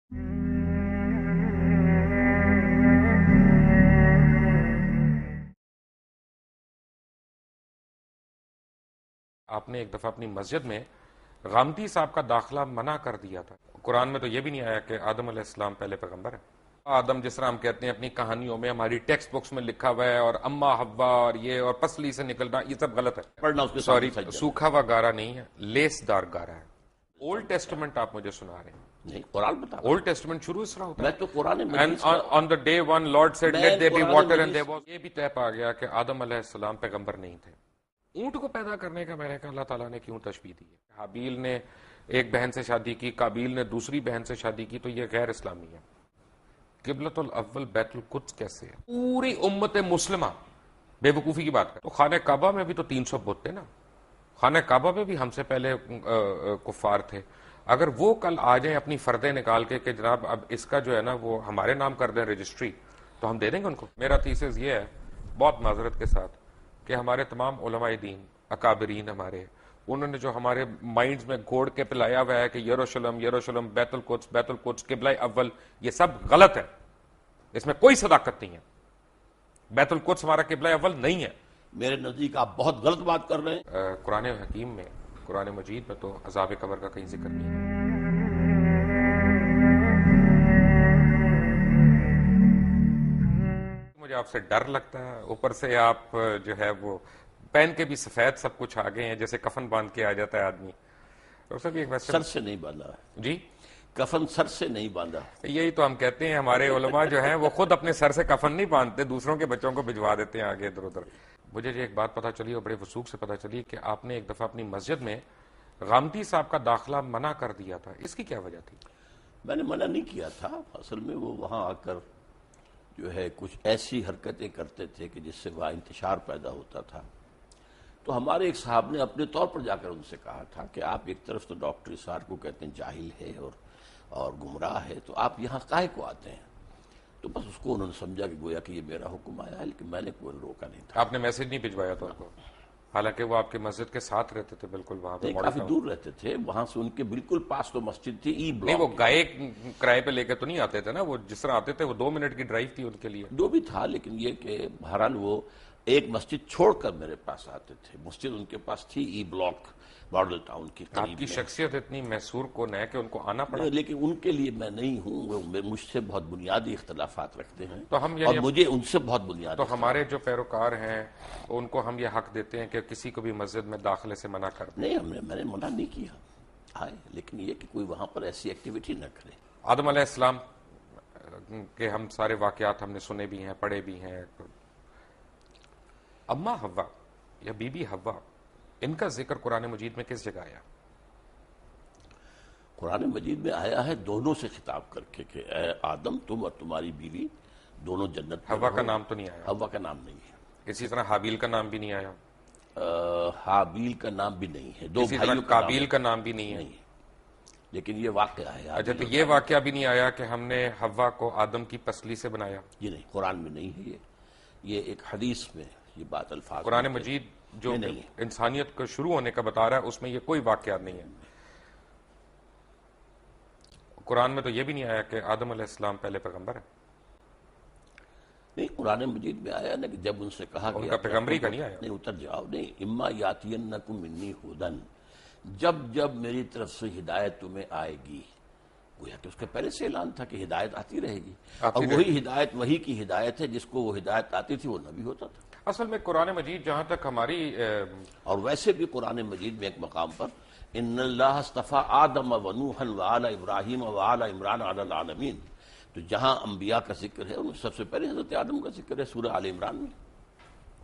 آپ نے ایک دفعہ اپنی مسجد میں غامدی صاحب کا داخلہ منع کر دیا تھا. قرآن میں تو یہ بھی نہیں آیا کہ آدم علیہ السلام پہلے پیغمبر ہے. آدم جس طرح ہم کہتے ہیں اپنی کہانیوں میں، ہماری ٹیکسٹ بکس میں لکھا ہوا ہے، اور اما حوا اور یہ اور پسلی سے نکلنا، یہ سب غلط ہے. پڑھنا اس کے سوری، ساتھ سوکھا ہوا گارا نہیں ہے، لیس دار گارا ہے. اولڈ ٹیسٹمنٹ آپ مجھے سنا رہے ہیں. نہیں، قرآن بتا. اولڈ ٹیسٹمنٹ شروع اس طرح ہوتا ہے. میں تو قرآن And مجید کا on the day one Lord said let there be Quran water and Majeed there was. یہ بھی طے پا گیا کہ آدم علیہ السلام پیغمبر نہیں تھے. اونٹ کو پیدا کرنے کا میں نے کہا اللہ تعالیٰ نے کیوں تشبیہ دی ہے؟ حابیل نے ایک بہن سے شادی کی، قابیل نے دوسری بہن سے شادی کی، تو یہ غیر اسلامی ہے. قبلۃ الاول بیت القدس کیسے ہے؟ پوری امت مسلمہ بے وقوفی کی بات کر. تو خانہ کعبہ میں بھی تو 300 بت تھے نا. خانہ کعبہ میں بھی ہم سے پہلے کفار تھے. اگر وہ کل آ جائیں اپنی فردیں نکال کے کہ جناب اب اس کا جو ہے نا وہ ہمارے نام کر دیں رجسٹری، تو ہم دے دیں گے ان کو. میرا تھیسس یہ ہے بہت معذرت کے ساتھ کہ ہمارے تمام علماء دین اکابرین ہمارے، انہوں نے جو ہمارے مائنڈز میں گھوڑ کے پلایا ہوا ہے کہ یروشلم یروشلم بیت القدس قبلہ اول، یہ سب غلط ہے. اس میں کوئی صداقت نہیں ہے. بیت القدس ہمارا قبلہ اول نہیں ہے. میرے نزدیک آپ بہت غلط بات کر رہے ہیں. قرآن حکیم میں، قرآن مجید میں تو عذاب قبر کا کہیں ذکر نہیں ہے. مجھے آپ سے ڈر لگتا ہے، اوپر سے آپ جو ہے وہ پہن کے بھی سفید سب کچھ آ گئے ہیں، جیسے کفن باندھ کے آ جاتا ہے آدمی. سر سے نہیں باندھا جی، کفن سر سے نہیں باندھا. یہی تو ہم کہتے ہیں ہمارے علماء جو ہیں وہ خود اپنے سر سے کفن نہیں باندھتے، دوسروں کے بچوں کو بھجوا دیتے ہیں آگے ادھر ادھر. مجھے جو ایک بات پتا چلی اور بڑے وثوق سے پتا چلی کہ آپ نے ایک دفعہ اپنی مسجد میں غامدی صاحب کا داخلہ منع کر دیا تھا. اس کی کیا وجہ تھی؟ میں نے منع نہیں کیا تھا. اصل میں وہ وہاں آ کر جو ہے کچھ ایسی حرکتیں کرتے تھے کہ جس سے وہاں انتشار پیدا ہوتا تھا. تو ہمارے ایک صاحب نے اپنے طور پر جا کر ان سے کہا تھا کہ آپ ایک طرف تو ڈاکٹر اسرار کو کہتے ہیں جاہل ہے اور گمراہ ہے، تو آپ یہاں کاہے کو آتے ہیں؟ تو بس اس کو انہوں نے سمجھا کہ گویا کہ یہ میرا حکم آیا ہے، لیکن میں نے کوئی روکا نہیں تھا. آپ نے میسج نہیں بھجوایا تھا ان کو؟ حالانکہ وہ آپ کے مسجد کے ساتھ رہتے تھے بالکل وہاں پہ. کافی دور رہتے تھے، وہاں سے ان کے بالکل پاس تو مسجد تھی ای بلاک. نہیں، وہ گائے کرائے پہ لے کے تو نہیں آتے تھے نا، وہ جس طرح آتے تھے وہ 2 منٹ کی ڈرائیو تھی ان کے لیے. جو بھی تھا، لیکن یہ کہ بہرحال وہ ایک مسجد چھوڑ کر میرے پاس آتے تھے. مسجد ان کے پاس تھی ای بلاک ماڈل ٹاؤن کی قریب. آپ کی شخصیت اتنی محصور کون ہے کہ ان کو آنا پڑا؟ لیکن ان کے لیے میں نہیں ہوں، وہ مجھ سے بہت بنیادی اختلافات رکھتے ہیں تو ہم اور مجھے ان سے بہت بنیادی. تو ہمارے جو پیروکار ہیں ان کو ہم یہ حق دیتے ہیں کہ کسی کو بھی مسجد میں داخلے سے منع کر دیں. نہیں، میں نے منع نہیں کیا آئے، لیکن یہ کہ کوئی وہاں پر ایسی ایکٹیویٹی نہ کرے. آدم علیہ السلام کے ہم سارے واقعات ہم نے سنے بھی ہیں، پڑھے بھی ہیں. اما حوا یا بی بی حوا، ان کا ذکر قرآن مجید میں کس جگہ آیا؟ قرآن مجید میں آیا ہے دونوں سے خطاب کر کے کہ اے آدم تم اور تمہاری بیوی دونوں جنت میں حوا رہو. کا نام تو نہیں آیا. حوا کا نام نہیں ہے. اسی طرح حابیل کا نام بھی نہیں آیا. حابیل کا نام بھی نہیں ہے. دو اسی طرح بھائیوں قابیل کا نام بھی نہیں ہے. لیکن یہ واقعہ ہے. اچھا، تو یہ واقعہ بھی نہیں آیا کہ ہم نے حوا کو آدم کی پسلی سے بنایا؟ یہ نہیں، قرآن میں نہیں ہے. یہ ایک حدیث میں یہ بات الفاظ قرآن مجید جو انسانیت کو شروع ہونے کا بتا رہا ہے اس میں یہ کوئی واقعات نہیں ہے. قرآن میں تو یہ بھی نہیں آیا کہ آدم علیہ السلام پہلے پیغمبر ہے. نہیں، قرآن مجید میں آیا نا کہ جب ان سے کہا کہ ان کا پیغمبری کا نہیں آیا. نہیں، اتر جاؤ. نہیں، اما یاتینکم منی ھدی، جب میری طرف سے ہدایت تمہیں آئے گی. گویا کہ اس کے پہلے سے اعلان تھا کہ ہدایت آتی رہے گی، اور وہی ہدایت وہی کی ہدایت ہے. جس کو وہ ہدایت آتی تھی وہ نبی ہوتا تھا. اصل میں قرآن مجید جہاں تک ہماری اور ویسے بھی قرآن مجید میں ایک مقام پر ان اللہ اصطفیٰ آدم و نوحا وآل ابراہیم وآل عمران علی العالمین، تو جہاں انبیاء کا ذکر ہے ان میں سب سے پہلے حضرت آدم کا ذکر ہے سورہ آل عمران میں.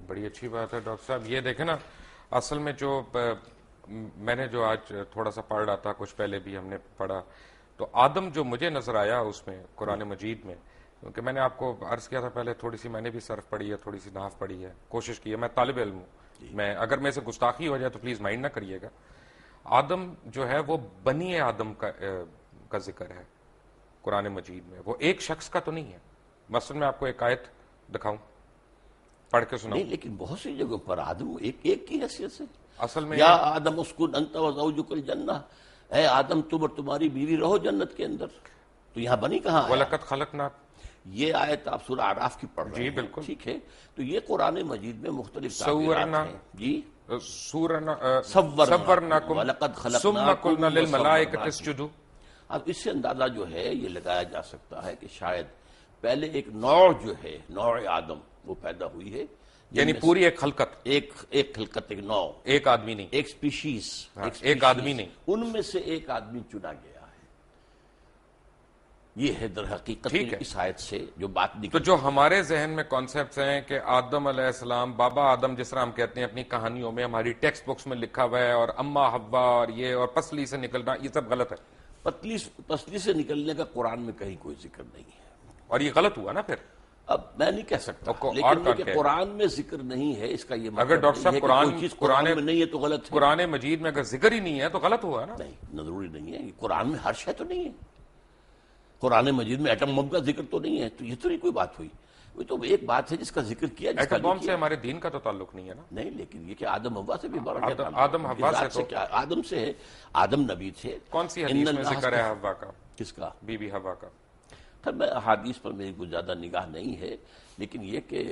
بڑی اچھی بات ہے ڈاکٹر صاحب. یہ دیکھیں نا، اصل میں جو میں نے جو آج تھوڑا سا پڑھ رہا تھا، کچھ پہلے بھی ہم نے پڑھا، تو آدم جو مجھے نظر آیا اس میں قرآن مجید میں، کیونکہ میں نے آپ کو عرض کیا تھا پہلے تھوڑی سی میں نے بھی صرف پڑھی ہے، تھوڑی سی نحو پڑھی ہے، کوشش کی ہے. میں طالب علم ہوں، میں اگر میں سے گستاخی ہو جائے تو پلیز مائنڈ نہ کریے گا. آدم جو ہے وہ بنی آدم کا ذکر ہے قرآن مجید میں، وہ ایک شخص کا تو نہیں ہے. مثلا میں آپ کو ایک آیت دکھاؤں، پڑھ کے سناؤں. نہیں، لیکن بہت سی جگہوں پر آدم ایک کی حیثیت سے. اصل میں یا آدم اسکن انت و زوجک الجنہ، اے آدم تم اور تمہاری بیوی رہو جنت کے اندر. تو یہاں بنی کہاں آیا؟ وَلَقَدْ خَلَقْنَا، یہ آیت آپ سورہ اعراف کی پڑھ رہے جی ہیں، بالکل، ٹھیک ہے؟ تو یہ قرآن مجید میں مختلف صورنا، تعبیرات ہیں. جی صورناکم وَلَقَدْ ثم خَلَقْنَاكُمْ قلنا للملائکۃ وَصَوَّرْنَاكُمْ. اسجدوا. اب اس سے اندازہ جو ہے یہ لگایا جا سکتا ہے کہ شاید پہلے ایک نوع جو ہے، نوع آدم، وہ پیدا ہوئی ہے، یعنی پوری ایک خلقت، ایک خلقت، ایک نوع، ایک آدمی نہیں، ایک سپیشیز، ایک آدمی نہیں، ان میں سے ایک آدمی چنا گیا ہے. یہ ہے در حقیقت ٹھیک ہے. اس آیت سے جو بات تو نکلی. جو ہمارے ذہن میں کانسیپٹس ہیں کہ آدم علیہ السلام، بابا آدم جس طرح ہم کہتے ہیں اپنی کہانیوں میں، ہماری ٹیکسٹ بکس میں لکھا ہوا ہے، اور اما حوا اور یہ اور پسلی سے نکلنا، یہ سب غلط ہے. پسلی سے نکلنے کا قرآن میں کہیں کوئی ذکر نہیں ہے. اور یہ غلط ہوا نا پھر. اب میں نہیں کہہ سکتا، اور لیکن کون یہ کہ کہے؟ قرآن میں ذکر نہیں ہے اس کا یہ اگر مطلب ڈاکٹر نہیں صاحب ہے کہ قرآن کوئی چیز قرآن میں نہیں ہے تو غلط ہے. قرآن مجید میں اگر ذکر ہی نہیں ہے تو غلط ہوا نا. نہیں، ضروری نہیں ہے. قرآن میں ہر شے تو نہیں ہے. قرآن مجید میں ایٹم بم کا ذکر تو نہیں ہے، تو یہ تو نہیں کوئی بات ہوئی. وہ تو ایک بات ہے جس کا ذکر کیا، جس کا ایٹم بم سے ہمارے دین کا تو تعلق نہیں ہے نا. نہیں، لیکن یہ کہ آدم حوا سے بھی بڑا آدم حوا سے تو کیا، آدم سے ہے، آدم نبی تھے. کون سی حدیث میں ذکر ہے حوا کا؟ کس کا؟ بی بی حوا کا. تب میں احادیث پر میری کوئی زیادہ نگاہ نہیں ہے، لیکن یہ کہ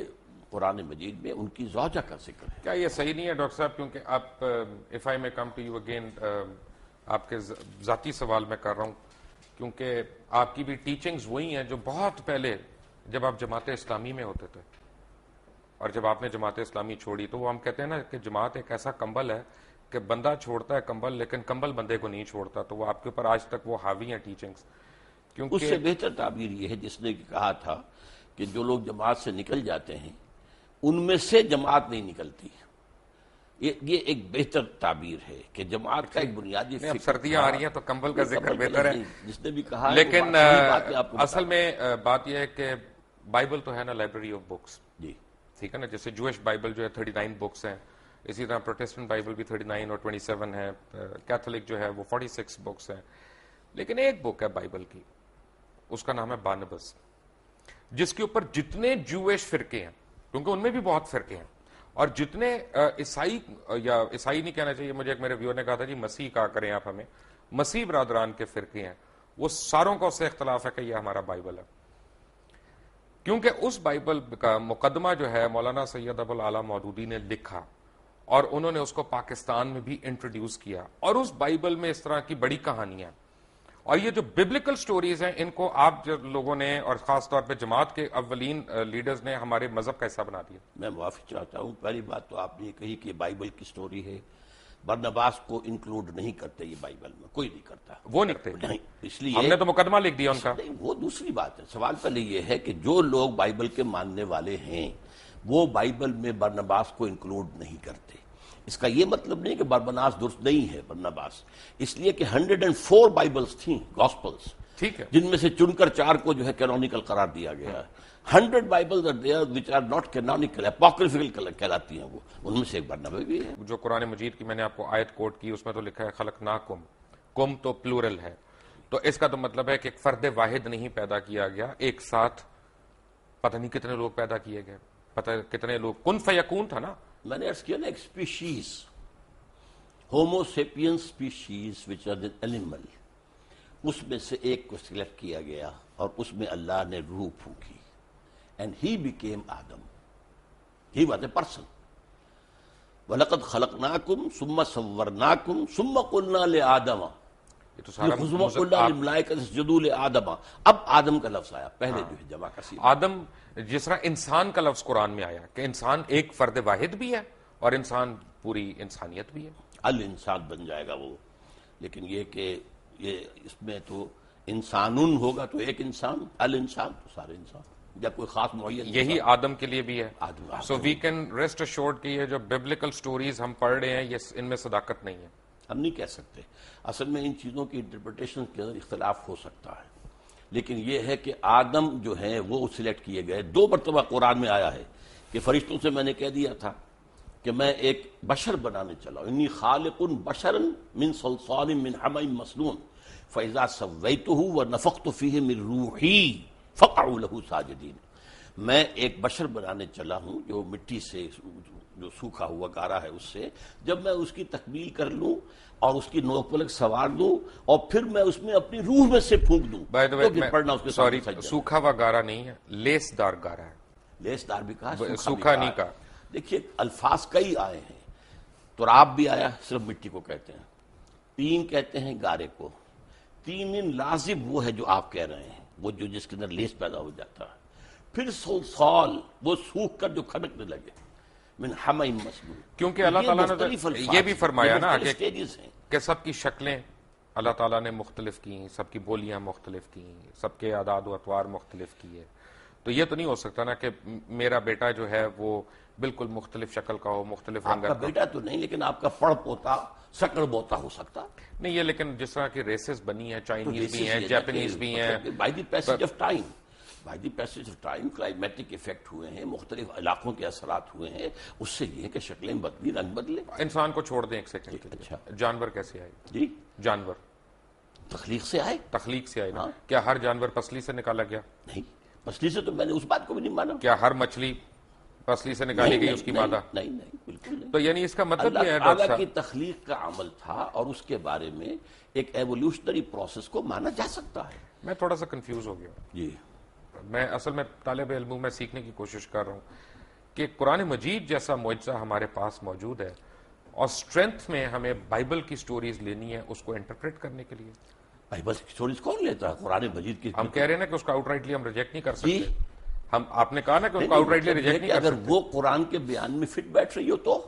قرآن مجید میں ان کی زوجہ کا ذکر ہے. کیا یہ صحیح نہیں ہے ڈاکٹر صاحب؟ کیونکہ آپ اف آئی میں کم ٹو یو اگین، آپ کے ذاتی سوال میں کر رہا ہوں، کیونکہ آپ کی بھی ٹیچنگز وہی ہیں جو بہت پہلے جب آپ جماعت اسلامی میں ہوتے تھے، اور جب آپ نے جماعت اسلامی چھوڑی تو وہ ہم کہتے ہیں نا کہ جماعت ایک ایسا کمبل ہے کہ بندہ چھوڑتا ہے کمبل، لیکن کمبل بندے کو نہیں چھوڑتا. تو وہ آپ کے اوپر آج تک وہ حاوی ہیں ٹیچنگز. اس سے بہتر تعبیر یہ ہے جس نے کہا تھا کہ جو لوگ جماعت سے نکل جاتے ہیں ان میں سے جماعت نہیں نکلتی. یہ ایک بہتر تعبیر ہے کہ جماعت کا ایک بنیادی اب سردیاں آ رہی ہیں تو کمبل کا ذکر بہتر ہے. جس نے بھی کہا، لیکن اصل میں بات یہ ہے کہ بائبل تو ہے نا لائبریری آف بکس، جی ٹھیک ہے نا. جیسے جوش بائبل جو ہے 39 بکس ہیں، اسی طرح پروٹیسٹنٹ بائبل بھی 39 اور 27 ہے، کیتھولک جو ہے وہ 46 بکس ہیں. لیکن ایک بک ہے بائبل کی، اس کا نام ہے بارنباس، جس کے اوپر جتنے جوش فرقے ہیں، کیونکہ ان میں بھی بہت فرقے ہیں، اور جتنے عیسائی، یا عیسائی نہیں کہنا چاہیے، مجھے ایک میرے ویور نے کہا تھا جی مسیح کہا کریں آپ ہمیں، مسیح برادران کے فرقے ہیں، وہ ساروں کو اس سے اختلاف ہے کہ یہ ہمارا بائبل ہے. کیونکہ اس بائبل کا مقدمہ جو ہے مولانا سید ابو الاعلی مودودی نے لکھا، اور انہوں نے اس کو پاکستان میں بھی انٹروڈیوس کیا، اور اس بائبل میں اس طرح کی بڑی کہانیاں، اور یہ جو ببلیکل سٹوریز ہیں، ان کو آپ جو لوگوں نے، اور خاص طور پہ جماعت کے اولین لیڈرز نے، ہمارے مذہب کا حصہ بنا دیا. میں معافی چاہتا ہوں. پہلی بات تو آپ نے یہ کہی کہ بائبل کی سٹوری ہے، برنباس کو انکلوڈ نہیں کرتے یہ بائبل میں، کوئی نہیں کرتا. وہ نہیں کرتے، نہیں، اس لیے ہم نے تو مقدمہ لکھ دیا ان کا. نہیں، وہ دوسری بات ہے. سوال پہلے یہ ہے کہ جو لوگ بائبل کے ماننے والے ہیں وہ بائبل میں برنباس کو انکلوڈ نہیں کرتے. اس کا یہ مطلب نہیں کہ برنباس درست نہیں ہے. برنباس اس لیے کہ 104 بائبلز تھیں، گاسپلز، ٹھیک ہے، جن میں سے چن کر 4 کو جو ہے کینونیکل قرار دیا گیا ہے. 100 bibles are there which are not canonical, apocryphal کہلاتی ہیں. وہ ان میں سے ایک برنبا بھی ہے. جو قرآن مجید کی میں نے آپ کو آیت کوٹ کی، اس میں تو لکھا ہے خلقناکم، کم تو پلورل ہے، تو اس کا تو مطلب ہے کہ ایک فرد واحد نہیں پیدا کیا گیا، ایک ساتھ پتہ نہیں کتنے لوگ پیدا کیے گئے، پتہ کتنے لوگ. کن فیکون تھا نا. میں نے عرض کیا نا، ایک species, homo sapien species which are an animal, اس میں سے ایک کو سلیکٹ کیا گیا، اور اس میں اللہ نے روح پھونکی. And he became Adam. He was a person. وَلَقَدْ خَلَقْنَاكُمْ ثُمَّ صَوَّرْنَاكُمْ ثُمَّ قُلْنَا لِآدَمَ یہ تو سارا ثُمَّ قُلْنَا لِلْمَلَائِكَةِ اسْجُدُوا لِآدَمَ. اب آدم کا لفظ آیا، پہلے جو ہے جمع کا صیغہ. آدم، جس طرح انسان کا لفظ قرآن میں آیا کہ انسان ایک فرد واحد بھی ہے اور انسان پوری انسانیت بھی ہے. الانسان بن جائے گا وہ. لیکن یہ کہ یہ اس میں تو انسانن ہوگا تو ایک انسان، الانسان تو سارے انسان، یا کوئی خاص معین. یہی آدم کے لیے بھی ہے. آدم. سو وی کین ریسٹ ایشورڈ کہ یہ جو ببلیکل سٹوریز ہم پڑھ رہے ہیں، یہ ان میں صداقت نہیں ہے. ہم نہیں کہہ سکتے. اصل میں ان چیزوں کی انٹرپریٹیشن کے اندر اختلاف ہو سکتا ہے، لیکن یہ ہے کہ آدم جو ہیں وہ سلیکٹ کیے گئے. 2 مرتبہ قرآن میں آیا ہے کہ فرشتوں سے میں نے کہہ دیا تھا کہ میں ایک بشر بنانے چلا ہوں، انی خالق بشرا من صلصال من حمأ مسنون فاذا سویتہ ونفخت فیہ من روحی فقعوا لہ ساجدین. میں ایک بشر بنانے چلا ہوں جو مٹی سے جو سوکھا ہوا گارا ہے اس سے جب میں اس کی تکمیل کر لوں اور اس کی نوک پلک سوار دوں اور پھر میں اس میں اپنی روح میں سے پھونک دوں تو گر پڑنا اس کے سامنے سجدہ. سوکھا ہوا گارا نہیں ہے، لیس دار گارا ہے. لیس دار بھی کہا، سوکھا نہیں کہا. دیکھیے الفاظ کئی آئے ہیں. تراب بھی آیا، صرف مٹی کو کہتے ہیں. تین کہتے ہیں گارے کو. تین لازم وہ ہے جو آپ کہہ رہے ہیں، وہ جو جس کے اندر لیس پیدا ہو جاتا ہے. پھر سول وہ سوکھ کر جو کھڑکنے لگے من حمیم مسنون. کیونکہ اللہ تعالیٰ نے یہ بھی فرمایا نا کہ سب کی شکلیں اللہ تعالیٰ نے مختلف کی، سب کی بولیاں مختلف کی، سب کے اعداد و اطوار مختلف کیے. تو یہ تو نہیں ہو سکتا نا کہ میرا بیٹا جو ہے وہ بالکل مختلف شکل کا ہو، مختلف رنگ کا. آپ کا بیٹا تو نہیں، لیکن آپ کا پڑ پوتا سکڑ بوتا ہو سکتا نہیں. یہ لیکن جس طرح کی ریسز بنی ہیں، چائنیز بھی ہیں، جاپنیز بھی ہیں. By the passage of time, by the passage of time climatic effect ہوئے ہیں، مختلف علاقوں کے اثرات ہوئے ہیں. اس سے یہ کہ شکلیں بدلی، رنگ بدلے. انسان کو چھوڑ دیں ایک سیکنڈ کے لیے. اچھا، جانور کیسے آئے؟ جی جانور تخلیق سے آئے. تخلیق سے آئے نا. کیا ہر جانور پسلی سے نکالا گیا؟ نہیں، پسلی سے تو میں نے اس بات کو بھی نہیں مانا. کیا ہر مچھلی پسلی سے نکالی گئی اس کی مادہ؟ نہیں، بالکل نہیں. تو یعنی اس کا مطلب یہ ہے اللہ ڈاکٹر تعالیٰ کی صاحب، تخلیق کا عمل تھا اور اس کے بارے میں ایک ایوولوشنری پروسیس کو مانا جا سکتا ہے. میں تھوڑا سا کنفیوز ہو گیا. جی میں اصل میں طالب علم ہوں، میں سیکھنے کی کوشش کر رہا ہوں کہ قرآن مجید جیسا معجزہ ہمارے پاس موجود ہے اور اسٹرینتھ میں ہمیں بائبل کی سٹوریز لینی ہے اس کو انٹرپریٹ کرنے کے لیے. بائبل کی سٹوریز کون لیتا ہے؟ قرآن مجید کی ہم کہہ رہے ہیں نا کہ اس کو آؤٹ رائٹلی ہم ریجیکٹ نہیں کر جی. سکتے. ہم آپ نے کہا نا کہ اس کو آؤٹ رائٹلی ریجیکٹ نہیں کر اگر سکتے. وہ قرآن کے بیان میں فٹ بیٹھ رہی ہو تو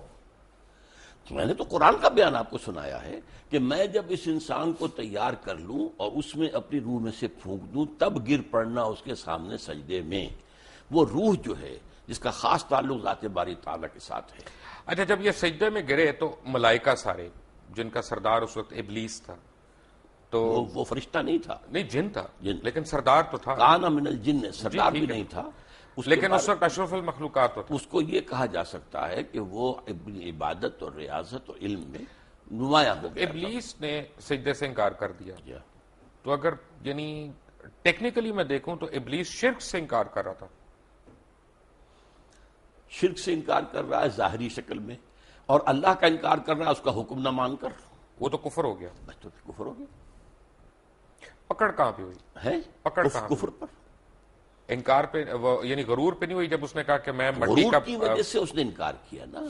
میں نے تو قرآن کا بیان آپ کو سنایا ہے کہ میں جب اس انسان کو تیار کر لوں اور اس میں اپنی روح میں سے پھونک دوں تب گر پڑنا اس کے سامنے سجدے میں. وہ روح جو ہے جس کا خاص تعلق ذات باری تعالیٰ کے ساتھ ہے. اچھا، جب یہ سجدے میں گرے تو ملائکہ سارے، جن کا سردار اس وقت ابلیس تھا، تو وہ فرشتہ نہیں تھا، نہیں جن تھا، جن. لیکن سردار تو تھا. کان من الجن، سردار بھی ٹھیک ہے. نہیں تھا. لیکن اس وقت اشرف المخلوقات تو تھا. اس کو یہ کہا جا سکتا ہے کہ وہ عبادت اور ریاضت اور علم میں نمایاں ہو گیا. ابلیس نے سجدے سے انکار کر دیا. تھا. تو اگر یعنی ٹیکنیکلی میں دیکھوں تو ابلیس شرک سے انکار کر رہا تھا. شرک سے انکار کر رہا ہے ظاہری شکل میں، اور اللہ کا انکار کر رہا ہے اس کا حکم نہ مان کر. وہ تو کفر ہو گیا. بس تو کفر ہو گیا. پکڑ کہاں پہ ہوئی؟ ہے پکڑ کہاں پہ؟ کفر پر. انکار پہ یعنی غرور پہ نہیں ہوئی جب اس نے کہا کہ میں مٹی غرور کا کی وجہ سے اس نے انکار کیا نا.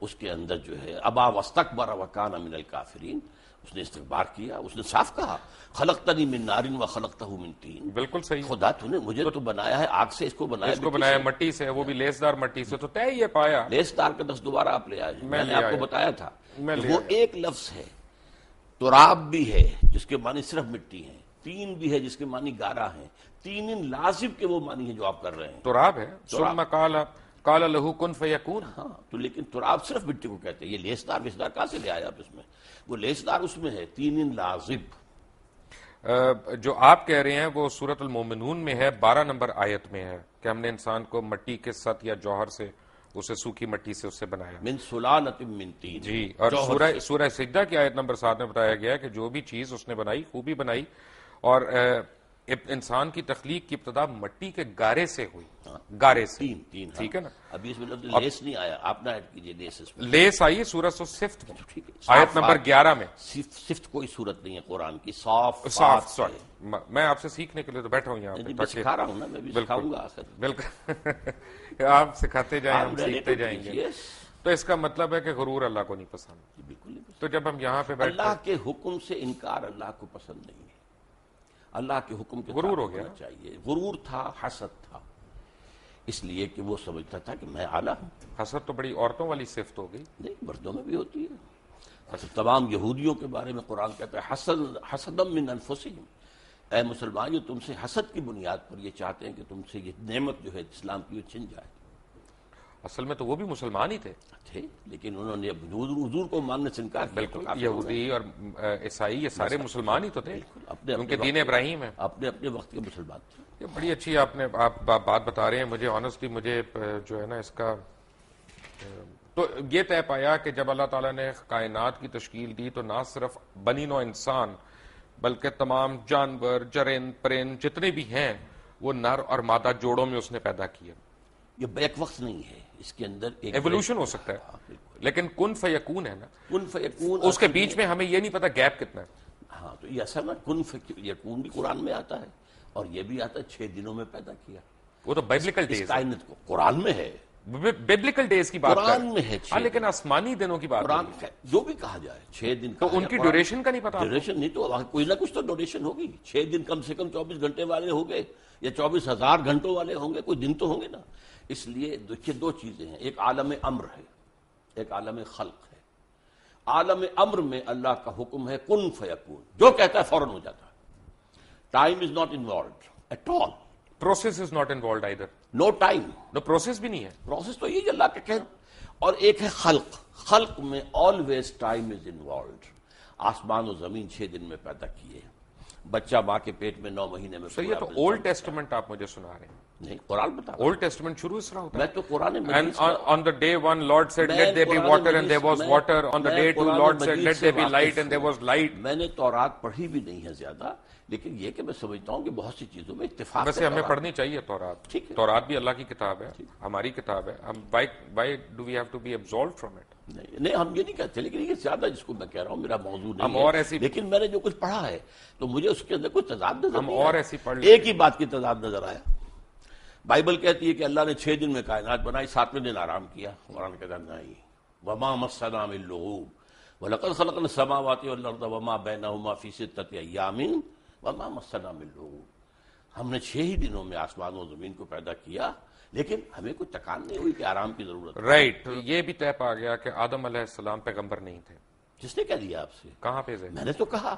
اس کے اندر جو ہے ابا واستکبر وکان من الکافرین، اس نے استکبار کیا. اس نے صاف کہا خلقتنی من نار وخلقتہ من طین. بالکل صحیح. خدا تو نے مجھے تو بنایا ہے آگ سے، اس کو بنایا مٹی سے، وہ بھی لیسدار مٹی سے. تو طے یہ پایا. لیسدار کا لفظ دوبارہ آپ لے آئے. میں نے آپ کو بتایا تھا کہ وہ ایک لفظ ہے. تراب بھی ہے جس کے معنی صرف مٹی ہیں، تین بھی ہے جس کے معنی گارا ہیں، تین لازم کے وہ معنی ہیں جو آپ کر رہے ہیں. تراب ہے. ثم قال له کن فیکون. ہاں تو لیکن تراب صرف مٹی کو کہتے ہیں. یہ لیسدار ویسدار کہاں سے لے آیا آپ اس میں؟ وہ لیسدار اس میں ہے. تین لازم جو آپ کہہ رہے ہیں وہ سورۃ المومنون میں ہے، 12 نمبر آیت میں ہے کہ ہم نے انسان کو مٹی کے سط یا جوہر سے، اسے سوکھی مٹی سے اس سے بنایا. من سلالۃ من طین. جی. اور سورہ سجدہ کی آیت نمبر 7 میں بتایا گیا ہے کہ جو بھی چیز اس نے بنائی خوبی بنائی، اور انسان کی تخلیق کی ابتدا مٹی کے گارے سے ہوئی. گارے سے. تین. ٹھیک ہے نا. ابھی اس میں لفظ لیس نہیں آیا، آپ نہ ایڈ کیجئے لیس اس میں. لیس آئی سورۃ الصفت میں، ٹھیک ہے. آیت نمبر 11 میں. صفت کوئی صورت نہیں ہے قرآن کی. صاف سوری، میں آپ سے سیکھنے کے لیے تو بیٹھا ہوں یہاں پہ. میں سکھا رہا ہوں نا، میں بھی سکھاؤں گا آخر. بالکل. آپ سکھاتے جائیں، ہم سیکھتے جائیں گے. تو اس کا مطلب ہے کہ غرور اللہ کو نہیں پسند. بالکل نہیں پسند. تو جب ہم یہاں پہ بیٹھتے اللہ کے حکم سے انکار اللہ کو پسند نہیں ہے. اللہ کے حکم کے غرور ہو گیا چاہیے. غرور تھا، حسد تھا، اس لیے کہ وہ سمجھتا تھا کہ میں اعلیٰ ہوں. حسد تو بڑی عورتوں والی صفت ہو گئی. نہیں، مردوں میں بھی ہوتی ہے. تمام یہودیوں کے بارے میں قرآن کہتا ہے حسدم من انفسہم. اے مسلمان، جو تم سے حسد کی بنیاد پر یہ چاہتے ہیں کہ تم سے یہ نعمت جو ہے اسلام کی وہ چھن جائے. اصل میں تو وہ بھی مسلمان ہی تھے، لیکن انہوں نے حضور کو ماننے سے انکار کیا. بالکل. یہودی اور عیسائی یہ سارے مسلمان ہی تو تھے، ان کے دین ابراہیم ہے. اپنے اپنے وقت کے مسلمان تھے. یہ بڑی اچھی آپ بات بتا رہے ہیں. مجھے آنیسٹلی مجھے جو ہے نا اس کا تو یہ طے پایا کہ جب اللہ تعالیٰ نے کائنات کی تشکیل دی تو نہ صرف بنی نوع انسان بلکہ تمام جانور، جرند، پرند جتنے بھی ہیں وہ نر اور مادہ جوڑوں میں اس نے پیدا کیا. یہ بیک وقت نہیں ہے، اس کے اندر ایک ایوولوشن ہو سکتا ہے، لیکن کن فیکون ہے نا، کن فیکون اس کے بیچ میں ہمیں یہ نہیں پتا گیپ کتنا ہے. ہاں تو یہ اصل نا کن فیکون بھی قرآن میں آتا ہے، اور یہ بھی آتا ہے 6 دنوں میں پیدا کیا. وہ تو بائبلیکل اس ڈیز ہے، کائنات کو قرآن میں ہے، بائبلیکل ڈیز کی بات کر قرآن میں ہے. ہاں لیکن آسمانی دنوں کی بات قرآن نہیں. ہے، جو بھی کہا جائے 6 دن تو کہا ان جائے، کی قرآن- ڈیوریشن کا نہیں پتا آپ کو؟ ڈیوریشن نہیں تو کوئی نہ کچھ تو ڈیوریشن ہوگی. 6 دن کم سے کم 24 گھنٹے والے ہوں گے، یا 24,000 گھنٹوں والے ہوں گے، کوئی دن تو ہوں گے نا. اس لیے دیکھیے 2 چیزیں ہیں، ایک عالم امر ہے، ایک عالم خلق ہے. عالم امر میں اللہ کا حکم ہے کن فیکون، جو کہتا ہے فوراً ہو جاتا ہے. Time is not involved at all, process is not involved either. No time. No process بھی نہیں ہے. پروسیس تو یہ اللہ کے کہہ. اور ایک ہے خلق، خلق میں آلویز ٹائم از انوالوڈ. آسمان و زمین 6 دن میں پیدا کیے، بچہ ماں کے پیٹ میں 9 مہینے میں. سر یہ تو اولڈ ٹیسٹمنٹ آپ مجھے سنا رہے ہیں. نہیں، قرآن بتا رہا ہوں. اولڈ ٹیسٹمنٹ شروع اس طرح ہوتا ہے. میں تو قرآن And Majeed on the day one, Lord said, let there be water, and there was water. On the day two, Lord said, let there be light, and there was light. میں نے تورات پڑھی بھی نہیں ہے زیادہ، لیکن یہ کہ میں سمجھتا ہوں کہ بہت سی چیزوں میں اتفاق ہے. ویسے ہمیں پڑھنی چاہیے تورات. ٹھیک ہے. تورات بھی اللہ کی کتاب ہے، ہماری کتاب ہے. ہم why do we have to be absolved from it? نہیں ہم یہ نہیں کہتے، لیکن یہ زیادہ جس کو میں کہہ رہا ہوں میرا موضوع ہم نہیں اور ہے، ایسی لیکن میں نے جو کچھ پڑھا ہے تو مجھے اس کے اندر کوئی تضاد نظر ہم نہیں اور آیا. ایسی پڑھ ایک ہی بات کی تضاد نظر آیا. بائبل کہتی ہے کہ اللہ نے 6 دن میں کائنات بنائی، 7ویں دن آرام کیا. قرآن کہتا ہے نہیں، وما مسنا من لغوب ولقد خلقنا السماوات والارض وما بینہما فی 6 ایام وما مسنا من لغوب. ہم نے 6 ہی دنوں میں آسمان و زمین کو پیدا کیا، لیکن ہمیں کوئی تکان نہیں ہوئی کہ آرام کی ضرورت ہے. رائٹ. یہ بھی طے پا گیا کہ آدم علیہ السلام پیغمبر نہیں تھے. جس نے کہہ دیا آپ سے؟ کہاں پہ سے؟ میں نے تو کہا،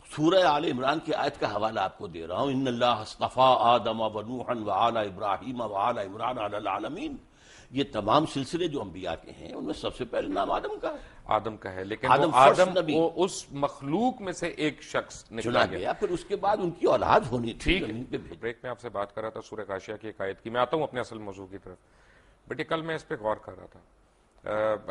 سورہ آل عمران کی آیت کا حوالہ آپ کو دے رہا ہوں. ان اللہ اصطفیٰ آدم و نوحا و آل ابراہیم و آل عمران علی العالمین. یہ تمام سلسلے جو انبیاء کے ہیں ان میں سب سے پہلے نام آدم کا ہے. آدم کا ہے، لیکن آدم وہ آدم first نبی. وہ اس مخلوق میں سے ایک شخص چنا نکلا گیا. گیا، پھر اس کے بعد ان کی اولاد ہونی تھی. ٹھیک زمین پہ ہے. بھیجا. بریک میں آپ سے بات کر رہا تھا سورہ غاشیہ کی ایک آیت کی. میں آتا ہوں اپنے اصل موضوع کی طرف. بیٹے کل میں اس پہ غور کر رہا تھا.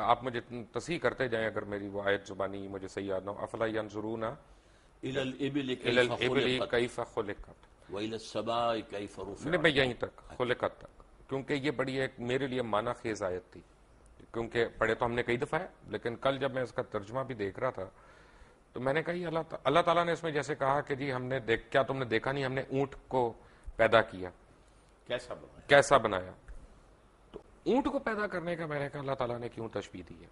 آپ مجھے تصحیح کرتے جائیں اگر میری وہ آیت زبانی مجھے صحیح یاد نہ ہو. افلا ینظرون الی الابل الی الابل کیف خلقت، والی السماء کیف رفعت. میں یہیں تک خلقت تک، کیونکہ یہ بڑی ایک میرے لیے معنی خیز آیت تھی. کیونکہ پڑھے تو ہم نے کئی دفعہ ہے، لیکن کل جب میں اس کا ترجمہ بھی دیکھ رہا تھا تو میں نے کہا یہ اللہ تعالیٰ نے اس میں جیسے کہا کہ جی ہم نے کیا تم نے دیکھا نہیں، ہم نے اونٹ کو پیدا کیا، کیسا بنایا. تو اونٹ کو پیدا کرنے کا میں نے کہا اللہ تعالیٰ نے کیوں تشبیہ دی ہے؟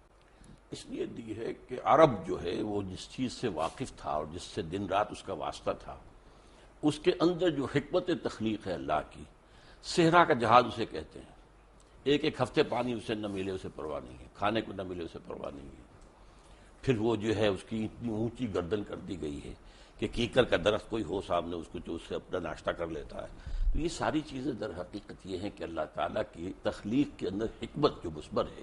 اس لیے دی ہے کہ عرب جو ہے وہ جس چیز سے واقف تھا اور جس سے دن رات اس کا واسطہ تھا، اس کے اندر جو حکمت تخلیق ہے اللہ کی، صحرا کا جہاز اسے کہتے ہیں. ایک ہفتے پانی اسے نہ ملے اسے پرواہ نہیں ہے، کھانے کو نہ ملے اسے پرواہ نہیں ہے. پھر وہ جو ہے اس کی اتنی اونچی گردن کر دی گئی ہے کہ کیکر کا درخت کوئی ہو سامنے اس کو جو اس سے اپنا ناشتہ کر لیتا ہے. تو یہ ساری چیزیں در حقیقت یہ ہیں کہ اللہ تعالیٰ کی تخلیق کے اندر حکمت جو مثبت ہے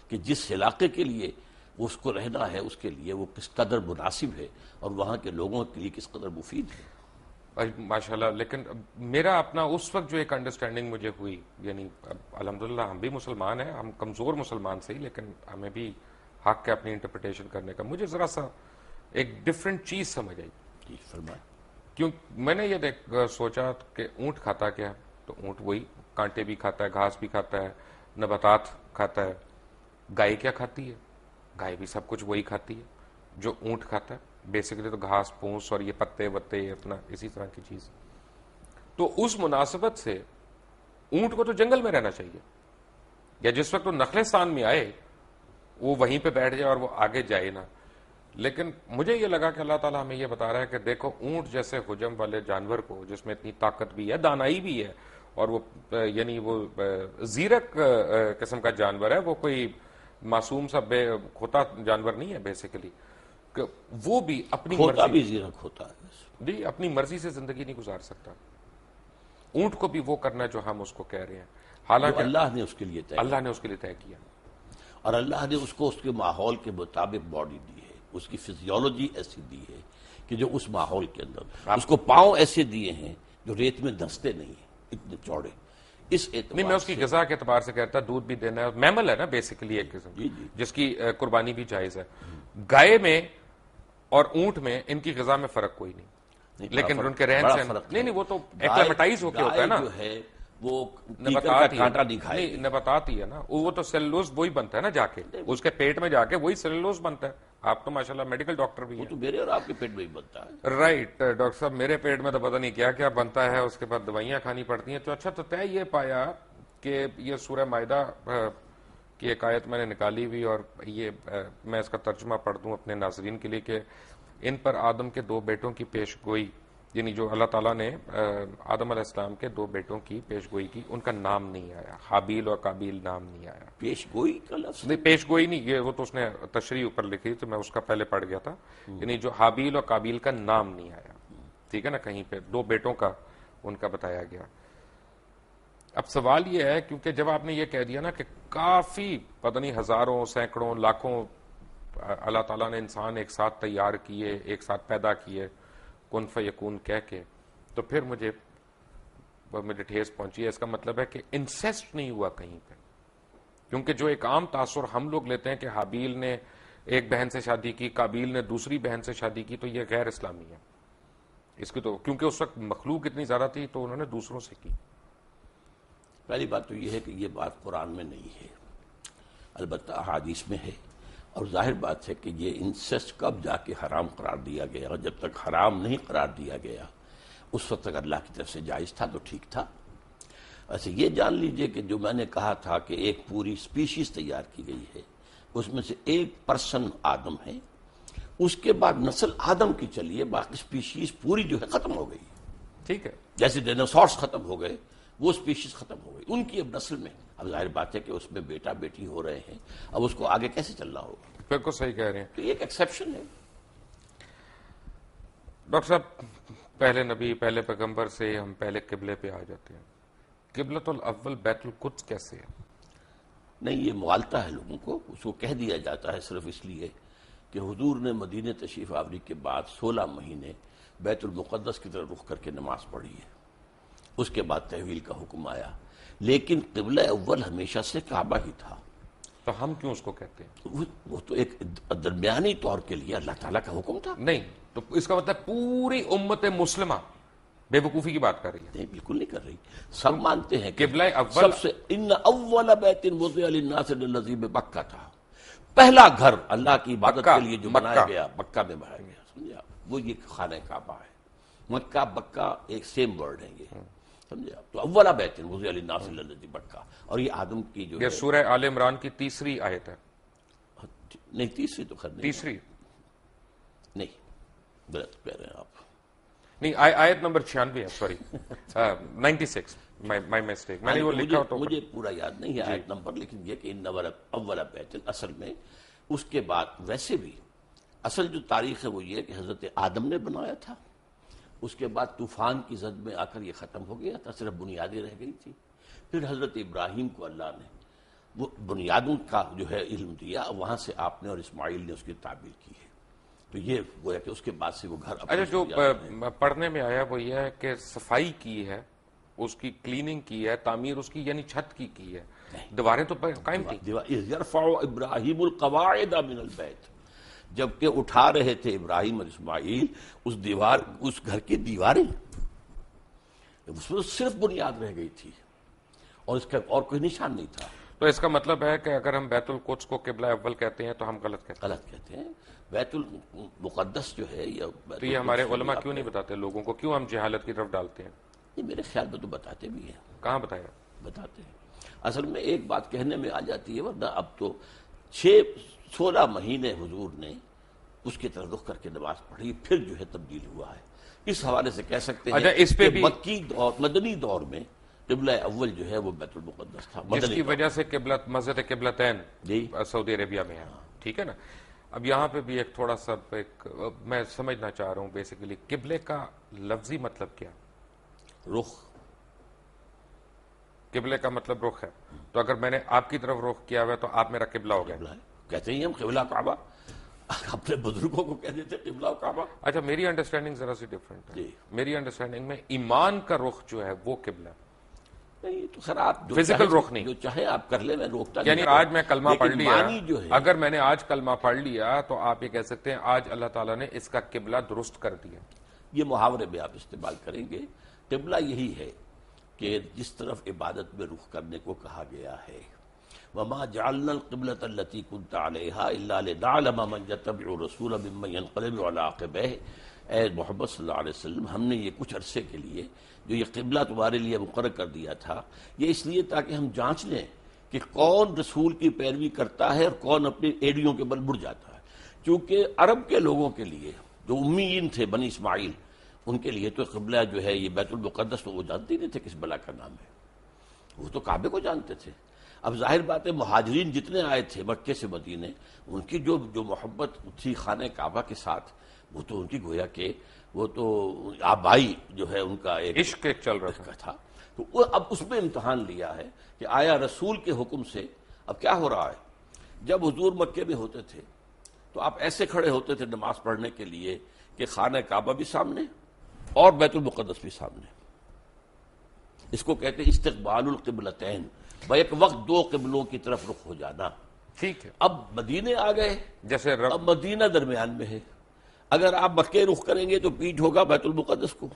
کہ جس علاقے کے لیے اس کو رہنا ہے اس کے لیے وہ کس قدر مناسب ہے اور وہاں کے لوگوں کے لیے کس قدر مفید ہے. ماشاءاللہ. لیکن میرا اپنا اس وقت جو ایک انڈرسٹینڈنگ مجھے ہوئی، یعنی الحمدللہ ہم بھی مسلمان ہیں، ہم کمزور مسلمان سے ہی، لیکن ہمیں بھی حق ہے اپنی انٹرپریٹیشن کرنے کا. مجھے ذرا سا ایک ڈفرینٹ چیز سمجھ آئی. جی فرمائیں. کیوں میں نے یہ سوچا کہ اونٹ کھاتا کیا؟ تو اونٹ وہی کانٹے بھی کھاتا ہے، گھاس بھی کھاتا ہے، نباتات کھاتا ہے. گائے کیا کھاتی ہے؟ گائے بھی سب کچھ وہی کھاتی ہے جو اونٹ کھاتا ہے. بیسیکلی تو گھاس پھوس اور یہ پتے وتے اپنا اسی طرح کی چیز. تو اس مناسبت سے اونٹ کو تو جنگل میں رہنا چاہیے، یا جس وقت وہ نخلستان میں آئے وہ وہیں پہ بیٹھ جائے اور وہ آگے جائے نہ. لیکن مجھے یہ لگا کہ اللہ تعالیٰ ہمیں یہ بتا رہا ہے کہ دیکھو اونٹ جیسے حجم والے جانور کو جس میں اتنی طاقت بھی ہے، دانائی بھی ہے، اور وہ یعنی وہ زیرک قسم کا جانور ہے، وہ کوئی معصوم سا بے کھوتا جانور نہیں ہے بیسیکلی، کہ وہ بھی اپنی کھوتا بھی زیرک ہوتا ہے جی اپنی مرضی سے زندگی نہیں گزار سکتا. اونٹ کو بھی وہ کرنا جو ہم اس کو کہہ رہے ہیں، حالانکہ اللہ نے اس کے لیے طے کیا، اور اللہ نے اس کو اس کے ماحول کے مطابق باڈی دی ہے، اس کی فزیولوجی ایسی دی ہے کہ جو اس ماحول کے اندر اس کو پاؤں ایسے دیے ہیں جو ریت میں دھنستے نہیں ہیں، اتنے چوڑے. اس اعتبار نہیں میں اس کی غذا کے اعتبار سے کہتا دودھ بھی دینا ہے، میمل ہے نا بیسیکلی ایک قسم جی جس کی قربانی بھی جائز ہے. گائے میں اور اونٹ میں ان کی غذا میں فرق کوئی نہیں، لیکن ان کے رہن سہن نہیں وہ تو ایکلیمیٹائز ہو کے ہوتا ہے نا. جو ہے وہ ٹیکر کا کانٹا نہیں کھائے نہیں نباتات ہی ہے نا, وہ تو سیلولوز وہی بنتا ہے نا جا کے اس کے پیٹ میں جا کے وہی سیلولوز بنتا ہے. آپ تو ماشاءاللہ میڈیکل ڈاکٹر بھی وہ ہیں. تو میرے اور آپ کے پیٹ میں ہی بنتا ہے. رائٹ ڈاکٹر صاحب, میرے پیٹ میں تو پتہ نہیں کیا کیا بنتا ہے, اس کے بعد دوائیاں کھانی پڑتی ہیں. تو اچھا, تو طے یہ پایا کہ یہ سورہ مائدہ کی ایک آیت میں نے نکالی ہوئی, اور یہ میں اس کا ترجمہ پڑھ دوں اپنے ناظرین کے لیے کہ ان پر آدم کے 2 بیٹوں کی پیش گوئی, یعنی جو اللہ تعالیٰ نے آدم علیہ السلام کے 2 بیٹوں کی پیش گوئی کی, ان کا نام نہیں آیا. حابیل اور قابیل نام نہیں آیا. پیش گوئی کا لفظ نہیں, پیش گوئی نہیں, یہ وہ تو اس نے تشریح اوپر لکھی تو میں اس کا پہلے پڑھ گیا تھا. یعنی جو حابیل اور قابیل کا نام نہیں آیا, ٹھیک ہے نا, کہیں پہ 2 بیٹوں کا ان کا بتایا گیا. اب سوال یہ ہے, کیونکہ جب آپ نے یہ کہہ دیا نا کہ کافی پتہ نہیں ہزاروں سینکڑوں لاکھوں اللہ تعالیٰ نے انسان ایک ساتھ تیار کیے, ایک ساتھ پیدا کیے کن فیکون کہہ کے, تو پھر مجھے ٹھیس پہنچی ہے. اس کا مطلب ہے کہ انسیسٹ نہیں ہوا کہیں پہ, کیونکہ جو ایک عام تاثر ہم لوگ لیتے ہیں کہ حابیل نے ایک بہن سے شادی کی, قابیل نے دوسری بہن سے شادی کی, تو یہ غیر اسلامی ہے. اس کی تو کیونکہ اس وقت مخلوق اتنی زیادہ تھی تو انہوں نے دوسروں سے کی. پہلی بات تو یہ ہے کہ یہ بات قرآن میں نہیں ہے, البتہ احادیث میں ہے. اور ظاہر بات ہے کہ یہ انسیسٹ کب جا کے حرام قرار دیا گیا, اور جب تک حرام نہیں قرار دیا گیا اس وقت تک اللہ کی طرف سے جائز تھا تو ٹھیک تھا. ایسے یہ جان لیجئے کہ جو میں نے کہا تھا کہ ایک پوری سپیشیز تیار کی گئی ہے, اس میں سے 1% آدم ہے, اس کے بعد نسل آدم کی چلیے, باقی سپیشیز پوری جو ہے ختم ہو گئی. ٹھیک ہے, جیسے ڈینوسارس ختم ہو گئے, وہ سپیشیز ختم ہو گئی, ان کی اب نسل میں. اب ظاہر بات ہے کہ اس میں بیٹا بیٹی ہو رہے ہیں, اب اس کو آگے کیسے چلنا ہوگا. بالکل صحیح کہہ رہے ہیں. تو یہ ایک ایکسیپشن ہے. ڈاکٹر صاحب, پہلے نبی پہلے پیغمبر سے ہم پہلے قبلے پہ آ جاتے ہیں. قبلۃ الاول بیت القدس کیسے ہے؟ نہیں, یہ مغالطہ ہے لوگوں کو. اس کو کہہ دیا جاتا ہے صرف اس لیے کہ حضور نے مدینہ تشریف آوری کے بعد 16 مہینے بیت المقدس کی طرف رخ کر کے نماز پڑھی ہے. اس کے بعد تحویل کا حکم آیا, لیکن قبلہ اول ہمیشہ سے کعبہ ہی تھا. تو ہم کیوں اس کو کہتے ہیں؟ وہ تو ایک درمیانی طور کے لیے اللہ تعالیٰ کا حکم تھا. نہیں, تو اس کا مطلب پوری امت مسلمہ بے وقوفی کی بات کر رہی ہے. نہیں, بالکل نہیں کر رہی. سب مانتے ہیں کہ قبلہ اول سب سے ان اول بیت وضع للناس الذی ببکہ تھا. پہلا گھر اللہ کی عبادت کے لیے جو بنایا گیا مکہ میں بنایا گیا, سمجھا, وہ یہ خانہ کعبہ ہے. مکہ بکہ ایک سیم ورڈ ہے یہ, سمجھا. تو اولا بیت وضع للناس الذی ببکہ, اور یہ آدم کی جو یہ سورہ آل عمران کی 3 آیت ہے. نہیں, تیسری تو خیر نہیں, تیسری نہیں, غلط کہہ رہے ہیں آپ. نہیں, آیت نمبر 96 ہے, سوری 96, مائی مسٹیک. میں نے وہ لکھا تو مجھے پورا یاد نہیں ہے آیت نمبر, لیکن یہ کہ ان اولا بیت, اصل میں اس کے بعد ویسے بھی اصل جو تاریخ ہے وہ یہ کہ حضرت آدم نے بنایا تھا. اس کے بعد طوفان کی زد میں آ کر یہ ختم ہو گیا تھا, صرف بنیادیں رہ گئی تھی. پھر حضرت ابراہیم کو اللہ نے وہ بنیادوں کا جو ہے علم دیا, وہاں سے آپ نے اور اسماعیل نے اس کی تعبیر کی ہے. تو یہ گویا کہ اس کے بعد سے وہ گھر. اچھا, جو پڑھنے میں آیا وہ یہ ہے کہ صفائی کی ہے, اس کی کلیننگ کی ہے, تعمیر اس کی یعنی چھت کی ہے, دیواریں تو قائم تھی. یرفع ابراہیم القواعد من البیت, جبکہ اٹھا رہے تھے ابراہیم اور اسماعیل اس گھر کی دیواریں, اس میں صرف بنیاد رہ گئی تھی اور اس کا اور کوئی نشان نہیں تھا. تو اس کا مطلب ہے کہ اگر ہم بیت القدس کو قبلہ اول کہتے ہیں تو ہم غلط کہتے ہیں. بیت المقدس جو ہے تو یہ ہمارے علماء کیوں نہیں بتاتے لوگوں کو, کیوں ہم جہالت کی طرف ڈالتے ہیں؟ یہ میرے خیال میں تو بتاتے بھی ہیں. کہاں بتایا؟ بتاتے ہیں. اصل میں ایک بات کہنے میں آ جاتی ہے, ورنہ اب تو 16 مہینے حضور نے اس کی طرف رخ کر کے نماز پڑھی, پھر جو ہے تبدیل ہوا ہے. اس حوالے سے کہہ سکتے ہیں اس پہ کہ مکی دور, مدنی دور میں قبلہ اول جو ہے وہ بیت المقدس تھا, جس کی وجہ سے مسجد قبلتین سعودی عربیہ میں ہے. ٹھیک ہے نا. اب یہاں پہ بھی ایک تھوڑا سا میں سمجھنا چاہ رہا ہوں بیسیکلی قبلے کا لفظی مطلب کیا؟ رخ. قبلے کا مطلب رخ ہے, تو اگر میں نے آپ کی طرف رخ کیا ہوا ہے تو آپ میرا قبلہ ہو گیا. کہتے ہیں ہم قبلہ کعبہ, اپنے بزرگوں کو کہہ دیتے قبلہ کعبہ. اچھا, میری انڈرسٹینڈنگ ذرا سی ڈفرینٹ ہے. میری انڈرسٹینڈنگ میں ایمان کا رخ جو ہے وہ قبلہ ہے. نہیں تو خیر آپ فزیکل رخ نہیں, جو چاہے آپ کر لیں, میں روکتا نہیں. یعنی آج میں کلمہ پڑھ لیا, جو ہے اگر میں نے آج کلمہ پڑھ لیا تو آپ یہ کہہ سکتے ہیں آج اللہ تعالیٰ نے اس کا قبلہ درست کر دیا. یہ محاورے میں آپ استعمال کریں گے. قبلہ یہی ہے کہ جس طرف عبادت میں رخ کرنے کو کہا گیا ہے، وَمَا جَعَلْنَا الْقِبْلَةَ الَّتِي كُنْتَ عَلَيْهَا إِلَّا لِنَعْلَمَ مَنْ يَتَّبِعُ الرَّسُولَ مِمَّنْ يَنْقَلِبُ عَلَىٰ عَقِبَيْهِ۔ اے محمد صلی اللہ علیہ وسلم، ہم نے یہ کچھ عرصے کے لیے جو یہ قبلہ تمہارے لیے مقرر کر دیا تھا، یہ اس لیے تاکہ ہم جانچ لیں کہ کون رسول کی پیروی کرتا ہے اور کون اپنی ایڑیوں کے بل مڑ جاتا ہے۔ کیونکہ عرب کے لوگوں کے لیے جو امیین تھے، بنی اسماعیل، ان کے لیے تو قبلہ جو ہے یہ بیت المقدس، تو وہ جانتے ہی نہیں تھے کس بلا کا نام ہے، وہ تو کعبے کو جانتے تھے۔ اب ظاہر بات ہے مہاجرین جتنے آئے تھے مکے سے مدینے، ان کی جو محبت تھی خانہ کعبہ کے ساتھ، وہ تو ان کی گویا کہ وہ تو آبائی جو ہے ان کا ایک عشق ایک چل رہا تھا۔ تو وہ اب اس میں امتحان لیا ہے کہ آیا رسول کے حکم سے اب کیا ہو رہا ہے۔ جب حضور مکے میں ہوتے تھے تو آپ ایسے کھڑے ہوتے تھے نماز پڑھنے کے لیے کہ خانہ کعبہ بھی سامنے اور بیت المقدس بھی سامنے۔ اس کو کہتے ہیں استقبال القبلتین، بیک وقت دو قبلوں کی طرف رخ ہو جانا۔ ٹھیک ہے، اب مدینے آ گئے، جیسے اب مدینہ درمیان میں ہے۔ اگر آپ مکے رخ کریں گے تو پیٹھ ہوگا بیت المقدس کو،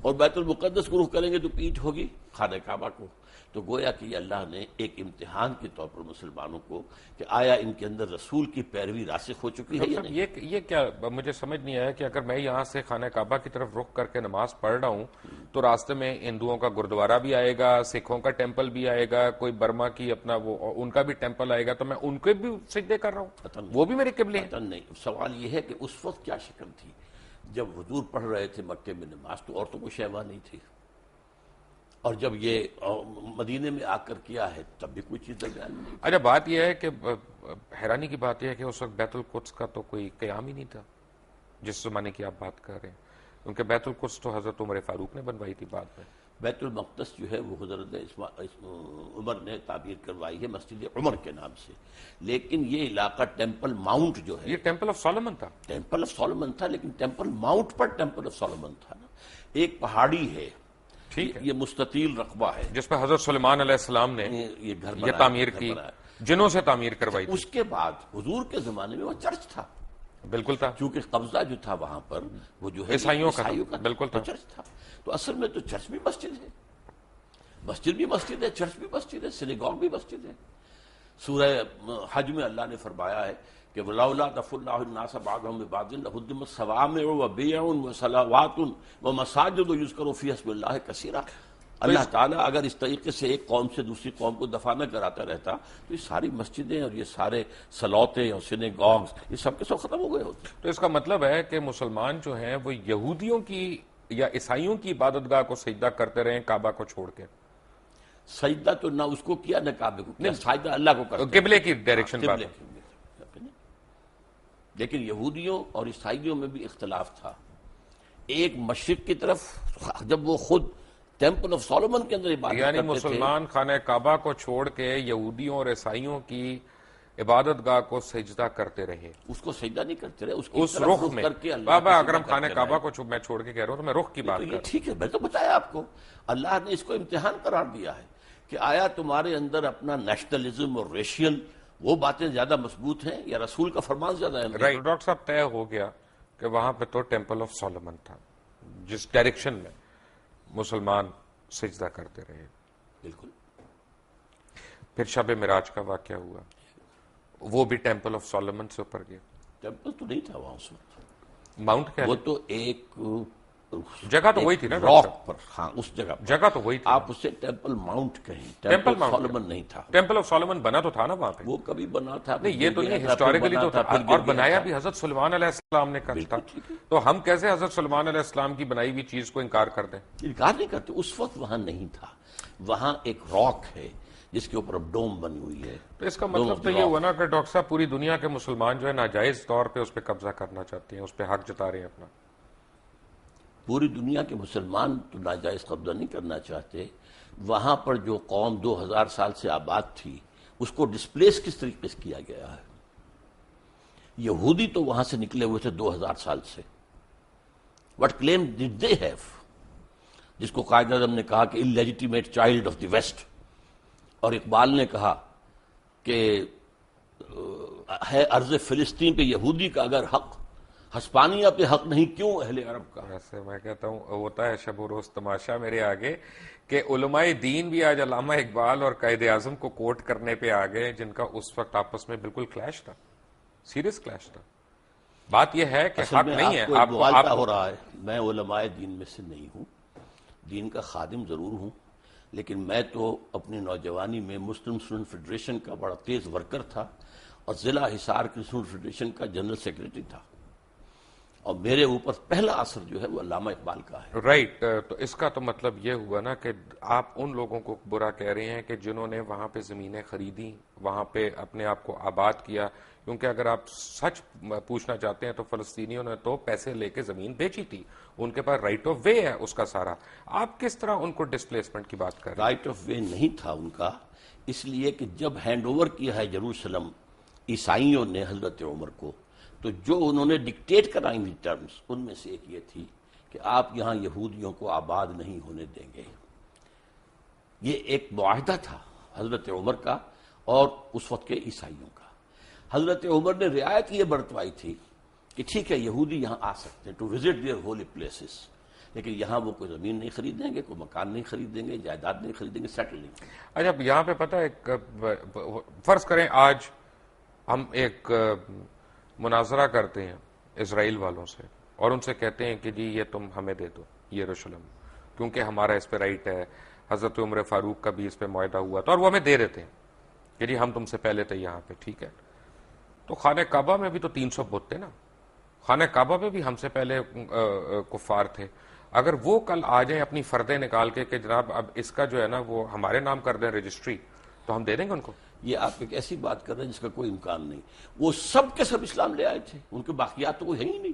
اور بیت المقدس کو رخ کریں گے تو پیٹھ ہوگی خانہ کعبہ کو۔ تو گویا کہ یہ اللہ نے ایک امتحان کے طور پر مسلمانوں کو کہ آیا ان کے اندر رسول کی پیروی راسخ ہو چکی ہے یا نہیں۔ یہ کیا مجھے سمجھ نہیں آیا کہ اگر میں یہاں سے خانہ کعبہ کی طرف رخ کر کے نماز پڑھ رہا ہوں تو راستے میں ہندوؤں کا گردوارہ بھی آئے گا، سکھوں کا ٹیمپل بھی آئے گا، کوئی برما کی اپنا وہ ان کا بھی ٹیمپل آئے گا، تو میں ان کے بھی سجدے کر رہا ہوں، وہ بھی میرے قبلے ہیں؟ نہیں، سوال یہ ہے کہ اس وقت کیا شکل تھی جب حضور پڑھ رہے تھے مکے میں نماز، تو اور تو کوئی شیوا نہیں تھی، اور جب یہ مدینے میں آ کر کیا ہے تب بھی کوئی چیز درمیان میں نہیں۔ اچھا، بات یہ ہے کہ حیرانی کی بات یہ ہے کہ اس وقت بیت القدس کا تو کوئی قیام ہی نہیں تھا جس زمانے کی آپ بات کر رہے ہیں، کیونکہ بیت القدس تو حضرت عمر فاروق نے بنوائی تھی بعد میں۔ بیت المقدس جو ہے وہ حضرت عمر نے تعبیر کروائی ہے مسجد عمر کے نام سے، لیکن یہ علاقہ ٹیمپل ماؤنٹ جو ہے، یہ ٹیمپل آف سولومن تھا۔ ٹیمپل آف سولومن تھا، لیکن temple Mount per temple of Solomon تھا نا، ایک پہاڑی ہے، ٹھیک ہے، یہ مستطیل رقبہ ہے جس پہ حضرت سلیمان علیہ السلام نے یہ گھر یہ تعمیر کی، جنوں سے تعمیر کروائی تھی۔ اس کے بعد حضور کے زمانے میں وہ چرچ تھا، بالکل تھا، چونکہ قبضہ جو تھا وہاں پر وہ جو ہے عیسائیوں کا تھا، بالکل تھا، چرچ تھا۔ تو اصل میں تو چرچ بھی مسجد ہے، مسجد بھی مسجد ہے، چرچ بھی مسجد ہے، سینیگوگ بھی مسجد ہے۔ سورہ حج میں اللہ نے فرمایا ہے کہ وَلَوْلَا دَفْعُ اللَّهُ النَّاسَ بَعْضَهُم بِبَعْضٍ لَهُدِّمَتْ صَوَامِعُ وَبِيَعٌ وَصَلَوَاتٌ وَمَسَاجِدُ يُذْكَرُ فِيهَا اسْمُ اللَّهِ كَثِيرًا۔ اللہ تعالیٰ اگر اس طریقے سے ایک قوم سے دوسری قوم کو دفاع نہ کراتا رہتا تو یہ ساری مسجدیں اور یہ سارے سلوتے اور سینیگوگز یہ سب کے سب ختم ہو گئے ہوتے۔ تو اس کا مطلب ہے کہ مسلمان جو ہیں وہ یہودیوں کی یا عیسائیوں کی عبادت گاہ کو سجدہ کرتے رہے کعبہ کو چھوڑ کے؟ سجدہ تو نہ اس کو کیا نہ کعبے کو کیا، سجدہ اللہ کو کرتے، قبلے کی ڈائریکشن بات ہے۔ لیکن یہودیوں اور عیسائیوں میں بھی اختلاف تھا۔ ایک مشرق کی طرف جب وہ خود ٹیمپل آف سولومن کے اندر عبادت یعنی کرتے مسلمان خانہ کعبہ کو چھوڑ کے یہودیوں اور عیسائیوں کی عبادت گاہ کو سجدہ کرتے رہے، اس کو سجدہ نہیں کرتے رہے، اس رخ میں۔ بابا اگر ہم خانہ کعبہ کو میں چھوڑ کے کہہ رہا ہوں تو میں رخ کی بات کر رہا ہوں۔ ٹھیک ہے، میں تو بتایا آپ کو، اللہ نے اس کو امتحان قرار دیا ہے کہ آیا تمہارے اندر اپنا نیشنلزم اور ریشیل وہ باتیں زیادہ مضبوط ہیں یا رسول کا فرمان زیادہ ہے۔ ڈاکٹر صاحب طے ہو گیا کہ وہاں پہ تو ٹیمپل آف سولومن تھا جس ڈائریکشن میں مسلمان سجدہ کرتے رہے۔ بالکل۔ پھر شب معراج کا واقعہ ہوا، وہ بھی ٹیمپل آف سولومن سے اوپر گیا۔ ٹیمپل تو نہیں تھا وہاں اس وقت، ماؤنٹ کیا وہ تو ایک جگہ تو وہی تھی نا راک پر، ہاں اس جگہ پر، جگہ تو وہی تھی، آپ اسے ٹیمپل ماؤنٹ کہیں، ٹیمپل سولومن نہیں تھا۔ ٹیمپل آف سولومن بنا تو تھا نا وہاں پہ، وہ کبھی بنا تھا نہیں یہ تو نہیں، ہسٹوریکلی تو تھا، اور بنایا بھی حضرت سلیمان علیہ السلام نے کر تھا۔ تو ہم کیسے حضرت سلیمان علیہ السلام کی بنائی ہوئی چیز کو انکار کر دیں؟ انکار نہیں کرتے، اس وقت وہاں نہیں تھا، وہاں ایک راک ہے جس کے اوپر ڈوم بنی ہوئی ہے۔ تو اس کا مطلب تو یہ ہوا نا کہ ڈاکٹر صاحب پوری دنیا کے مسلمان جو ہے ناجائز طور پہ اس پہ قبضہ کرنا چاہتے ہیں، اس پہ حق جتا رہے ہیں اپنا۔ پوری دنیا کے مسلمان تو ناجائز قبضہ نہیں کرنا چاہتے، وہاں پر جو قوم 2000 سال سے آباد تھی اس کو ڈسپلیس کس طریقے سے کیا گیا ہے۔ یہودی تو وہاں سے نکلے ہوئے تھے 2000 سال سے، وٹ کلیم ڈڈ دے ہیو، جس کو قائد اعظم نے کہا کہ انلیجیٹیمیٹ چائلڈ آف دی ویسٹ، اور اقبال نے کہا کہ ہے ارض فلسطین پہ یہودی کا اگر حق، ہسپانیہ پہ حق نہیں کیوں اہل عرب کا؟ ویسے میں کہتا ہوں ہوتا ہے شب و روز تماشا میرے آگے کہ علماء دین بھی آج علامہ اقبال اور قائد اعظم کو کوٹ کرنے پہ آ گئے، جن کا اس وقت آپس میں بالکل کلیش تھا، سیریس کلیش تھا. بات یہ ہے کہ اصل حق میں نہیں ہے. آپ کو مغالطہ ہو رہا ہے. میں علماء دین میں سے نہیں ہوں، دین کا خادم ضرور ہوں، لیکن میں تو اپنی نوجوانی میں مسلم اسٹوڈنٹ فیڈریشن کا بڑا تیز ورکر تھا اور ضلع حصار کی اسٹوڈنٹ فیڈریشن کا جنرل سیکرٹری تھا، اور میرے اوپر پہلا اثر جو ہے وہ علامہ اقبال کا ہے. رائٹ. تو اس کا تو مطلب یہ ہوا نا کہ آپ ان لوگوں کو برا کہہ رہے ہیں کہ جنہوں نے وہاں پہ زمینیں خریدی، وہاں پہ اپنے آپ کو آباد کیا، کیونکہ اگر آپ سچ پوچھنا چاہتے ہیں تو فلسطینیوں نے تو پیسے لے کے زمین بیچی تھی، ان کے پاس رائٹ آف وے ہے اس کا سارا. آپ کس طرح ان کو ڈسپلیسمنٹ کی بات کر رہے ہیں؟ رائٹ آف وے نہیں تھا ان کا، اس لیے کہ جب ہینڈ اوور کیا ہے یروشلم عیسائیوں نے حضرت عمر کو، تو جو انہوں نے ڈکٹیٹ کرائیں ہوئی ٹرمز ان میں سے ایک یہ تھی کہ آپ یہاں یہودیوں کو آباد نہیں ہونے دیں گے. یہ ایک معاہدہ تھا حضرت عمر کا اور اس وقت کے عیسائیوں کا. حضرت عمر نے رعایت یہ برتوائی تھی کہ ٹھیک ہے یہودی یہاں آ سکتے ہیں to visit their holy places, لیکن یہاں وہ کوئی زمین نہیں خریدیں گے، کوئی مکان نہیں خریدیں گے، جائیداد نہیں خریدیں گے، سیٹل نہیں کریں گے. اچھا یہاں پہ پتہ ہے، فرض کریں آج ہم ایک مناظرہ کرتے ہیں اسرائیل والوں سے اور ان سے کہتے ہیں کہ جی یہ تم ہمیں دے دو یروشلم، کیونکہ ہمارا اس پہ رائٹ ہے، حضرت عمر فاروق کا بھی اس پہ معاہدہ ہوا تھا اور وہ ہمیں دے دیتے ہیں کہ جی ہم تم سے پہلے تھے یہاں پہ، ٹھیک ہے. تو خانہ کعبہ میں بھی تو 300 بت تھے نا، خانہ کعبہ میں بھی ہم سے پہلے کفار تھے. اگر وہ کل آ جائیں اپنی فردیں نکال کے کہ جناب اب اس کا جو ہے نا وہ ہمارے نام کر دیں رجسٹری، تو ہم دے دیں گے ان کو. یہ آپ ایک ایسی بات کر رہے ہیں جس کا کوئی امکان نہیں. وہ سب کے سب اسلام لے آئے تھے، ان کے باقیات تو کوئی ہے ہی نہیں.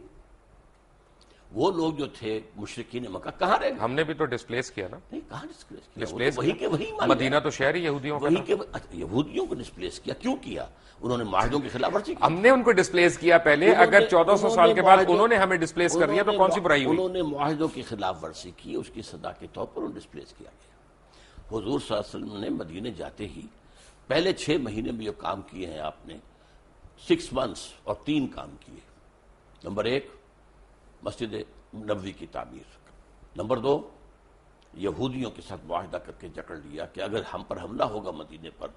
وہ لوگ جو تھے مشرکین مکہ کہاں رہ گئے؟ ہم نے بھی تو ڈسپلیس کیا نا. نہیں، کہاں ڈسپلیس کیا؟ ڈسپلیس وہی کے وہی مدینہ تو شہر ہی یہودیوں کا وہی تھا. کے یہودیوں کو ڈسپلیس کیا. کیوں کیا؟ انہوں نے معاہدوں کی خلاف ورزی کی. ہم نے ان کو ڈسپلیس کیا پہلے، اگر 1400 سال کے بعد انہوں نے ہمیں ڈسپلیس کر دیا تو کون سی برائی ہوئی؟ انہوں نے معاہدوں کی خلاف ورزی کی، اس کی سزا کے طور پر انہیں ڈسپلیس کیا گیا. حضور صلی اللہ علیہ وسلم نے مدینے جاتے ہی پہلے 6 مہینے میں جو کام کیے ہیں آپ نے، 6 months اور 3 کام کیے. نمبر 1 مسجد نبوی کی تعمیر، نمبر 2 یہودیوں کے ساتھ معاہدہ کر کے جکڑ لیا کہ اگر ہم پر حملہ ہوگا مدینے پر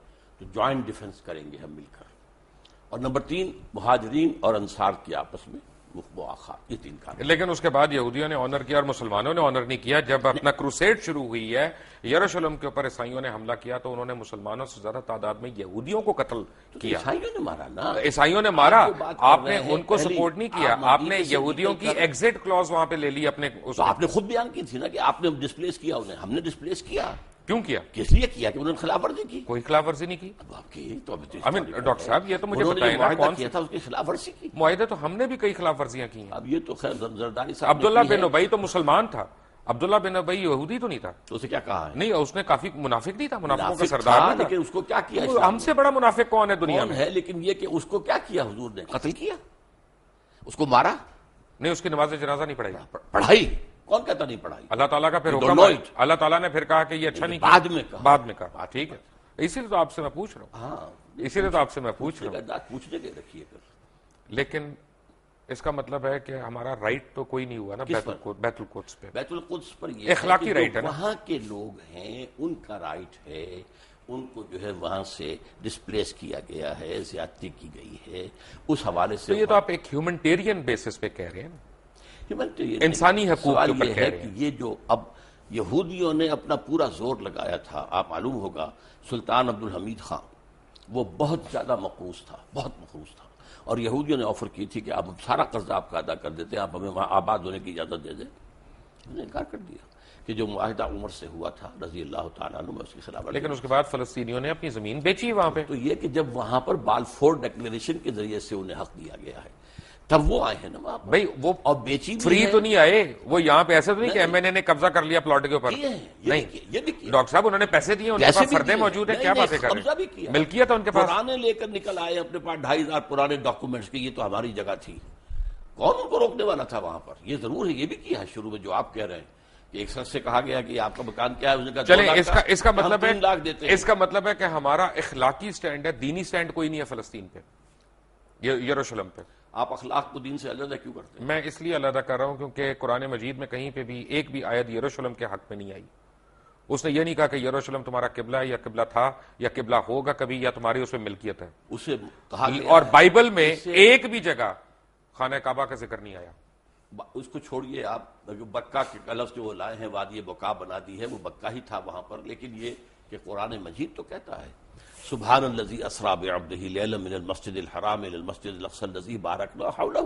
تو جوائنٹ ڈیفنس کریں گے ہم مل کر، اور نمبر 3 مہاجرین اور انصار کی آپس میں مواخات. یہ 3 کام. لیکن اس کے بعد یہودیوں نے آنر کیا اور مسلمانوں نے آنر نہیں کیا. جب اپنا کروسیڈ شروع ہوئی ہے یروشلم کے اوپر عیسائیوں نے حملہ کیا تو انہوں نے مسلمانوں سے زیادہ تعداد میں یہودیوں کو قتل کیا. عیسائیوں نے مارا نا، عیسائیوں نے مارا، آپ جو بات کر آپ رہے نے ہیں ان کو پہلی، سپورٹ نہیں کیا. آپ آپ نے مدینے سے یہودیوں نکل کی کر، ایگزٹ کلوز وہاں پہ لے لی اپنے اس تو آپ نے خود بیان کی تھی نا کہ آپ نے ڈسپلیس کیا انہیں. ہم نے ڈسپلیس کیا. کیوں کیا؟ کس لیے کیا؟ کہ انہوں نے خلاف ورزی کی. کوئی خلاف ورزی نہیں کی. اب آپ کی تو ڈاکٹر صاحب یہ تو مجھے انہوں نے بتائیں جو نا معاہدہ کون کیا تھا اس کی خلاف ورزی کی. معاہدے تو ہم نے بھی کئی خلاف ورزیاں کی ہیں. اب یہ تو خیر زرداری صاحب عبداللہ بن ابی تو مسلمان تھا، عبداللہ بن ابی یہودی تو نہیں تھا. تو اسے کیا کہا ہے؟ نہیں اس نے کافی منافق نہیں تھا، منافقوں کا منافق سردار تھا، نہیں تھا. لیکن اس کو کیا کیا وہ اسلام ہم سے بڑا منافق کون ہے دنیا کون میں؟ ہے؟ لیکن یہ کہ اس کو کیا کیا حضور نے؟ قتل کیا، اس کو مارا. نہیں اس کی نماز جنازہ نہیں پڑھائی. پڑھائی کون کہتا نہیں پڑھائی؟ اللہ تعالیٰ کا پھر You حکم don't know ہے. it. اللہ تعالیٰ نے پھر کہا کہ یہ اچھا نہیں کیا. بعد میں کہا. بعد میں کہا. ٹھیک ہے، اسی لیے تو آپ سے میں پوچھ رہا ہوں. ہاں، اسی لیے تو آپ سے میں پوچھ رہا ہوں. پوچھنے کے رکھیے کر. لیکن اس کا مطلب ہے کہ ہمارا رائٹ تو کوئی نہیں ہوا نا بیت القدس پہ. بیت القدس پر یہ اخلاقی کہ رائٹ جو ہے نا. وہاں کے لوگ ہیں ان کا رائٹ ہے، ان کو جو ہے وہاں سے ڈسپلیس کیا گیا ہے، زیادتی کی گئی ہے. اس حوالے سے تو یہ تو آپ ایک ہیومنٹیرین بیسس پہ کہہ رہے ہیں نا، Humanitarian انسانی حقوق سوال کے اوپر یہ کہہ ہے رہے کہ ہیں. یہ جو اب یہودیوں نے اپنا پورا زور لگایا تھا، آپ معلوم ہوگا سلطان عبدالحمید خان وہ بہت زیادہ مقروض تھا، بہت مقروض تھا، اور یہودیوں نے آفر کی تھی کہ آپ سارا قرضہ آپ کا ادا کر دیتے ہیں، آپ ہمیں وہاں آباد ہونے کی اجازت دے دیں. انہوں نے انکار کر دیا کہ جو معاہدہ عمر سے ہوا تھا رضی اللہ تعالیٰ عنہ، میں اس کی خلاف ورزی. لیکن اس کے بعد فلسطینیوں نے اپنی زمین بیچی وہاں پہ. تو یہ کہ جب وہاں پر بالفور ڈکلیریشن کے ذریعے سے انہیں حق دیا گیا ہے تب وہ آئے ہیں نا وہاں پر. بھائی وہ اور بیچی فری تو نہیں آئے، وہ یہاں پہ ایسے تو نہیں کہ ایم این اے نے قبضہ کر لیا پلاٹ کے اوپر. نہیں ڈاکٹر صاحب انہوں نے پیسے دیے، ان کے پاس فردیں موجود ہیں. کیا باتیں کر رہے ہیں؟ ملکیت ہے ان کے پاس. پرانے لے کر نکل آئے اپنے پاس 2500 پرانے ڈاکومنٹس کے، یہ تو ہماری جگہ تھی. کون ان کو روکنے والا تھا وہاں پر؟ یہ ضرور ہے، یہ بھی کیا ہے شروع میں جو آپ کہہ رہے ہیں کہ ایک شخص سے کہا گیا کہ آپ کا مکان کیا ہے، اس نے کہا چلیں 2 لاکھ اس کا مطلب ہے 3 لاکھ دیتے ہیں. اس کا مطلب ہے کہ ہمارا اخلاقی سٹینڈ ہے، دینی سٹینڈ کوئی نہیں ہے فلسطین پہ، یروشلم پہ. آپ اخلاق کو دین سے علیحدہ کیوں کرتے ہیں؟ میں اس لیے علیحدہ کر رہا ہوں کیونکہ قرآن مجید میں کہیں پہ بھی ایک بھی آیت یروشلم کے حق میں نہیں آئی. اس نے یہ نہیں کہا کہ یروشلم تمہارا قبلہ ہے یا قبلہ تھا یا قبلہ ہوگا کبھی یا تمہاری اس میں ملکیت ہے. اسے کہا گیا اور ہے، بائبل میں ایک بھی جگہ خانہ کعبہ کا ذکر نہیں آیا. اس کو چھوڑیے آپ، جو بکہ کے لفظ جو وہ لائے ہیں وادی بکا بنا دی ہے، وہ بکہ ہی تھا وہاں پر. لیکن یہ کہ قرآن مجید تو کہتا ہے سبحان الذی اسریٰ بعبدہ لیلا من المسجد الحرام الی المسجد الاقصی الذی بارکنا حولہ.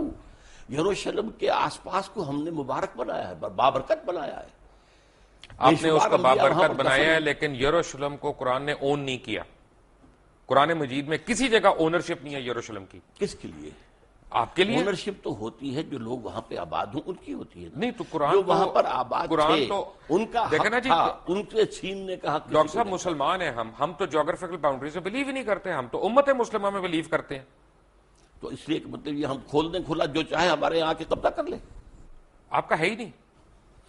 یروشلم کے آس پاس کو ہم نے مبارک بنایا ہے، بابرکت بنایا ہے. آپ نے اس کو بابرکت بنایا ہے، لیکن یروشلم کو قرآن نے اون نہیں کیا. قرآن مجید میں کسی جگہ اونرشپ نہیں ہے یروشلم کی. کس کے لیے؟ آپ کے لیے اونرشپ تو ہوتی ہے جو لوگ وہاں پہ آباد ہوں ان کی ہوتی ہے. نہیں تو قرآن جو وہاں پر آباد تھے ان کا دیکھیں نا حق جی، تھا، ان کے چھیننے کا حق. ڈاکٹر صاحب مسلمان ہیں ہم تو جغرافیکل باؤنڈری سے بلیو ہی نہیں کرتے. ہم تو امت مسلمہ میں بلیو کرتے ہیں. تو اس لیے کہ مطلب یہ ہم کھول دیں کھلا، جو چاہے ہمارے یہاں کے قبضہ کر لیں. آپ کا ہے ہی نہیں.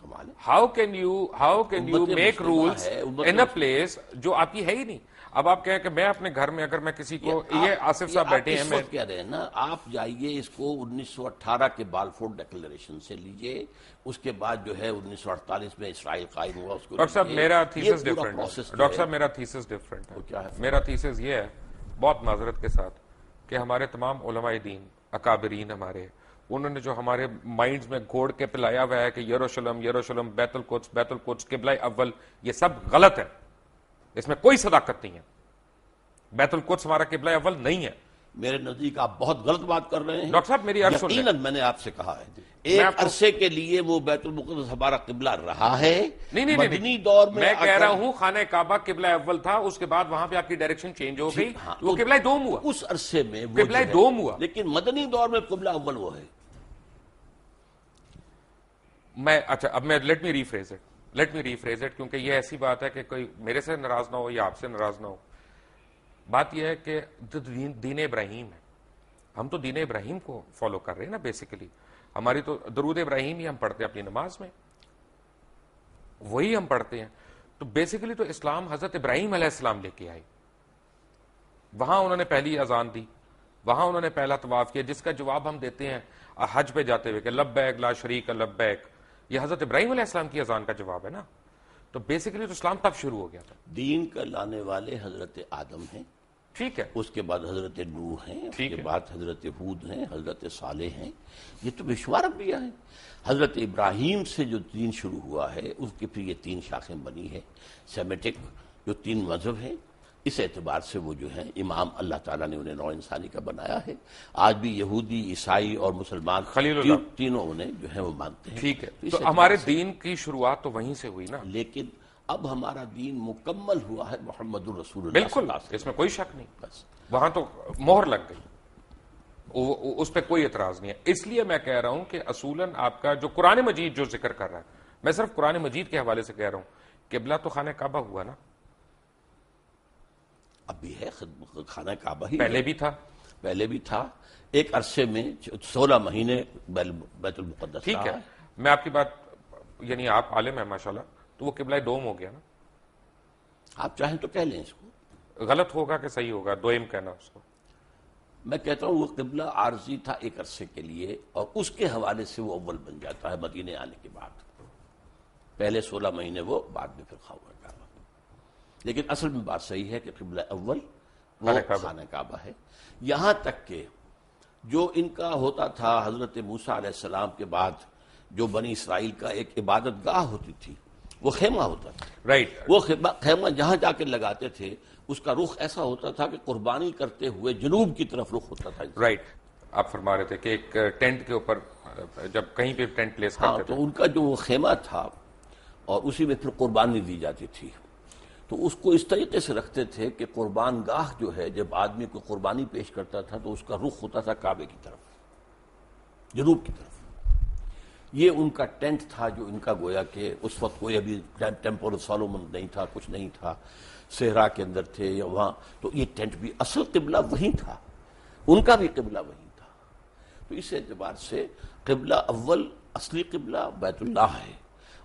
کمال ہے. How can you make rules in a place جو آپ کی ہے ہی نہیں. اب آپ کہیں کہ میں اپنے گھر میں اگر میں کسی کو، یہ آصف صاحب بیٹھے ہیں، میں کہہ رہے ہیں نا، آپ جائیے اس کو 1918 کے بالفور ڈیکلریشن سے لیجئے، اس کے بعد جو ہے 1948 میں اسرائیل قائم ہوا اس کو. ڈاکٹر صاحب میرا تھیسس ڈفرنٹ ہے. ڈاکٹر صاحب میرا تھیسس ڈفرنٹ ہے. میرا تھیسس یہ ہے بہت معذرت کے ساتھ کہ ہمارے تمام علماء دین اکابرین ہمارے، انہوں نے جو ہمارے مائنڈز میں گھوڑ کے پلایا ہوا ہے کہ یروشلم بیت القدس قبلہ اول، یہ سب غلط ہے. اس میں کوئی صداقت نہیں ہے. بیت القدس ہمارا قبلہ اول نہیں ہے. میرے نزدیک آپ بہت غلط بات کر رہے ہیں. ڈاکٹر صاحب میری عرض سن لیں. یقیناً میں نے آپ سے کہا ہے ایک عرصے کے لیے وہ بیت المقدس ہمارا قبلہ رہا ہے. نہیں مدنی دور میں کہہ رہا ہوں خانہ کعبہ قبلہ اول تھا، اس کے بعد وہاں پہ آپ کی ڈائریکشن چینج ہو گئی، وہ قبلہ دوم ہوا. اس عرصے میں قبلہ دوم ہوا، لیکن مدنی دور میں قبلہ اول وہ ہے. اچھا اب میں لیٹ می ریفریز اٹ کیونکہ یہ ایسی بات ہے کہ کوئی میرے سے ناراض نہ ہو یا آپ سے ناراض نہ ہو. بات یہ ہے کہ دین ابراہیم ہے، ہم تو دین ابراہیم کو فالو کر رہے ہیں نا. بیسیکلی ہماری تو درود ابراہیم ہی ہم پڑھتے ہیں اپنی نماز میں، وہی ہم پڑھتے ہیں. تو بیسیکلی تو اسلام حضرت ابراہیم علیہ السلام لے کے آئے. وہاں انہوں نے پہلی اذان دی، وہاں انہوں نے پہلا طواف کیا، جس کا جواب ہم دیتے ہیں حج پہ جاتے ہوئے کہ لبیک لا شریک لبیک. یہ حضرت ابراہیم علیہ السلام کی اذان کا جواب ہے نا. تو بیسیکلی تو اسلام تب شروع ہو گیا تھا. دین کا لانے والے حضرت آدم ہیں، ٹھیک ہے، اس کے بعد حضرت نوح ہیں، اس کے بعد حضرت ہود ہیں، حضرت صالح ہیں. یہ تو بشمار انبیاء ہیں. حضرت ابراہیم سے جو دین شروع ہوا ہے اس کی پھر یہ 3 شاخیں بنی ہے. سیمیٹک جو 3 مذہب ہیں، اس اعتبار سے وہ جو ہیں امام اللہ تعالیٰ نے انہیں نوع انسانی کا بنایا ہے. آج بھی یہودی، عیسائی اور مسلمان تینوں انہیں جو ہے وہ مانتے ہیں. ٹھیک ہے، تو ہمارے دین کی شروعات تو وہیں سے ہوئی نا. لیکن اب ہمارا دین مکمل ہوا ہے محمد الرسول اللہ. بالکل، اس میں کوئی شک نہیں. بس وہاں تو مہر لگ گئی، اس پہ کوئی اعتراض نہیں ہے. اس لیے میں کہہ رہا ہوں کہ اصولاً آپ کا جو قرآن مجید جو ذکر کر رہا ہے، میں صرف قرآن مجید کے حوالے سے کہہ رہا ہوں. قبلہ تو خانہ کعبہ ہوا نا، اب بھی ہے خانہ کعبہ ہی. پہلے بھی تھا ایک عرصے میں 16 مہینے بیت المقدس. ٹھیک ہے، میں آپ کی بات، یعنی آپ عالم ہیں ماشاءاللہ، تو وہ قبلہ دوم ہو گیا نا. آپ چاہیں تو کہہ لیں اس کو. غلط ہوگا کہ صحیح ہوگا دوئم کہنا اس کو؟ میں کہتا ہوں وہ قبلہ عارضی تھا ایک عرصے کے لیے، اور اس کے حوالے سے وہ اول بن جاتا ہے مدینے آنے کے بعد. پہلے 16 مہینے وہ، بعد میں پھر خانہ کعبہ. لیکن اصل میں بات صحیح ہے کہ قبلہ اول وہ خانہ کعبہ ہے. یہاں تک کہ جو ان کا ہوتا تھا حضرت موسیٰ علیہ السلام کے بعد جو بنی اسرائیل کا ایک عبادت گاہ ہوتی تھی، وہ خیمہ ہوتا تھا. رائٹ. وہ خیمہ جہاں جا کے لگاتے تھے اس کا رخ ایسا ہوتا تھا کہ قربانی کرتے ہوئے جنوب کی طرف رخ ہوتا تھا. رائٹ. آپ فرما رہے تھے کہ ایک ٹینٹ کے اوپر جب کہیں پہ ٹینٹ پلیس کرتے تھے، تو ان کا جو وہ خیمہ تھا اور اسی میں پھر قربانی دی جاتی تھی. تو اس کو اس طریقے سے رکھتے تھے کہ قربان گاہ جو ہے، جب آدمی کو قربانی پیش کرتا تھا تو اس کا رخ ہوتا تھا کعبے کی طرف، جنوب کی طرف. یہ ان کا ٹینٹ تھا جو ان کا گویا کہ اس وقت کوئی ابھی ٹیمپل سولومن نہیں تھا، کچھ نہیں تھا، صحرا کے اندر تھے یا وہاں. تو یہ ٹینٹ بھی اصل قبلہ وہی تھا، ان کا بھی قبلہ وہی تھا. تو اس اعتبار سے قبلہ اول اصلی قبلہ بیت اللہ ہے،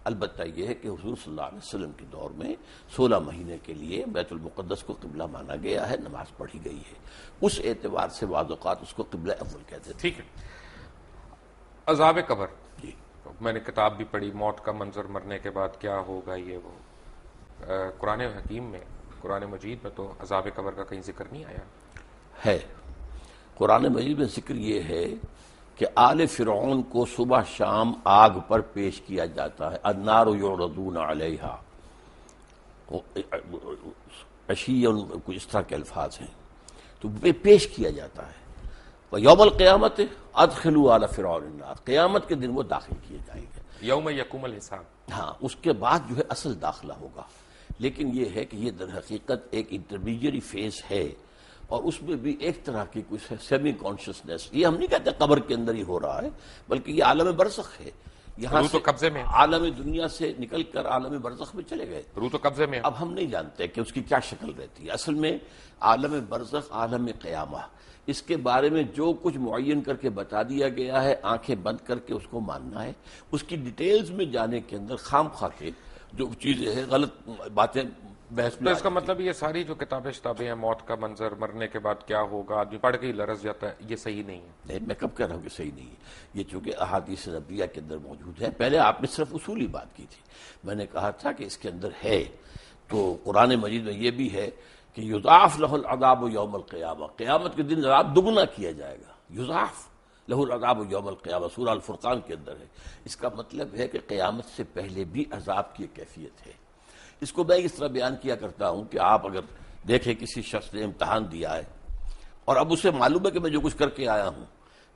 البتہ یہ ہے کہ حضور صلی اللہ علیہ وسلم کے دور میں 16 مہینے کے لیے بیت المقدس کو قبلہ مانا گیا ہے، نماز پڑھی گئی ہے، اس اعتبار سے بعض اوقات اس کو قبلہ اول کہتے تھے۔ ٹھیک ہے، عذاب قبر، جی میں نے کتاب بھی پڑھی، موت کا منظر، مرنے کے بعد کیا ہوگا، یہ وہ قرآن حکیم میں، قرآن مجید میں تو عذاب قبر کا کہیں ذکر نہیں آیا ہے۔ قرآن مجید میں ذکر یہ ہے کہ آل فرعون کو صبح شام آگ پر پیش کیا جاتا ہے، النار یعرضون علیہا، عشیا، کچھ اس طرح کے الفاظ ہیں، تو پیش کیا جاتا ہے۔ یوم القیامت ادخلوا آل فرعون النار، قیامت کے دن وہ داخل کیے جائیں گے، یوم یقوم الحساب۔ ہاں، اس کے بعد جو ہے اصل داخلہ ہوگا، لیکن یہ ہے کہ یہ در حقیقت ایک انٹرمیڈیری فیز ہے، اور اس میں بھی ایک طرح کی کچھ سیمی کانشسنس، یہ ہم نہیں کہتے قبر کے اندر ہی ہو رہا ہے، بلکہ یہ عالم برزخ ہے، یہاں روح تو سے قبضے میں، عالم دنیا سے نکل کر عالم برزخ میں چلے گئے، روح تو قبضے میں۔ اب ہم نہیں جانتے کہ اس کی کیا شکل رہتی ہے۔ اصل میں عالم برزخ، عالم قیامہ، اس کے بارے میں جو کچھ معین کر کے بتا دیا گیا ہے، آنکھیں بند کر کے اس کو ماننا ہے، اس کی ڈیٹیلز میں جانے کے اندر خام خواہ کے جو چیزیں ہیں، غلط باتیں بحث تو میں اس کا مطلب یہ ساری جو کتابیں ہیں، موت کا منظر، مرنے کے بعد کیا ہوگا، آدمی پڑھ کے ہی لرز جاتا ہے، یہ صحیح نہیں ہے۔ نہیں، میں کب کہہ رہا ہوں کہ صحیح نہیں ہے، یہ چونکہ احادیث نبویہ کے اندر موجود ہے۔ پہلے آپ نے صرف اصولی بات کی تھی، میں نے کہا تھا کہ اس کے اندر ہے، تو قرآن مجید میں یہ بھی ہے کہ یضاعف لہ العذاب یوم القیامہ، قیامت کے دن عذاب دگنا کیا جائے گا، یضاعف لہ العذاب یوم القیامہ، سورہ الفرقان کے اندر ہے۔ اس کا مطلب ہے کہ قیامت سے پہلے بھی عذاب کی کیفیت ہے۔ اس کو میں اس طرح بیان کیا کرتا ہوں کہ آپ اگر دیکھیں کسی شخص نے امتحان دیا ہے اور اب اسے معلوم ہے کہ میں جو کچھ کر کے آیا ہوں،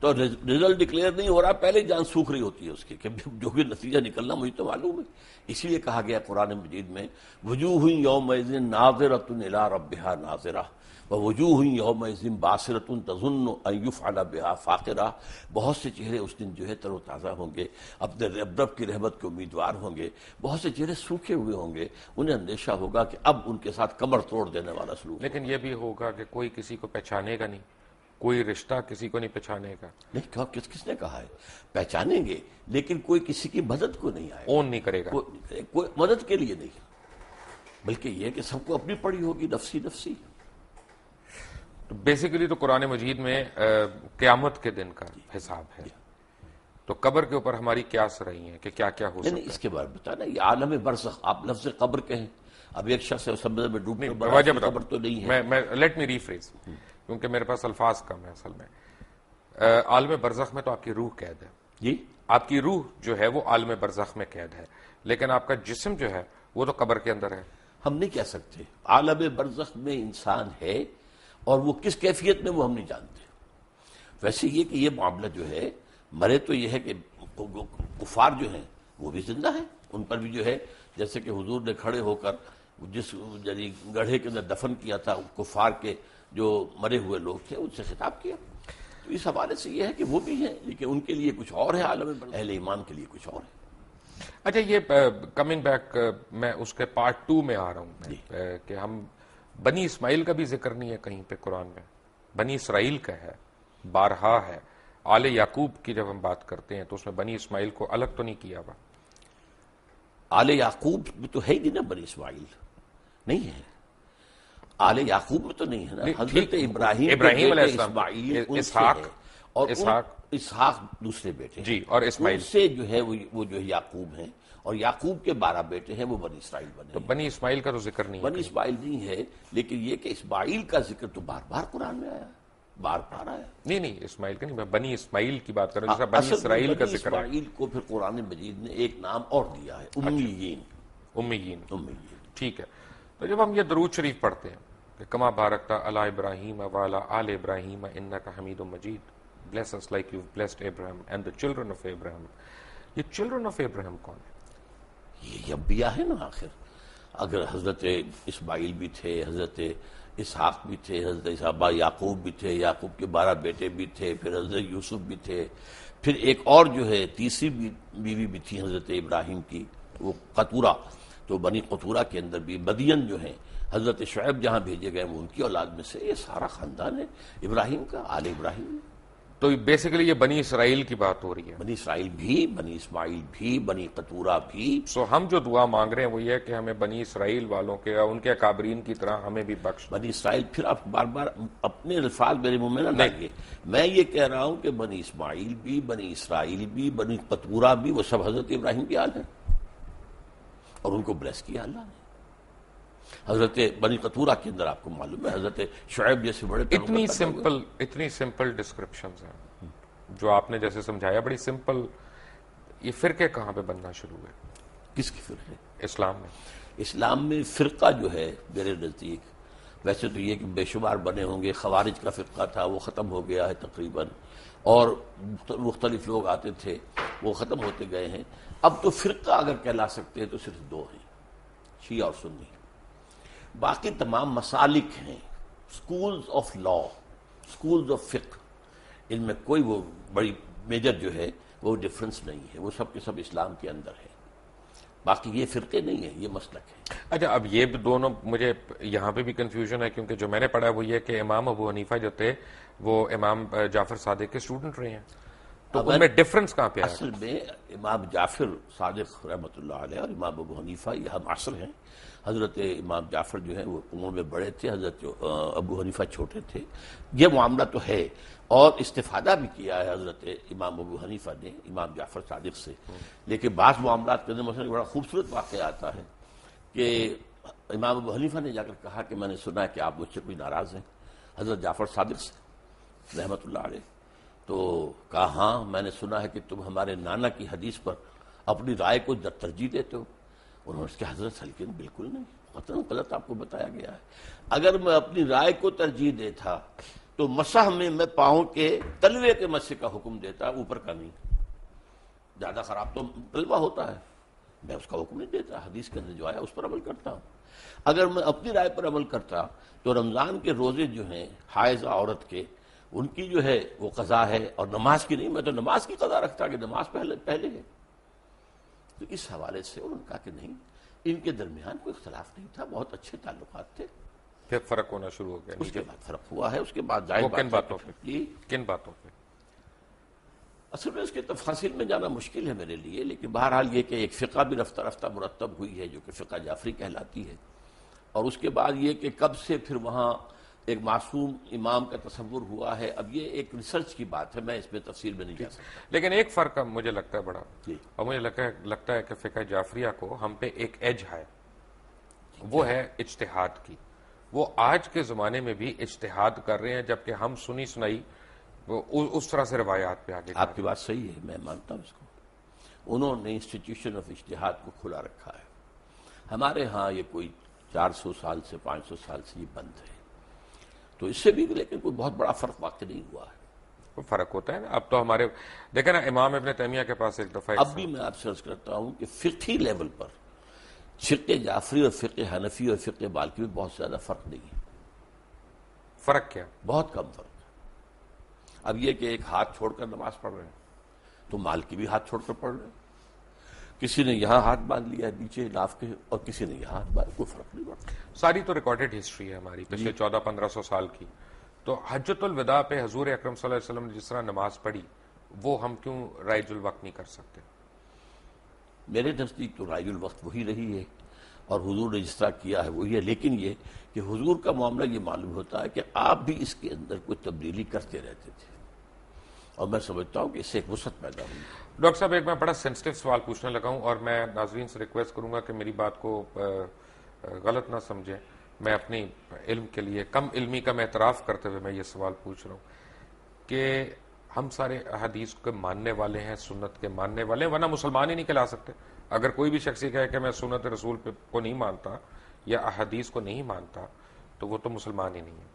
تو رزلٹ ڈکلیئر نہیں ہو رہا، پہلے جان سوکھ رہی ہوتی ہے اس کی کہ جو بھی نتیجہ نکلنا مجھے تو معلوم ہے۔ اسی لیے کہا گیا قرآن مجید میں وجوہ یومئذ ناظرۃ الی ربہا ناظرہ ووجوہ یومئذ باسرۃ تظن ان یفعل بہا فاقرہ، بہت سے چہرے اس دن جو ہے تر و تازہ ہوں گے، اپنے رب کی رحمت کے امیدوار ہوں گے، بہت سے چہرے سوکھے ہوئے ہوں گے، انہیں اندیشہ ہوگا کہ اب ان کے ساتھ کمر توڑ دینے والا سلوک۔ لیکن یہ بھی ہوگا کہ کوئی کسی کو پہچانے گا نہیں، کوئی رشتہ کسی کو نہیں پہچانے گا، نہیں، کس نے کہا ہے پہچانیں گے، لیکن کوئی کسی کی مدد کو نہیں آئے، اون نہیں کرے گا۔ کوئی مدد کے لیے نہیں، بلکہ یہ کہ سب کو اپنی پڑی ہوگی، نفسی نفسی۔ بیسیکلی تو قرآن مجید میں قیامت کے دن کا حساب ہے، تو قبر کے اوپر ہماری قیاس رہی ہیں کہ کیا کیا ہو سکتا نہیں، اس کے بارے میں بتانا، یہ عالم برزخ، آپ لفظ قبر کہیں، اب ایک شخص سمندر میں ڈوب کر وجہ مرا، قبر تو نہیں ہے۔ میں لیٹ می ریفریز، کیونکہ میرے پاس الفاظ کم ہے اصل میں۔ عالم برزخ میں تو آپ کی روح قید ہے، جی، آپ کی روح جو ہے وہ عالم برزخ میں قید ہے، لیکن آپ کا جسم جو ہے وہ تو قبر کے اندر ہے۔ ہم نہیں کہہ سکتے عالم برزخ میں انسان ہے، اور وہ کس کیفیت میں وہ ہم نہیں جانتے۔ ویسے یہ کہ یہ معاملہ جو ہے، مرے تو یہ ہے کہ کفار جو ہیں وہ بھی زندہ ہیں، ان پر بھی جو ہے جیسے کہ حضور نے کھڑے ہو کر جس یعنی گڑھے کے اندر دفن کیا تھا کفار کے جو مرے ہوئے لوگ تھے، ان سے خطاب کیا، تو اس حوالے سے یہ ہے کہ وہ بھی ہیں، لیکن ان کے لیے کچھ اور ہے عالم برزخ، اہل ایمان کے لیے کچھ اور ہے۔ اچھا، یہ کمنگ بیک، میں اس کے پارٹ 2 میں آ رہا ہوں کہ ہم بنی اسماعیل کا بھی ذکر نہیں ہے کہیں پہ قرآن میں، بنی اسرائیل کا ہے، بارہا ہے۔ آل یعقوب کی جب ہم بات کرتے ہیں تو اس میں بنی اسماعیل کو الگ تو نہیں کیا ہوا۔ آل یعقوب میں تو ہے ہی نہیں نا، بنی اسماعیل نہیں ہے، آل یعقوب میں تو نہیں ہے نا، حضرت ابراہیم علیہ السلام، اسماعیل ان سے اسحاق، ہے، اور اسحاق دوسرے بیٹے جی، اور اسماعیل ان سے جو ہے وہ جو ہے یعقوب ہیں، اور یعقوب کے 12 بیٹے ہیں، وہ بنی اسرائیل بنے تو ہیں۔ بنی اسماعیل کا تو ذکر نہیں ہے بنی اسماعیل نہیں ہے، لیکن یہ کہ اسماعیل کا ذکر تو بار بار قرآن میں آیا، بار بار آیا۔ نہیں، اسماعیل کا نہیں، میں بنی اسماعیل کی بات کر رہا ہوں، جیسا بنی اسرائیل کا ذکر ہے۔ اسماعیل کو پھر قرآن مجید نے ایک نام اور دیا ہے، امیین۔ امیین، امیین، ٹھیک ہے۔ تو جب ہم یہ درود شریف پڑھتے ہیں کہ کما بارکتا علی ابراہیم وعلی آل ابراہیم انک حمید مجید، bless us like you've blessed Abraham and the children of Abraham، یہ children of Abraham کون ہے؟ یہ انبیاء ہے نا آخر، اگر حضرت اسماعیل بھی تھے، حضرت اسحاق بھی تھے، حضرت اسحاق، یعقوب بھی تھے، یعقوب کے 12 بیٹے بھی تھے، پھر حضرت یوسف بھی تھے، پھر ایک اور جو ہے تیسری بیوی بھی تھی حضرت ابراہیم کی، وہ قطورہ، تو بنی قطورہ کے اندر بھی مدین جو ہیں، حضرت شعیب جہاں بھیجے گئے وہ ان کی اولاد میں سے، یہ سارا خاندان ہے ابراہیم کا، آل ابراہیم۔ تو بیسیکلی یہ بنی اسرائیل کی بات ہو رہی ہے. بنی اسرائیل بھی، بنی اسماعیل بھی، بنی قطورہ بھی. سو ہم جو دعا مانگ رہے ہیں وہ یہ ہے کہ ہمیں بنی اسرائیل والوں کے ان کے اکابرین کی طرح ہمیں بھی بخش. بنی اسرائیل، پھر آپ بار بار اپنے الفاظ میرے منہ میں نہ ڈالیے. میں یہ کہہ رہا ہوں کہ بنی اسماعیل بھی، بنی اسرائیل بھی، بنی قطورہ بھی، وہ سب حضرت ابراہیم کی آل ہیں اور ان کو بلیس کیا اللہ نے. حضرت بنی قطورہ کے اندر آپ کو معلوم ہے حضرت شعیب جیسے بڑے اتنی سمپل ڈسکرپشنز ہیں جو آپ نے جیسے سمجھایا، بڑی سمپل. یہ فرقے کہاں پہ بننا شروع ہوئے؟ کس کے فرقے؟ اسلام میں. اسلام میں فرقہ جو ہے میرے نزدیک ویسے تو یہ کہ بے شمار بنے ہوں گے. خوارج کا فرقہ تھا وہ ختم ہو گیا ہے تقریباً، اور مختلف لوگ آتے تھے وہ ختم ہوتے گئے ہیں. اب تو فرقہ اگر کہلا سکتے ہیں تو صرف دو ہیں، شیعہ اور سنی. باقی تمام مسالک ہیں، schools of law, schools of فقہ، ان میں کوئی وہ بڑی میجر جو ہے وہ ڈفرنس نہیں ہے. وہ سب کے سب اسلام کے اندر ہے. باقی یہ فرقے نہیں ہیں، یہ مسلک ہے. اچھا، اب یہ دونوں مجھے یہاں پہ بھی کنفیوژن ہے، کیونکہ جو میں نے پڑھا وہ یہ کہ امام ابو حنیفہ جو تھے وہ امام جعفر صادق کے اسٹوڈنٹ رہے ہیں، تو ان میں ڈفرنس کہاں پہ ہے؟ اصل میں امام جعفر صادق رحمۃ اللہ علیہ اور امام ابو حنیفہ یہ ہم عصر ہیں. حضرت امام جعفر جو ہیں وہ عمر میں بڑے تھے، حضرت ابو حنیفہ چھوٹے تھے. یہ معاملہ تو ہے، اور استفادہ بھی کیا ہے حضرت امام ابو حنیفہ نے امام جعفر صادق سے. لیکن بعض معاملات کے اندر مثلا بڑا خوبصورت واقعہ آتا ہے کہ امام ابو حنیفہ نے جا کر کہا کہ میں نے سنا ہے کہ آپ مجھ سے کوئی ناراض ہیں حضرت جعفر صادق سے رحمۃ اللہ علیہ. تو کہا ہاں میں نے سنا ہے کہ تم ہمارے نانا کی حدیث پر اپنی رائے کو ترجیح دیتے ہو. انہوں نے اس کے حضرت سلکن بالکل نہیں، قطعاً غلط آپ کو بتایا گیا ہے. اگر میں اپنی رائے کو ترجیح دیتا تو مسح میں پاؤں کے تلوے کے مسح کا حکم دیتا، اوپر کا نہیں. زیادہ خراب تو تلوہ ہوتا ہے، میں اس کا حکم نہیں دیتا. حدیث کے اندر جو آیا اس پر عمل کرتا ہوں. اگر میں اپنی رائے پر عمل کرتا تو رمضان کے روزے جو ہیں حائضہ عورت کے، ان کی جو ہے وہ قضا ہے، اور نماز کی نہیں. میں تو نماز کی قضا رکھتا کہ نماز پہلے ہے. تو اس حوالے سے انہوں نے کہا کہ نہیں، ان کے درمیان کوئی اختلاف نہیں تھا، بہت اچھے تعلقات تھے. پھر فرق ہونا شروع ہو گیا. اس کے بعد فرق ہوا ہے. اس کے بعد کن باتوں پہ؟ کن باتوں پہ؟ اصل میں اس کے تفاصیل میں جانا مشکل ہے میرے لیے، لیکن بہرحال یہ کہ ایک فقہ بھی رفتہ رفتہ مرتب ہوئی ہے جو کہ فقہ جعفری کہلاتی ہے. اور اس کے بعد یہ کہ کب سے پھر وہاں ایک معصوم امام کا تصور ہوا ہے، اب یہ ایک ریسرچ کی بات ہے، میں اس میں تفصیل میں نہیں جا سکتا. لیکن ایک فرق مجھے لگتا ہے بڑا، اور مجھے لگتا ہے کہ فقہ جعفریہ کو ہم پہ ایک ایج ہے، وہ ہے اجتہاد کی. وہ آج کے زمانے میں بھی اجتہاد کر رہے ہیں، جبکہ ہم سنی سنائی اس طرح سے روایات پہ آگے. آپ کی بات صحیح ہے، میں مانتا ہوں اس کو. انہوں نے انسٹیٹیوشن آف اجتہاد کو کھلا رکھا ہے. ہمارے ہاں یہ کوئی 400 سال سے 500 سال سے یہ بند ہے. تو اس سے بھی لیکن کوئی بہت بڑا فرق واقع نہیں ہوا ہے. فرق ہوتا ہے نا. اب تو ہمارے دیکھیں نا، امام ابن تیمیہ کے پاس ایک دفعہ اب بھی میں آپ سے عرض کرتا ہوں کہ فقہی لیول پر فقہ جعفری اور فقہ حنفی اور فقہ مالکی میں بہت زیادہ فرق نہیں ہے. فرق کیا؟ بہت کم فرق ہے. اب یہ کہ ایک ہاتھ چھوڑ کر نماز پڑھ رہے ہیں تو مالکی بھی ہاتھ چھوڑ کر پڑھ رہے ہیں. کسی نے یہاں ہاتھ باندھ لیا ہے نیچے ناف کے، اور کسی نے یہاں ہاتھ باندھ، کوئی فرق نہیں پڑتا. ساری تو ریکارڈڈ ہسٹری ہے ہماری پچھلے 1400-1500 سال کی. تو حجۃ الوداع پہ حضور اکرم صلی اللہ علیہ وسلم نے جس طرح نماز پڑھی وہ ہم کیوں رائج الوقت نہیں کر سکتے؟ میرے نزدیک تو رائج الوقت وہی رہی ہے، اور حضور نے جس طرح کیا ہے وہی ہے. لیکن یہ کہ حضور کا معاملہ یہ معلوم ہوتا ہے کہ آپ بھی اس کے اندر کوئی تبدیلی کرتے رہتے تھے، اور میں سمجھتا ہوں کہ اس سے ایک وسعت پیدا ہوئی. ڈاکٹر صاحب، ایک میں بڑا سینسٹیو سوال پوچھنے لگا ہوں، اور میں ناظرین سے ریکویسٹ کروں گا کہ میری بات کو غلط نہ سمجھیں. میں اپنی علم کے لیے کم علمی کا میں اعتراف کرتے ہوئے میں یہ سوال پوچھ رہا ہوں کہ ہم سارے حدیث کے ماننے والے ہیں، سنت کے ماننے والے ہیں، ورنہ مسلمان ہی نہیں کہلا سکتے. اگر کوئی بھی شخص یہ کہے کہ میں سنت رسول کو نہیں مانتا یا احادیث کو نہیں مانتا تو وہ تو مسلمان ہی نہیں ہے.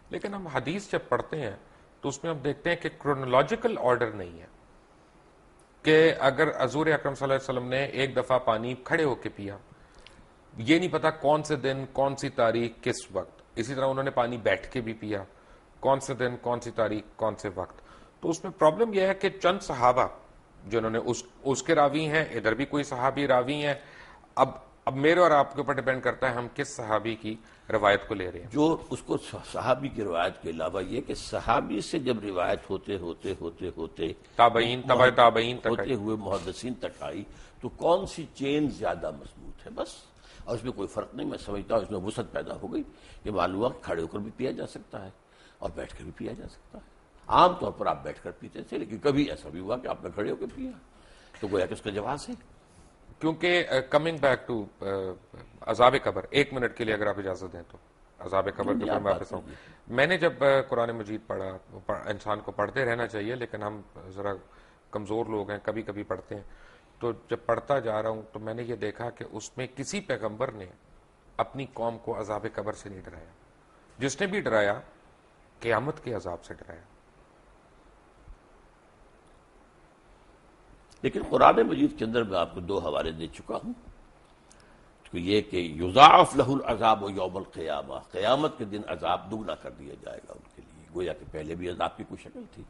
لیکن ہم حدیث جب پڑھتے ہیں تو اس میں ہم دیکھتے ہیں کہ کرونالوجیکل آرڈر نہیں ہے، کہ اگر حضور اکرم صلی اللہ علیہ وسلم نے ایک دفعہ پانی کھڑے ہو کے پیا، یہ نہیں پتا کون سے دن، کون سی تاریخ، کس وقت. اسی طرح انہوں نے پانی بیٹھ کے بھی پیا، کون سے دن، کون سی تاریخ، کون سے وقت. تو اس میں پرابلم یہ ہے کہ چند صحابہ جنہوں نے اس کے راوی ہیں، ادھر بھی کوئی صحابی راوی ہیں. اب اب میرے اور آپ کے اوپر ڈیپینڈ کرتا ہے ہم کس صحابی کی روایت کو لے رہے ہیں. جو اس کو صحابی کی روایت کے علاوہ یہ کہ صحابی سے جب روایت ہوتے تابعین تبع تابعین تک ہوتے ہوئے محدثین تک آئی تو کون سی چین زیادہ مضبوط ہے بس. اور اس میں کوئی فرق نہیں. میں سمجھتا ہوں اس میں وسعت پیدا ہو گئی کہ معلوم ہوا کھڑے ہو کر بھی پیا جا سکتا ہے اور بیٹھ کر بھی پیا جا سکتا ہے. عام طور پر آپ بیٹھ کر پیتے تھے لیکن کبھی ایسا بھی ہوا کہ آپ نے کھڑے ہو کے پیا تو گویا کہ اس کا جواز ہے. کیونکہ کمنگ بیک ٹو عذاب قبر، 1 منٹ کے لیے اگر آپ اجازت دیں تو عذاب قبر کے اوپر میں واپس آؤں. میں نے جب قرآن مجید پڑھا، انسان کو پڑھتے رہنا چاہیے لیکن ہم ذرا کمزور لوگ ہیں، کبھی کبھی پڑھتے ہیں، تو جب پڑھتا جا رہا ہوں تو میں نے یہ دیکھا کہ اس میں کسی پیغمبر نے اپنی قوم کو عذاب قبر سے نہیں ڈرایا. جس نے بھی ڈرایا قیامت کے عذاب سے ڈرایا. لیکن قرآن مجید کے اندر میں آپ کو 2 حوالے دے چکا ہوں. تو یہ کہ یضاعف لہ العذاب یوم القیامہ، قیامت کے دن عذاب دگنا کر دیا جائے گا ان کے لیے. گویا کہ پہلے بھی عذاب کی کوئی شکل تھی.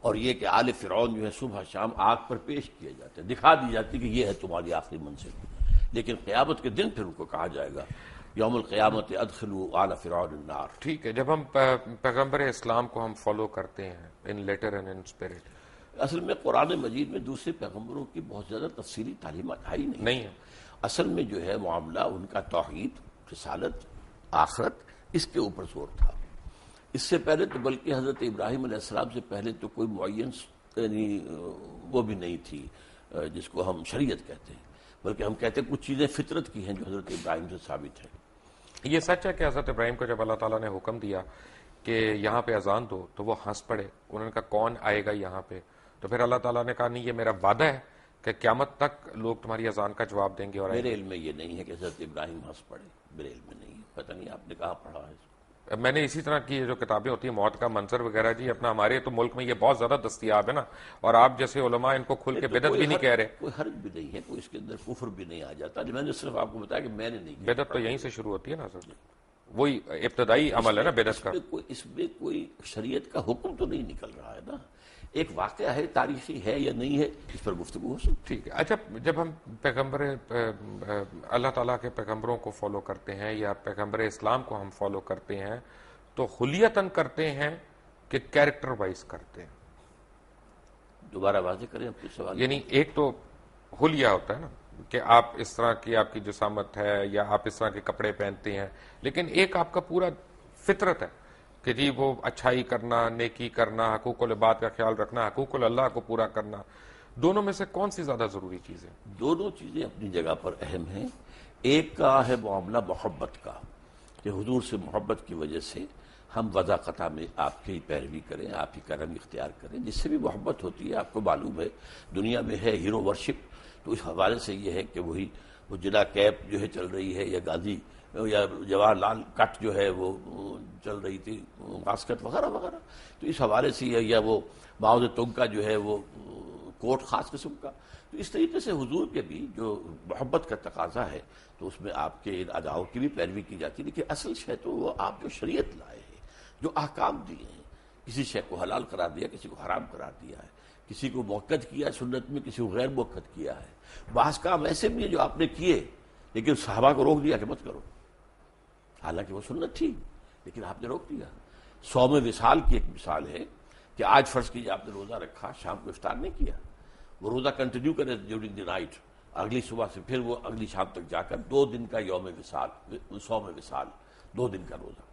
اور یہ کہ آل فرعون جو ہے صبح شام آگ پر پیش کیے جاتے ہیں، دکھا دی جاتی کہ یہ ہے تمہاری آخری منزل. لیکن قیامت کے دن پھر ان کو کہا جائے گا یوم القیامت ادخلوا آل فرعون النار. ٹھیک ہے، جب ہم پیغمبر اسلام کو ہم فالو کرتے ہیں ان لیٹر اینڈ ان اسپرٹ، اصل میں قرآن مجید میں دوسرے پیغمبروں کی بہت زیادہ تفصیلی تعلیمات آئی نہیں ہے. اصل میں جو ہے معاملہ ان کا توحید، رسالت، آخرت، اس کے اوپر زور تھا. اس سے پہلے تو بلکہ حضرت ابراہیم علیہ السلام سے پہلے تو کوئی معین یعنی وہ بھی نہیں تھی جس کو ہم شریعت کہتے ہیں، بلکہ ہم کہتے ہیں کچھ چیزیں فطرت کی ہیں جو حضرت ابراہیم سے ثابت ہیں. یہ سچ ہے کہ حضرت ابراہیم کو جب اللہ تعالیٰ نے حکم دیا کہ یہاں پہ اذان دو تو وہ ہنس پڑے. انہوں نے کہا کون آئے گا یہاں پہ؟ تو پھر اللہ تعالیٰ نے کہا نہیں، یہ میرا وعدہ ہے کہ قیامت تک لوگ تمہاری اذان کا جواب دیں گے. اور میرے علم میں یہ نہیں ہے کہ حضرت ابراہیم ہنس پڑے، میرے علم میں نہیں ہے. پتہ نہیں آپ نے کہاں پڑھا ہے. میں نے اسی طرح کی جو کتابیں ہوتی ہیں موت کا منظر وغیرہ، جی اپنا ہمارے تو ملک میں یہ بہت زیادہ دستیاب ہے نا، اور آپ جیسے علماء ان کو کھل کے بدعت بھی نہیں کہہ رہے. کوئی حرج بھی نہیں ہے، کوئی اس کے اندر کفر بھی نہیں آ جاتا. میں نے صرف آپ کو بتایا کہ میں نے نہیں کیا. بدعت تو یہیں سے شروع ہوتی ہے نا سر، وہی ابتدائی عمل ہے نا بدعت کا. اس میں کوئی شریعت کا حکم تو نہیں نکل رہا ہے نا. ایک واقعہ ہے، تاریخی ہے یا نہیں ہے، اس پر گفتگو ہو سکتی. ٹھیک ہے. اچھا، جب ہم پیغمبر اللہ تعالیٰ کے پیغمبروں کو فالو کرتے ہیں یا پیغمبر اسلام کو ہم فالو کرتے ہیں تو خلیتاً کرتے ہیں کہ کیریکٹر وائز کرتے ہیں؟ دوبارہ واضح کریں اپنے سوال. یعنی ایک تو حلیہ ہوتا ہے نا کہ آپ اس طرح کی آپ کی جسامت ہے یا آپ اس طرح کے کپڑے پہنتے ہیں، لیکن ایک آپ کا پورا فطرت ہے کہ جی وہ اچھائی کرنا، نیکی کرنا، حقوق العباد کا خیال رکھنا، حقوق اللہ کو پورا کرنا. دونوں میں سے کون سی زیادہ ضروری چیز ہے؟ دونوں چیزیں اپنی جگہ پر اہم ہیں. ایک کا ہے معاملہ محبت کا کہ حضور سے محبت کی وجہ سے ہم وضع قطع میں آپ کی پیروی کریں، آپ کی کرم اختیار کریں. جس سے بھی محبت ہوتی ہے آپ کو معلوم ہے دنیا میں ہے ہیرو ورشپ. تو اس حوالے سے یہ ہے کہ وہی وہ جنا کیپ جو ہے چل رہی ہے، یا گاندھی یا جواہر لال کٹ جو ہے وہ چل رہی تھی، واسکٹ وغیرہ وغیرہ. تو اس حوالے سے یا وہ ماؤ زے تونگ کا جو ہے وہ کوٹ خاص قسم کا. تو اس طریقے سے حضور کے بھی جو محبت کا تقاضا ہے تو اس میں آپ کے ان اداؤں کی بھی پیروی کی جاتی ہے. لیکن اصل شے تو وہ آپ جو شریعت لائے ہیں، جو احکام دیے ہیں، کسی شے کو حلال قرار دیا، کسی کو حرام قرار دیا ہے، کسی کو موقت کیا سنت میں، کسی کو غیر موقت کیا ہے. بعض کام ایسے بھی ہیں جو آپ نے کیے لیکن صحابہ کو روک دیا کہ مت کرو، حالانکہ وہ سنت تھی لیکن آپ نے روک دیا. صوم وصال کی ایک مثال ہے کہ آج فرض کیجیے آپ نے روزہ رکھا، شام کو افطار نہیں کیا، وہ روزہ کنٹینیو کرے ڈیورنگ دی نائٹ، اگلی صبح سے پھر وہ اگلی شام تک جا کر 2 دن کا یوم وصال، صوم وصال، 2 دن کا روزہ،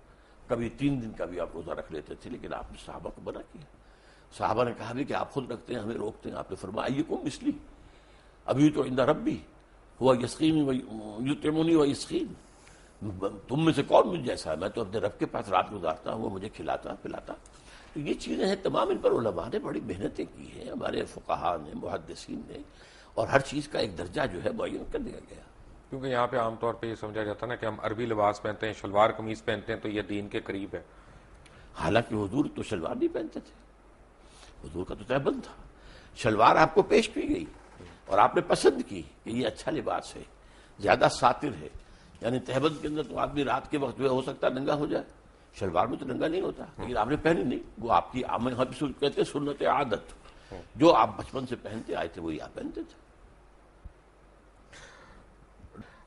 کبھی 3 دن کا بھی آپ روزہ رکھ لیتے تھے. لیکن آپ نے صحابہ کو منع کیا. صحابہ نے کہا بھی کہ آپ خود رکھتے ہیں، ہمیں روکتے ہیں. آپ نے فرمایا ایکم مثلی، ابھی تو عند ربی ہوا یسقینی و یطعمنی و یسقین، تم میں سے کون مجھ جیسا ہے؟ میں تو اپنے رب کے پاس رات گزارتا ہوں، وہ مجھے کھلاتا پلاتا. تو یہ چیزیں ہیں تمام، ان پر علماء نے بڑی محنتیں کی ہیں، ہمارے فقہاء نے، محدثین نے، اور ہر چیز کا ایک درجہ جو ہے معین کر دیا گیا. کیونکہ یہاں پہ عام طور پہ یہ سمجھا جاتا ہے نا کہ ہم عربی لباس پہنتے ہیں، شلوار قمیض پہنتے ہیں تو یہ دین کے قریب ہے. حالانکہ حضور تو شلوار نہیں پہنتے تھے، حضور کا تو تہبند تھا. شلوار آپ کو پیش کی گئی اور آپ نے پسند کی کہ یہ اچھا لباس ہے، زیادہ ساتر ہے. یعنی تہبند کے اندر تو آدمی رات کے وقت جو ہے ہو سکتا ہے ننگا ہو جائے، شلوار میں تو ننگا نہیں ہوتا. لیکن آپ نے پہنی نہیں، وہ آپ کی کہتے ہیں سنت عادت، جو آپ بچپن سے پہنتے آئے تھے وہی آپ پہنتے تھے.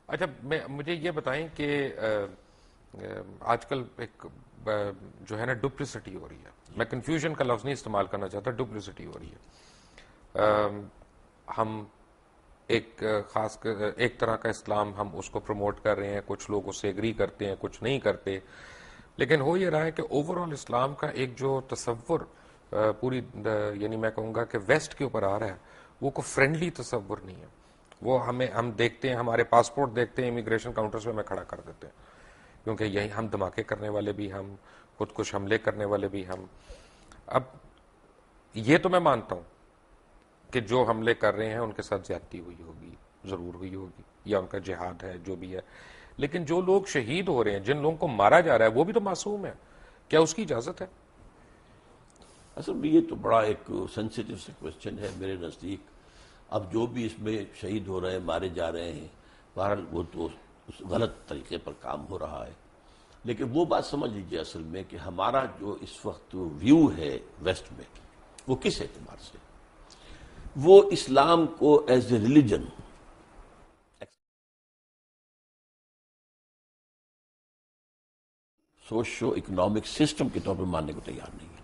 اچھا مجھے یہ بتائیں کہ آج کل ایک جو ہے نا ڈپلیسٹی ہو رہی ہے. میں کنفیوژن کا لفظ نہیں استعمال کرنا چاہتا, ڈپلیسٹی ہو رہی ہے. ہم ایک خاص ایک طرح کا اسلام ہم اس کو پروموٹ کر رہے ہیں, کچھ لوگ اس سے ایگری کرتے ہیں, کچھ نہیں کرتے, لیکن ہو یہ رہا ہے کہ اوور آل اسلام کا ایک جو تصور پوری یعنی میں کہوں گا کہ ویسٹ کے اوپر آ رہا ہے وہ کوئی فرینڈلی تصور نہیں ہے. وہ ہم دیکھتے ہیں, ہمارے پاسپورٹ دیکھتے ہیں امیگریشن کاؤنٹرز پہ میں کھڑا کر دیتے ہیں, کیونکہ یہی ہم دھماکے کرنے والے بھی ہم, خود کش حملے کرنے والے بھی ہم. اب یہ تو میں مانتا ہوں کہ جو حملے کر رہے ہیں ان کے ساتھ زیادتی ہوئی ہوگی, ضرور ہوئی ہوگی, یا ان کا جہاد ہے جو بھی ہے, لیکن جو لوگ شہید ہو رہے ہیں, جن لوگوں کو مارا جا رہا ہے, وہ بھی تو معصوم ہے. کیا اس کی اجازت ہے؟ اصل میں یہ تو بڑا ایک سینسیٹیو سے کوشچن ہے میرے نزدیک. اب جو بھی اس میں شہید ہو رہے ہیں, مارے جا رہے ہیں, بہرحال وہ تو غلط طریقے پر کام ہو رہا ہے. لیکن وہ بات سمجھ لیجیے اصل میں کہ ہمارا جو اس وقت ویو ہے ویسٹ میں, وہ کس اعتبار سے, وہ اسلام کو as a religion socio economic system کے طور پر ماننے کو تیار نہیں ہے.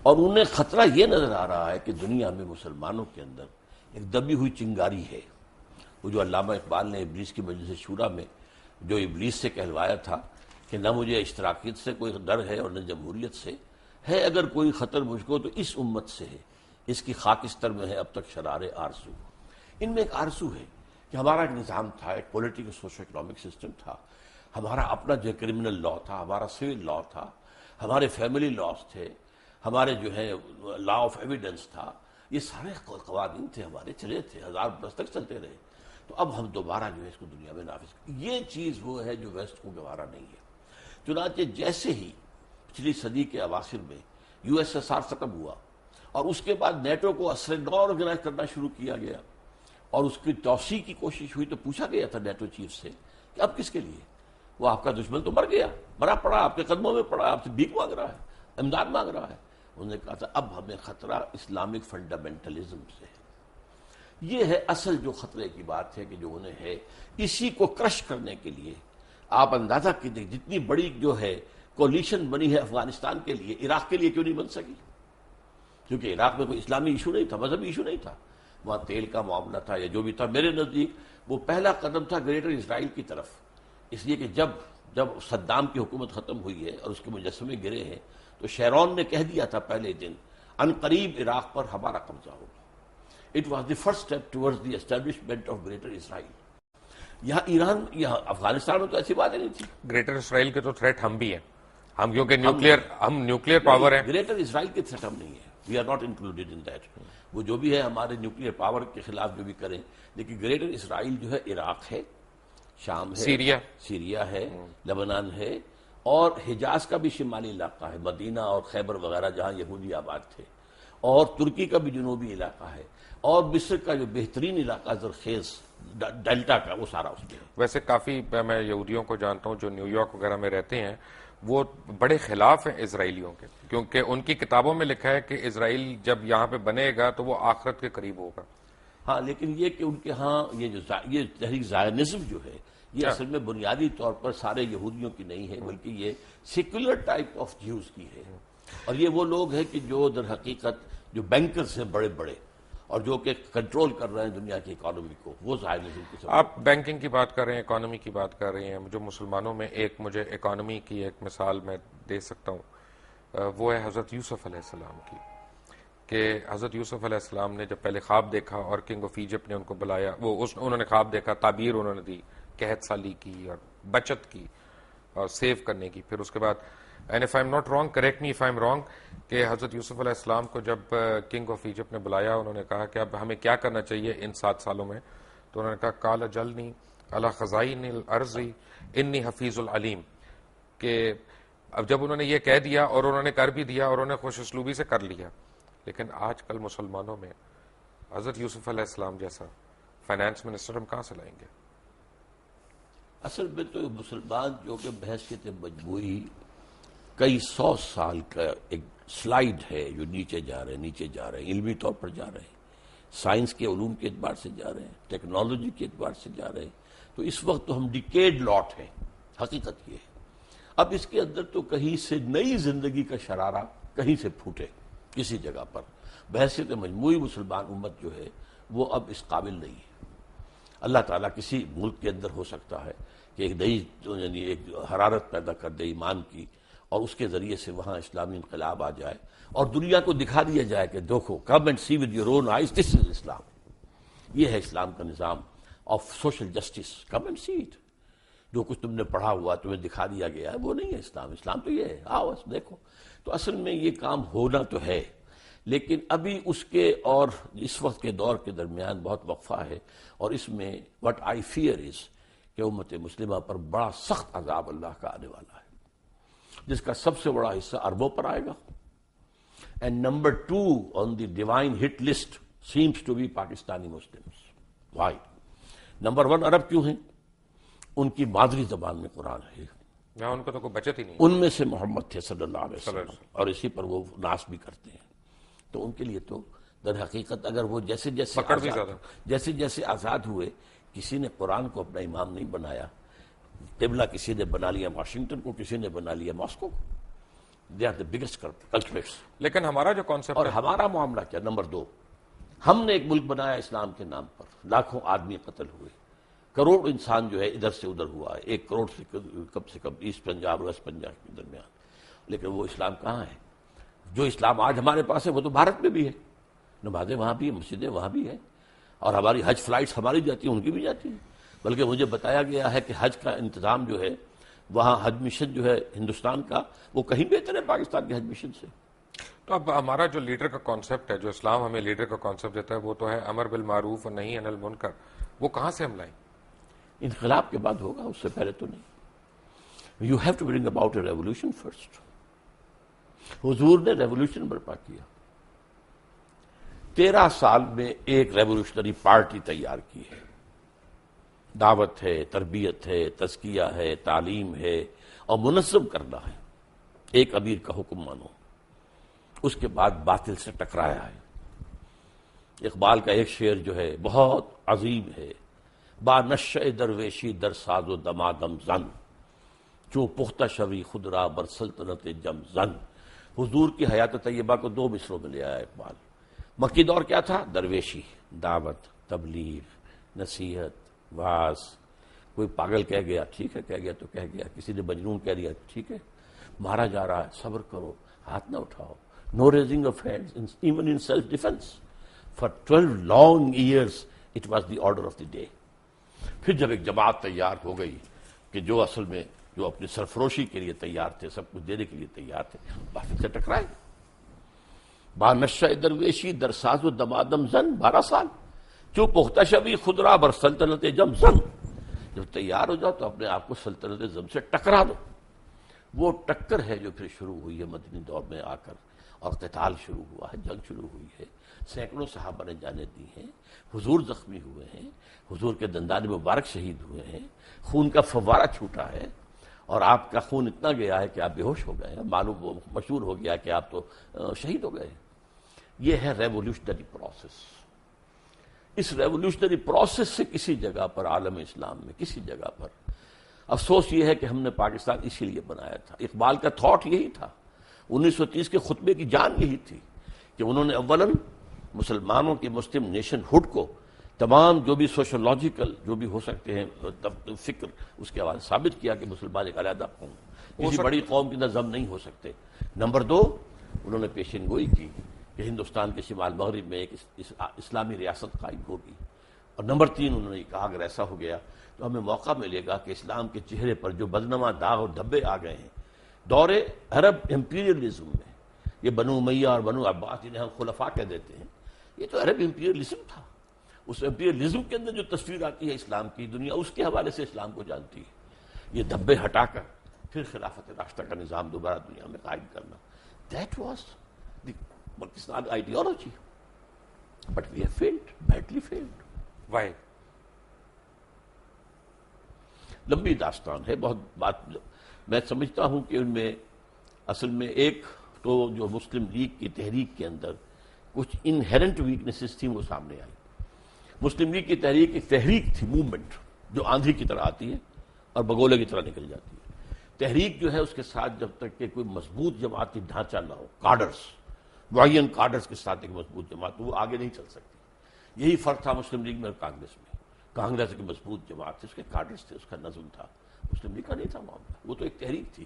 اور انہیں خطرہ یہ نظر آ رہا ہے کہ دنیا میں مسلمانوں کے اندر ایک دبی ہوئی چنگاری ہے. وہ جو علامہ اقبال نے ابلیس کی مجلس شورا میں جو ابلیس سے کہلوایا تھا کہ نہ مجھے اشتراکیت سے کوئی ڈر ہے اور نہ جمہوریت سے ہے, اگر کوئی خطر مجھ کو تو اس امت سے ہے, اس کی خاکستر میں ہے اب تک شرار آرزو. ان میں ایک آرزو ہے کہ ہمارا ایک نظام تھا, ایک پولیٹیکل سوشو اکنامک سسٹم تھا, ہمارا اپنا جو کرمنل لا تھا, ہمارا سول لا تھا, ہمارے فیملی لاز تھے, ہمارے جو ہے لا آف ایویڈنس تھا, یہ سارے قوانین تھے ہمارے, چلے تھے, 1000 برس تک چلتے رہے. تو اب ہم دوبارہ جو ہے اس کو دنیا میں نافذ کریں, یہ چیز وہ ہے جو ویسٹ کو گوارا نہیں ہے. چنانچہ جیسے ہی پچھلی صدی کے اواخر میں یو ایس ایس آر ختم ہوا اور اس کے بعد نیٹو کو اثر نو آرگنائز کرنا شروع کیا گیا اور اس کی توسیع کی کوشش ہوئی, تو پوچھا گیا تھا نیٹو چیف سے کہ اب کس کے لیے, وہ آپ کا دشمن تو مر گیا, مرا پڑا, آپ کے قدموں میں پڑا, آپ سے بھیک مانگ رہا ہے, امداد مانگ رہا ہے. انہوں نے کہا تھا اب ہمیں خطرہ اسلامک فنڈامنٹلزم سے ہے. یہ ہے اصل جو خطرے کی بات ہے کہ جو انہیں ہے, اسی کو کرش کرنے کے لیے آپ اندازہ کیجیے جتنی بڑی جو ہے کولیشن بنی ہے افغانستان کے لیے, عراق کے لیے کیوں نہیں بن سکی, کیونکہ عراق میں کوئی اسلامی ایشو نہیں تھا, مذہبی ایشو نہیں تھا, وہاں تیل کا معاملہ تھا یا جو بھی تھا. میرے نزدیک وہ پہلا قدم تھا گریٹر اسرائیل کی طرف, اس لیے کہ جب صدام کی حکومت ختم ہوئی ہے اور اس کے مجسمے گرے ہیں تو شیرون نے کہہ دیا تھا پہلے دن عنقریب عراق پر ہمارا قبضہ ہوگا. It was the first step towards the establishment of greater Israel. یہاں ایران, یہاں افغانستان میں تو ایسی باتیں نہیں تھی. گریٹر اسرائیل کے تو تھریٹ ہم بھی ہیں, ہم کیونکہ نیوکلیئر پاور ہیں. گریٹر اسرائیل کے تھریٹ ہم نہیں ہے, we are not included in that. وہ جو بھی ہے ہمارے نیوکلیئر پاور کے خلاف جو بھی کریں, لیکن گریٹر اسرائیل جو ہے عراق ہے, شام ہے, سیریا ہے, لبنان ہے, اور حجاز کا بھی شمالی علاقہ ہے, مدینہ اور خیبر وغیرہ جہاں یہودی آباد تھے, اور ترکی کا بھی جنوبی علاقہ ہے, اور مصر کا جو بہترین علاقہ زرخیز ڈیلٹا کا, وہ سارا اس میں ہے. ویسے کافی میں یہودیوں کو جانتا ہوں جو نیو یارک وغیرہ میں رہتے ہیں, وہ بڑے خلاف ہیں اسرائیلیوں کے, کیونکہ ان کی کتابوں میں لکھا ہے کہ اسرائیل جب یہاں پہ بنے گا تو وہ آخرت کے قریب ہوگا. ہاں, لیکن یہ کہ ان کے ہاں یہ تحریک زائنزم جو ہے یہ اصل میں بنیادی طور پر سارے یہودیوں کی نہیں ہے, بلکہ یہ سیکولر ٹائپ آف جیوز کی ہے. اور یہ وہ لوگ ہیں کہ جو در حقیقت جو بینکرز ہیں بڑے بڑے, اور جو کہ کنٹرول کر رہے ہیں دنیا کی اکانومی کو, وہ زائنزم کی سب. آپ بینکنگ کی بات کر رہے ہیں, اکانومی کی بات کر رہے ہیں, جو مسلمانوں میں ایک مجھے اکانومی کی ایک مثال میں دے سکتا ہوں, وہ ہے حضرت یوسف علیہ السلام کی. کہ حضرت یوسف علیہ السلام نے جب پہلے خواب دیکھا اور کنگ آف ایجپٹ نے ان کو بلایا, انہوں نے خواب دیکھا, تعبیر انہوں نے دی, قحط سالی کی اور بچت کی اور سیو کرنے کی. پھر اس کے بعد, and if I am not wrong, correct me if I am wrong, کہ حضرت یوسف علیہ السلام کو جب کنگ آف ایجپٹ نے بلایا, انہوں نے کہا کہ اب ہمیں کیا کرنا چاہیے ان 7 سالوں میں, تو انہوں نے کہا قال جلنی علی خزائن الارض انی حفیظ العلیم. کہ اب جب انہوں نے یہ کہہ دیا اور انہوں نے کر بھی دیا اور انہوں نے خوش اسلوبی سے کر لیا, لیکن آج کل مسلمانوں میں حضرت یوسف علیہ السلام جیسا فائنانس منسٹر ہم کہاں سے لائیں گے؟ اصل میں تو مسلمان جو کہ بحثیت مجموعی کئی 100 سال کا ایک سلائیڈ ہے جو نیچے جا رہے ہیں, علمی طور پر جا رہے ہیں, سائنس کے علوم کے اعتبار سے جا رہے ہیں, ٹیکنالوجی کے اعتبار سے جا رہے ہیں, تو اس وقت تو ہم ڈیکیڈ لاٹ ہیں، حقیقت یہ ہے۔ اب اس کے اندر تو کہیں سے نئی زندگی کا شرارہ کہیں سے پھوٹے کسی جگہ پر، بحیثیت مجموعی مسلمان امت جو ہے وہ اب اس قابل نہیں ہے۔ اللہ تعالیٰ کسی ملک کے اندر ہو سکتا ہے کہ ایک نئی یعنی ایک حرارت پیدا کر دے ایمان کی، اور اس کے ذریعے سے وہاں اسلامی انقلاب آ جائے اور دنیا کو دکھا دیا جائے کہ دیکھو، come and see with your own eyes, this is Islam, یہ ہے اسلام کا نظام of social justice, come and see it. جو کچھ تم نے پڑھا ہوا تمہیں دکھا دیا گیا ہے وہ نہیں ہے اسلام، اسلام تو یہ ہے، آؤ بس دیکھو۔ تو اصل میں یہ کام ہونا تو ہے، لیکن ابھی اس کے اور اس وقت کے دور کے درمیان بہت وقفہ ہے، اور اس میں وٹ آئی فیئر از کہ امت مسلمہ پر بڑا سخت عذاب اللہ کا آنے والا ہے، جس کا سب سے بڑا حصہ عربوں پر آئے گا، and number 2 on the divine hit list seems to be Pakistani Muslims. Why? Number 1 عرب کیوں ہیں؟ ان کی مادری زبان میں قرآن ہے، ان کو تو کوئی بچت ہی نہیں، ان میں سے محمد تھے صلی اللہ علیہ وسلم، اور اسی پر وہ ناس بھی کرتے ہیں۔ تو ان کے لیے تو در حقیقت اگر وہ جیسے جیسے آزاد ہوئے، کسی نے قرآن کو اپنا امام نہیں بنایا، قبلہ کسی نے بنا لیا واشنگٹن کو، کسی نے بنا لیا ماسکو کو، they are the biggest culprits. لیکن ہمارا جو کانسیپٹ اور ہمارا معاملہ کیا؟ نمبر 2، ہم نے ایک ملک بنایا اسلام کے نام پر، لاکھوں آدمی قتل ہوئے، کروڑ انسان جو ہے ادھر سے ادھر ہوا ہے، 1 کروڑ سے کم ایسٹ پنجاب اور ویسٹ پنجاب کے درمیان، لیکن وہ اسلام کہاں ہے؟ جو اسلام آج ہمارے پاس ہے وہ تو بھارت میں بھی ہے، نمازیں وہاں بھی ہیں، مسجدیں وہاں بھی ہیں، اور ہماری حج فلائٹس ہماری جاتی ہیں، ان کی بھی جاتی ہیں، بلکہ مجھے بتایا گیا ہے کہ حج کا انتظام جو ہے وہاں، حج مشن جو ہے ہندوستان کا، وہ کہیں بہتر ہے پاکستان کے حج مشن سے۔ تو اب ہمارا جو لیڈر کا کانسیپٹ ہے، جو اسلام ہمیں لیڈر کا کانسیپٹ دیتا ہے، وہ تو ہے امر بالمعروف اور نہی عن المنکر، وہ کہاں سے ہم لائیں؟ انقلاب کے بعد ہوگا، اس سے پہلے تو نہیں۔ You have to bring about a revolution first. حضور نے ریولوشن برپا کیا، 13 سال میں ایک ریولوشنری پارٹی تیار کی ہے، دعوت ہے، تربیت ہے، تزکیہ ہے، تعلیم ہے، اور منظم کرنا ہے، ایک امیر کا حکم مانو۔ اس کے بعد باطل سے ٹکرایا ہے۔ اقبال کا ایک شعر جو ہے بہت عظیم ہے، با نشہ درویشی در ساز و دمادم زن، جو پختہ شوی خود را بر سلطنت جم زن۔ حضور کی حیات طیبہ کو 2 مصروں میں لے آیا اقبال۔ مکی دور کیا تھا؟ درویشی، دعوت، تبلیغ، نصیحت، واعظ۔ کوئی پاگل کہہ گیا، ٹھیک ہے کہہ گیا تو کہہ گیا، کسی نے مجنون کہہ دیا، ٹھیک ہے، مارا جا رہا ہے، صبر کرو، ہاتھ نہ اٹھاؤ، no raising of hands even in self defence. For 12 long years it was the order of the day. پھر جب ایک جماعت تیار ہو گئی کہ جو اصل میں جو اپنی سرفروشی کے لیے تیار تھے، سب کچھ دینے کے لیے تیار تھے، باطل سے ٹکرائے۔ با نشہ درویشی در ساز و دمادم زن، 12 سال۔ جو پختہ شبی خود را بر سلطنت جم زن، جب تیار ہو جاؤ تو اپنے آپ کو سلطنت زم سے ٹکرا دو۔ وہ ٹکر ہے جو پھر شروع ہوئی ہے مدنی دور میں آ کر، اور قتال شروع ہوا ہے، جنگ شروع ہوئی ہے، سینکڑوں صحابہ نے جانیں دی ہیں، حضور زخمی ہوئے ہیں، حضور کے دندان مبارک شہید ہوئے ہیں، خون کا فوارہ چھوٹا ہے، اور آپ کا خون اتنا گیا ہے کہ آپ بے ہوش ہو گئے ہیں، معلوم مشہور ہو گیا کہ آپ تو شہید ہو گئے ہیں۔ یہ ہے ریولوشنری پروسیس۔ اس ریولوشنری پروسیس سے کسی جگہ پر عالم اسلام میں کسی جگہ پر افسوس یہ ہے کہ ہم نے پاکستان اسی لیے بنایا تھا۔ اقبال کا تھاٹ یہی تھا، 1930 کے خطبے کی جان یہی تھی کہ انہوں نے اولاً مسلمانوں کی مسلم نیشن ہوڈ کو، تمام جو بھی سوشولوجیکل جو بھی ہو سکتے ہیں فکر، اس کے حوالے ثابت کیا کہ مسلمان ایک علیحدہ قوم، کسی بڑی قوم کی نظم نہیں ہو سکتے۔ نمبر 2، انہوں نے پیشین گوئی کی کہ ہندوستان کے شمال مغرب میں ایک اسلامی ریاست قائم ہوگی، اور نمبر 3 انہوں نے کہا اگر ایسا ہو گیا تو ہمیں موقع ملے گا کہ اسلام کے چہرے پر جو بدنما داغ اور دھبے آ گئے ہیں دور عرب امپیریلزم میں، یہ بنو امیہ اور بنو عباس جنہیں ہم خلفاء کہہ دیتے ہیں، یہ تو عرب امپیریلزم تھا۔ اس امپیریلزم کے اندر جو تصویر آتی ہے اسلام کی، دنیا اس کے حوالے سے اسلام کو جانتی ہے۔ یہ دھبے ہٹا کر پھر خلافت راشدہ کا نظام دوبارہ دنیا میں قائم کرنا، that was the Pakistan ideology, but we have failed, badly failed. Why? لمبی داستان ہے، بہت بات میں سمجھتا ہوں کہ ان میں اصل میں ایک تو جو مسلم لیگ کی تحریک کے اندر کچھ انہیرنٹ ویکنیسز تھیں وہ سامنے آئی۔ مسلم لیگ کی تحریک ایک تحریک تھی، موومنٹ، جو آندھی کی طرح آتی ہے اور بگولے کی طرح نکل جاتی ہے. تحریک جو ہے اس کے ساتھ جب تک کہ کوئی مضبوط جماعتی ڈھانچہ نہ ہو، کارڈرز، معین کارڈرز کے ساتھ ایک مضبوط جماعت، وہ آگے نہیں چل سکتی. یہی فرق تھا مسلم لیگ میں اور کانگریس میں. کانگریس ایک مضبوط جماعت تھی، اس کے کارڈرز تھے، اس کا نظم تھا. مسلم لیگ کا نہیں تھا معاملہ، وہ تو ایک تحریک تھی.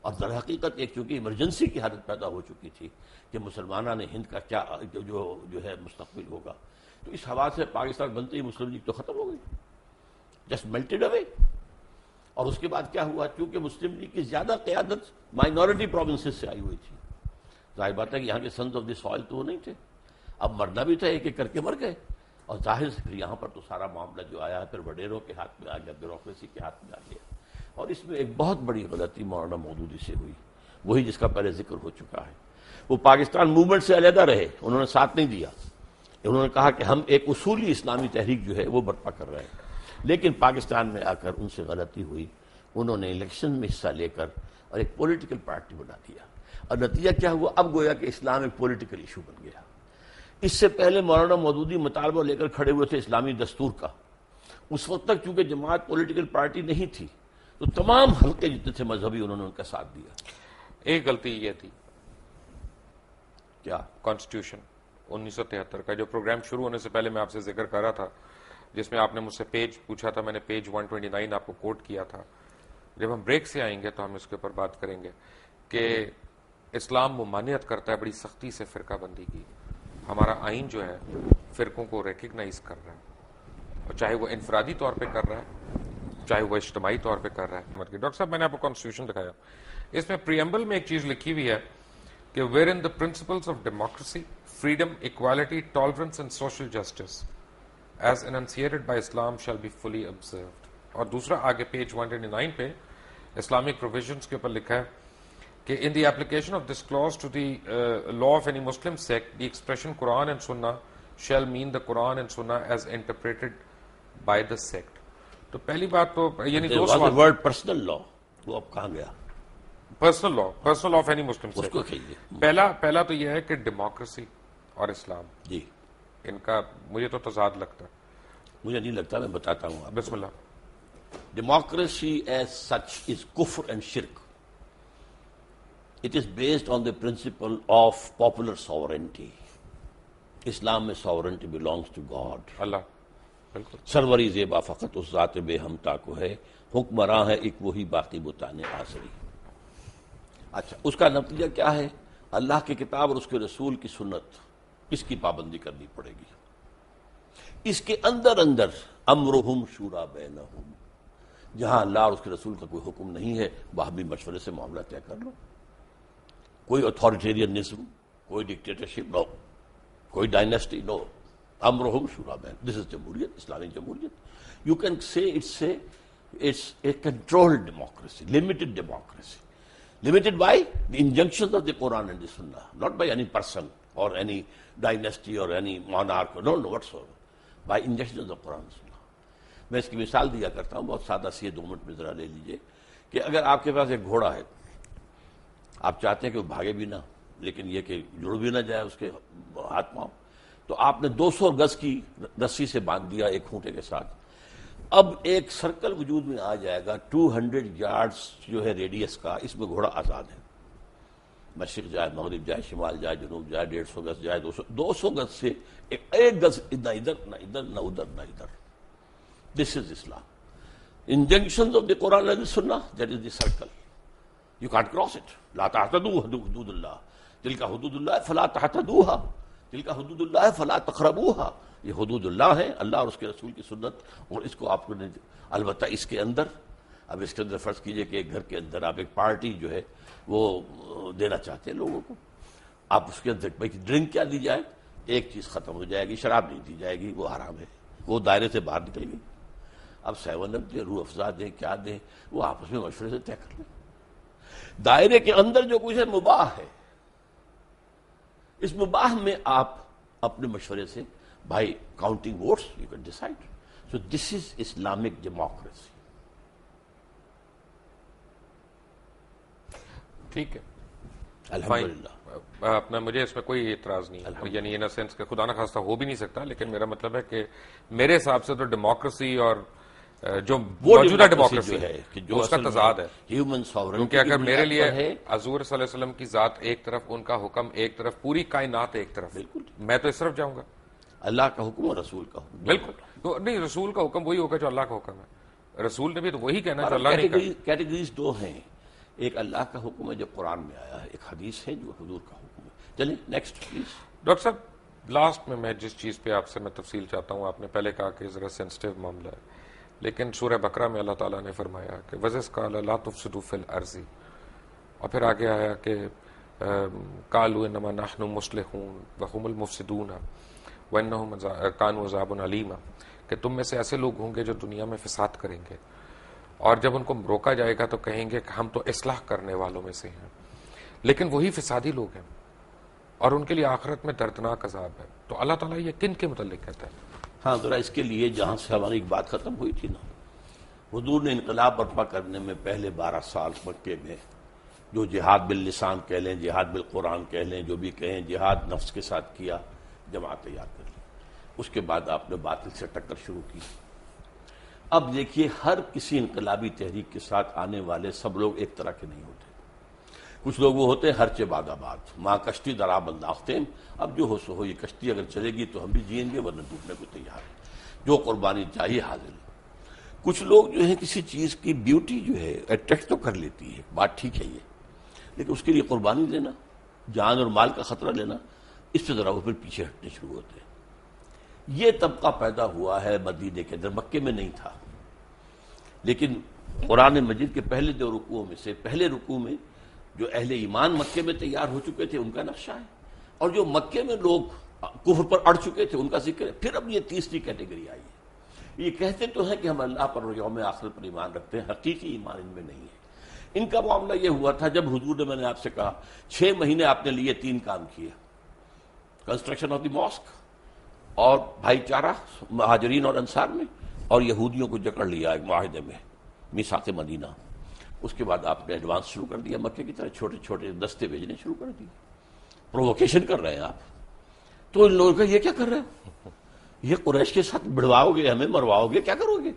اور در حقیقت ایک چونکہ ایمرجنسی کی حالت پیدا ہو چکی تھی کہ مسلمانان ہند کا کیا جو ہے مستقبل ہوگا، تو اس حوالے سے پاکستان بنتے ہی مسلم لیگ تو ختم ہو گئی، جسٹ میلٹڈ اوے. اور اس کے بعد کیا ہوا، چونکہ مسلم لیگ کی زیادہ قیادت مائنورٹی پروونسز سے آئی ہوئی تھی، ظاہر بات ہے کہ یہاں کے سنز آف دی سوائل تو وہ نہیں تھے. اب مرنا بھی تھا، ایک ایک کر کے مر گئے. اور ظاہر سے پھر یہاں پر تو سارا معاملہ جو آیا ہے پھر وڈیروں کے ہاتھ میں آ گیا، بیوروکریسی کے ہاتھ میں آ گیا. اور اس میں ایک بہت بڑی غلطی مولانا مودودی سے ہوئی، وہی جس کا پہلے ذکر ہو چکا ہے. وہ پاکستان موومنٹ سے علیحدہ رہے، انہوں نے ساتھ نہیں دیا. انہوں نے کہا کہ ہم ایک اصولی اسلامی تحریک جو ہے وہ برپا کر رہے ہیں. لیکن پاکستان میں آ کر ان سے غلطی ہوئی، انہوں نے الیکشن میں حصہ لے کر اور ایک پولیٹیکل پارٹی بنا دیا. اور نتیجہ کیا ہوا، اب گویا کہ اسلام ایک پولیٹیکل ایشو بن گیا. اس سے پہلے مولانا مودودی مطالبہ لے کر کھڑے ہوئے تھے اسلامی دستور کا. اس وقت تک چونکہ جماعت پولیٹیکل پارٹی نہیں تھی تو تمام حلقے جتنے تھے مذہبی انہوں نے ان کا ساتھ دیا. ایک غلطی یہ تھی، کیا؟ کانسٹیٹیوشن 1973 کا جو پروگرام شروع ہونے سے پہلے میں آپ سے ذکر کر رہا تھا، جس میں آپ نے مجھ سے پیج پوچھا تھا، میں نے پیج 129 آپ کو کوٹ کیا تھا. جب ہم بریک سے آئیں گے تو ہم اس کے اوپر بات کریں گے کہ اسلام ممانعت کرتا ہے بڑی سختی سے فرقہ بندی کی. ہمارا آئین جو ہے فرقوں کو ریکگنائز کر رہا ہے، اور چاہے وہ انفرادی طور پہ کر رہا ہے چاہے وہ اجتماعی طور پہ کر رہا ہے. ڈاکٹر صاحب میں نے آپ کو کانسٹیٹیوشن دکھایا، اس میں پریمبل میں ایک چیز لکھی ہوئی ہے کہ wherein the principles of democracy, freedom, equality, tolerance and social justice as enunciated by Islam shall be fully observed. اور دوسرا آگے پیج 129 پہ اسلامک پروویژنس کے اوپر لکھا ہے کہ in the application of this clause to the law of any Muslim sect, the expression Quran and Sunnah shall mean the Quran and Sunnah as interpreted by the sect. تو پہلی بات تو یعنی دو سوال. ورڈ پرسنل لا وہ اب کہاں گیا؟ Personal law of any Muslim اس کو کہیے. پہلا تو یہ ہے کہ ڈیموکریسی اور اسلام جی ان کا مجھے تو تضاد لگتا ہے. مجھے نہیں لگتا، میں بتاتا ہوں. بسم اللہ. Democracy as such is kufr and shirk. It is based on the principle of popular sovereignty. اسلام میں sovereignty belongs to God. اللہ بالکل. سروری زیبا فقط اس ذات بے ہمتا کو ہے، حکمراں ہے ایک وہی باقی بتانے آسری. اچھا، اس کا نتیجہ کیا ہے؟ اللہ کی کتاب اور اس کے رسول کی سنت، اس کی پابندی کرنی پڑے گی. اس کے اندر امرہم شورا بینہم، جہاں اللہ اور اس کے رسول کا کوئی حکم نہیں ہے وہاں بھی مشورے سے معاملہ طے کر لو. کوئی اتھارٹیرینزم، کوئی ڈکٹیٹرشپ نو، کوئی ڈائنیسٹی نو. امرہم شورا بین، دس از جمہوریت، اسلامی جمہوریت. You can say it's a controlled democracy, limited democracy. Limited by the injunctions of the Quran and the Sunnah, not by any person or any dynasty or any monarch, no whatsoever, by injunctions of the Quran and Sunnah. میں اس کی مثال دیا کرتا ہوں، بہت سادہ سی ہے، 2 minute میں ذرا لے لیجئے کہ اگر آپ کے پاس ایک گھوڑا ہے، آپ چاہتے ہیں کہ وہ بھاگے بھی نہ لیکن یہ کہ جڑ بھی نہ جائے اس کے ہاتھ پاؤں، تو آپ نے 200 گز کی رسی سے باندھ دیا ایک کھونٹے کے ساتھ. اب ایک سرکل وجود میں آ جائے گا 200 یارڈز جو ہے ریڈیس کا، اس میں گھوڑا آزاد ہے. مشرق جائے، مغرب جائے، شمال جائے، جنوب جائے، 150 گز جائے، 200 گز سے ایک گز نہ ادھر نہ ادھر نہ ادھر نہ ادھر. This is Islam. Injunctions of the Quran and the Sunnah, that is the circle. You can't cross it. لا تعتدوا حدود اللہ، تلک حدود اللہ فلا تعتدوها، تلک حدود اللہ فلا تقربوها. یہ حدود اللہ ہے، اللہ اور اس کے رسول کی سنت، اور اس کو آپ نے البتہ اس کے اندر، اب اس کے اندر فرض کیجئے کہ ایک گھر کے اندر آپ ایک پارٹی جو ہے وہ دینا چاہتے ہیں لوگوں کو، آپ اس کے اندر ڈرنک کیا دی جائے، ایک چیز ختم ہو جائے گی، شراب نہیں دی جائے گی، وہ حرام ہے، وہ دائرے سے باہر نکل گئی. اب 7 اپ دیں، روح افزا دیں، کیا دیں، وہ آپس میں مشورے سے طے کر لیں. دائرے کے اندر جو کچھ ہے مباح ہے، اس مباح میں آپ اپنے مشورے سے by counting votes you can decide. So this is Islamic democracy. ٹھیک ہے، الحمدللہ. اپنا مجھے اس میں کوئی اعتراض نہیں ہے، یعنی ان سینس کہ خدا نہ خواستہ ہو بھی نہیں سکتا، لیکن میرا مطلب ہے کہ میرے حساب سے تو ڈیموکریسی اور جو وہ موجودہ ڈیموکریسی ڈیموکریسی جو ہے ہے کہ اس کا تضاد ہے. ہیومن ساورنٹی کیونکہ اگر میرے لیے حضور صلی اللہ علیہ وسلم کی ذات ایک طرف، ان کا حکم ایک طرف، پوری کائنات ایک طرف، بالکل میں تو اس طرف جاؤں گا. اللہ کا حکم اور رسول کا حکم بالکل. تو نہیں، رسول کا حکم وہی ہوگا جو اللہ کا حکم ہے. رسول نے بھی تو وہی کہنا جو اللہ نے کہا. کیٹیگریز دو ہیں، ایک اللہ کا حکم ہے جو قرآن میں آیا ہے، ایک حدیث ہے جو حضور کا حکم ہے. چلیں نیکسٹ پلیز. ڈاکٹر صاحب لاسٹ میں جس چیز پہ آپ سے میں تفصیل چاہتا ہوں، آپ نے پہلے کہا کہ ذرا سینسٹیو معاملہ ہے، لیکن سورہ بقرہ میں اللہ تعالیٰ نے فرمایا کہ وَإِذْ قَالَ لَا تُفْسِدُوا فِي الْأَرْضِ، اور پھر آگے آیا کہ قَالُوا إِنَّمَا نَحْنُ مُصْلِحُونَ وَهُمُ الْمُفْسِدُونَ وَإِنَّهُمْ كَانُوا عَذَابٌ أَلِيمًا، کہ تم میں سے ایسے لوگ ہوں گے جو دنیا میں فساد کریں گے، اور جب ان کو روکا جائے گا تو کہیں گے کہ ہم تو اصلاح کرنے والوں میں سے ہیں، لیکن وہی فسادی لوگ ہیں اور ان کے لیے آخرت میں دردناک عذاب ہے. تو اللہ تعالیٰ یہ کن کے متعلق کہتا ہے؟ ہاں ذرا اس کے لیے جہاں سے ہماری ایک بات ختم ہوئی تھی نا، حضور نے انقلاب برپا کرنے میں پہلے 12 سال مکے میں جو جہاد باللسان کہہ لیں، جہاد بالقرآن کہہ لیں، جو بھی کہیں، جہاد نفس کے ساتھ کیا، جماعت تیار کر لی. اس کے بعد آپ نے باطل سے ٹکر شروع کی. اب دیکھیے ہر کسی انقلابی تحریک کے ساتھ آنے والے سب لوگ ایک طرح کے نہیں ہوتے. کچھ لوگ وہ ہوتے ہیں ہر چہ باد آباد، ماں کشتی درا بنداختیں، اب جو ہو سو ہو، یہ کشتی اگر چلے گی تو ہم بھی جئیں گے ورنہ ڈوبنے کو تیار ہیں، جو قربانی چاہیے حاضر ہے. کچھ لوگ جو ہے کسی چیز کی بیوٹی جو ہے اٹریکٹ تو کر لیتی ہے، بات ٹھیک ہے یہ، لیکن اس کے لیے قربانی دینا، جان اور مال کا خطرہ لینا، اس سے ذرا وہ پھر پیچھے ہٹنے شروع ہوتے ہیں. یہ طبقہ پیدا ہوا ہے مدینے کے اندر، مکے میں نہیں تھا، لیکن قرآن مجید کے پہلے 2 رکوعوں میں سے پہلے رکوع میں جو اہل ایمان مکے میں تیار ہو چکے تھے ان کا نقشہ ہے، اور جو مکے میں لوگ کفر پر اڑ چکے تھے ان کا ذکر ہے. پھر اب یہ تیسری کیٹیگری آئی ہے. یہ کہتے تو ہیں کہ ہم اللہ پر اور یوم آخر پر ایمان رکھتے ہیں، حقیقی ایمان ان میں نہیں ہے. ان کا معاملہ یہ ہوا تھا جب حضور نے، میں نے آپ سے کہا 6 مہینے آپ نے لیے 3 کام کیے، کنسٹرکشن آف دی ماسک، اور بھائی چارہ مہاجرین اور انصار میں، اور یہودیوں کو جکڑ لیا ایک معاہدے میں، میثاق مدینہ. اس کے بعد آپ نے ایڈوانس شروع کر دیا، مکے کی طرح چھوٹے چھوٹے دستے بھیجنے شروع کر دیے. پرووکیشن کر رہے ہیں آپ. تو ان لوگوں کا یہ کیا کر رہے ہیں؟ یہ قریش کے ساتھ بڑھواؤ گے، ہمیں مرواؤ گے، کیا کرو گے؟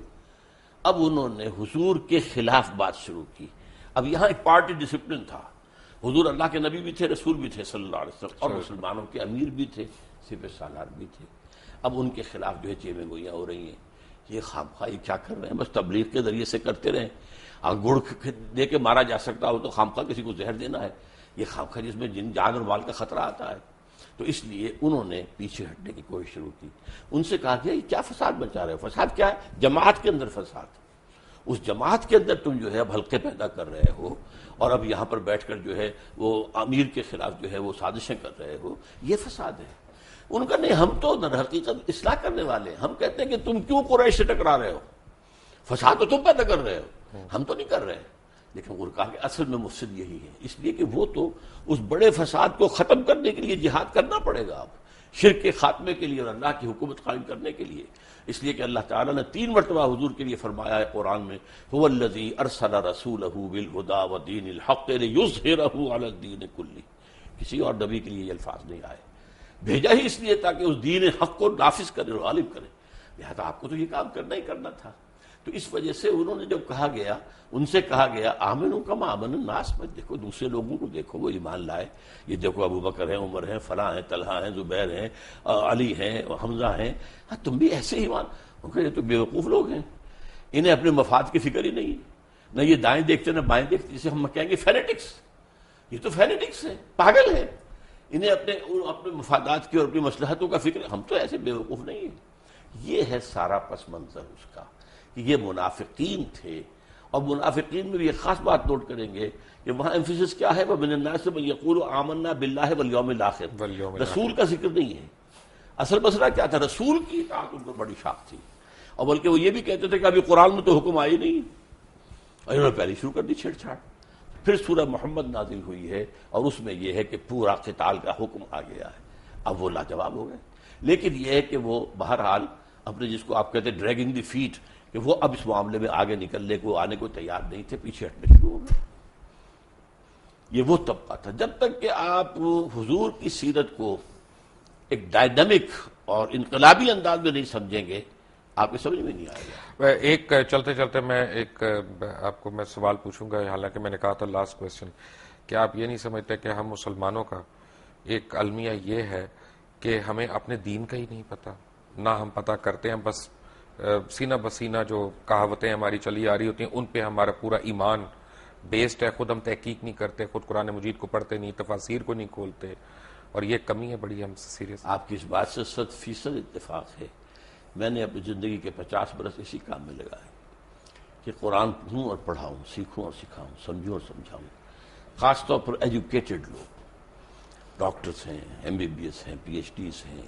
اب انہوں نے حضور کے خلاف بات شروع کی. اب یہاں ایک پارٹی ڈسپلن تھا. حضور اللہ کے نبی بھی تھے، رسول بھی تھے صلی اللہ علیہ وسلم، اور مسلمانوں کے امیر بھی تھے، سپہ سالار بھی تھے. اب ان کے خلاف جو ہے چیمیں گوئیاں ہو رہی ہیں، یہ خامخواہ کیا کر رہے ہیں؟ بس تبلیغ کے ذریعے سے کرتے رہیں. گڑ دے کے مارا جا سکتا ہو تو خامخواہ کسی کو زہر دینا ہے؟ یہ خامخواہ جس میں جان اور مال کا خطرہ آتا ہے. تو اس لیے انہوں نے پیچھے ہٹنے کی کوشش شروع کی. ان سے کہا کہ یہ کیا فساد بچا رہے ہو؟ فساد کیا ہے؟ جماعت کے اندر فساد. اس جماعت کے اندر تم جو ہے اب حلقے پیدا کر رہے ہو، اور اب یہاں پر بیٹھ کر جو ہے وہ امیر کے خلاف جو ہے وہ سازشیں کر رہے ہو، یہ فساد ہے. ان کا نہیں، ہم تو در حقیقت اصلاح کرنے والے ہیں. ہم کہتے ہیں کہ تم کیوں قریش سے ٹکرا رہے ہو؟ فساد تو تم پیدا کر رہے ہو، ہم تو نہیں کر رہے. لیکن وہ کہا کہ اصل میں مفسد یہی ہے، اس لیے کہ وہ تو اس بڑے فساد کو ختم کرنے کے لیے جہاد کرنا پڑے گا اب، شرک کے خاتمے کے لیے اور اللہ کی حکومت قائم کرنے کے لیے. اس لیے کہ اللہ تعالیٰ نے 3 مرتبہ حضور کے لیے فرمایا ہے قرآن میں، هو الذی ارسل رسولہ بالہدی ودین الحق لیظہرہ علی الدین کلہ. کسی اور نبی کے لیے یہ الفاظ نہیں آئے. بھیجا ہی اس لیے تاکہ اس دین حق کو نافذ کرے اور غالب کرے. لہذا آپ کو تو یہ کام کرنا ہی کرنا تھا. تو اس وجہ سے انہوں نے جب کہا گیا، ان سے کہا گیا آمنوا کما آمن الناس، مت دیکھو دوسرے لوگوں کو، دیکھو وہ ایمان لائے. یہ دیکھو ابو بکر ہیں، عمر ہیں، فلاں ہیں، طلحہ ہیں، زبیر ہیں، علی ہیں، حمزہ ہیں، ہاں تم بھی ایسے ایمان. یہ تو بیوقوف لوگ ہیں، انہیں اپنے مفاد کی فکر ہی نہیں، نہ یہ دائیں دیکھتے نہ بائیں دیکھتے، جسے ہم کہیں گے فینیٹکس. یہ تو فینیٹکس ہیں، پاگل ہیں. انہیں اپنے مفادات کی اور اپنی مصلحتوں کا فکر. ہم تو ایسے بیوقوف نہیں ہیں. یہ ہے سارا پس منظر اس کا کہ یہ منافقین تھے. اور منافقین میں بھی ایک خاص بات نوٹ کریں گے کہ وہاں ایمفیسس کیا ہے، وَمِنَ النَّاسِ مَن يَقُولُ آمَنَّا بِاللَّهِ وَالْيَوْمِ الْآخِرِ. رسول کا ذکر نہیں ہے. اصل مسئلہ کیا تھا؟ رسول کی اطاعت ان کو بڑی شاخ تھی، اور بلکہ وہ یہ بھی کہتے تھے کہ ابھی قرآن میں تو حکم آئی نہیں، اور انہوں نے پہلے شروع کر دی چھیڑ چھاڑ. پھر سورہ محمد نازل ہوئی ہے اور اس میں یہ ہے کہ پورا قتال کا حکم آ گیا ہے. اب وہ لاجواب ہو گئے. لیکن یہ ہے کہ وہ بہرحال اپنے جس کو آپ کہتے ہیں ڈریگنگ دی فیٹ، کہ وہ اب اس معاملے میں آگے نکلنے کو آنے کو تیار نہیں تھے، پیچھے ہٹنے شروع ہو گئے. یہ وہ طبقہ تھا. جب تک کہ آپ حضور کی سیرت کو ایک ڈائنامک اور انقلابی انداز میں نہیں سمجھیں گے آپ کو سمجھ میں نہیں آئے گا. ایک چلتے چلتے میں ایک آپ کو میں سوال پوچھوں گا، حالانکہ میں نے کہا تھا لاسٹ کویسچن، کہ آپ یہ نہیں سمجھتے کہ ہم مسلمانوں کا ایک المیہ یہ ہے کہ ہمیں اپنے دین کا ہی نہیں پتا، نہ ہم پتہ کرتے ہیں، بس سینہ بسینہ جو کہاوتیں ہماری چلی آ رہی ہوتی ہیں ان پہ ہمارا پورا ایمان بیسڈ ہے، خود ہم تحقیق نہیں کرتے، خود قرآن مجید کو پڑھتے نہیں، تفاسیر کو نہیں کھولتے، اور یہ کمی ہے بڑی ہم سے سیریس. آپ کی اس بات سے 100% اتفاق ہے. میں نے اپنی زندگی کے 50 برس اسی کام میں لگائے کہ قرآن پڑھوں اور پڑھاؤں، سیکھوں اور سکھاؤں، سمجھوں اور سمجھاؤں. خاص طور پر ایجوکیٹڈ لوگ، ڈاکٹرز ہیں، MBBS ہیں، PhDs ہیں،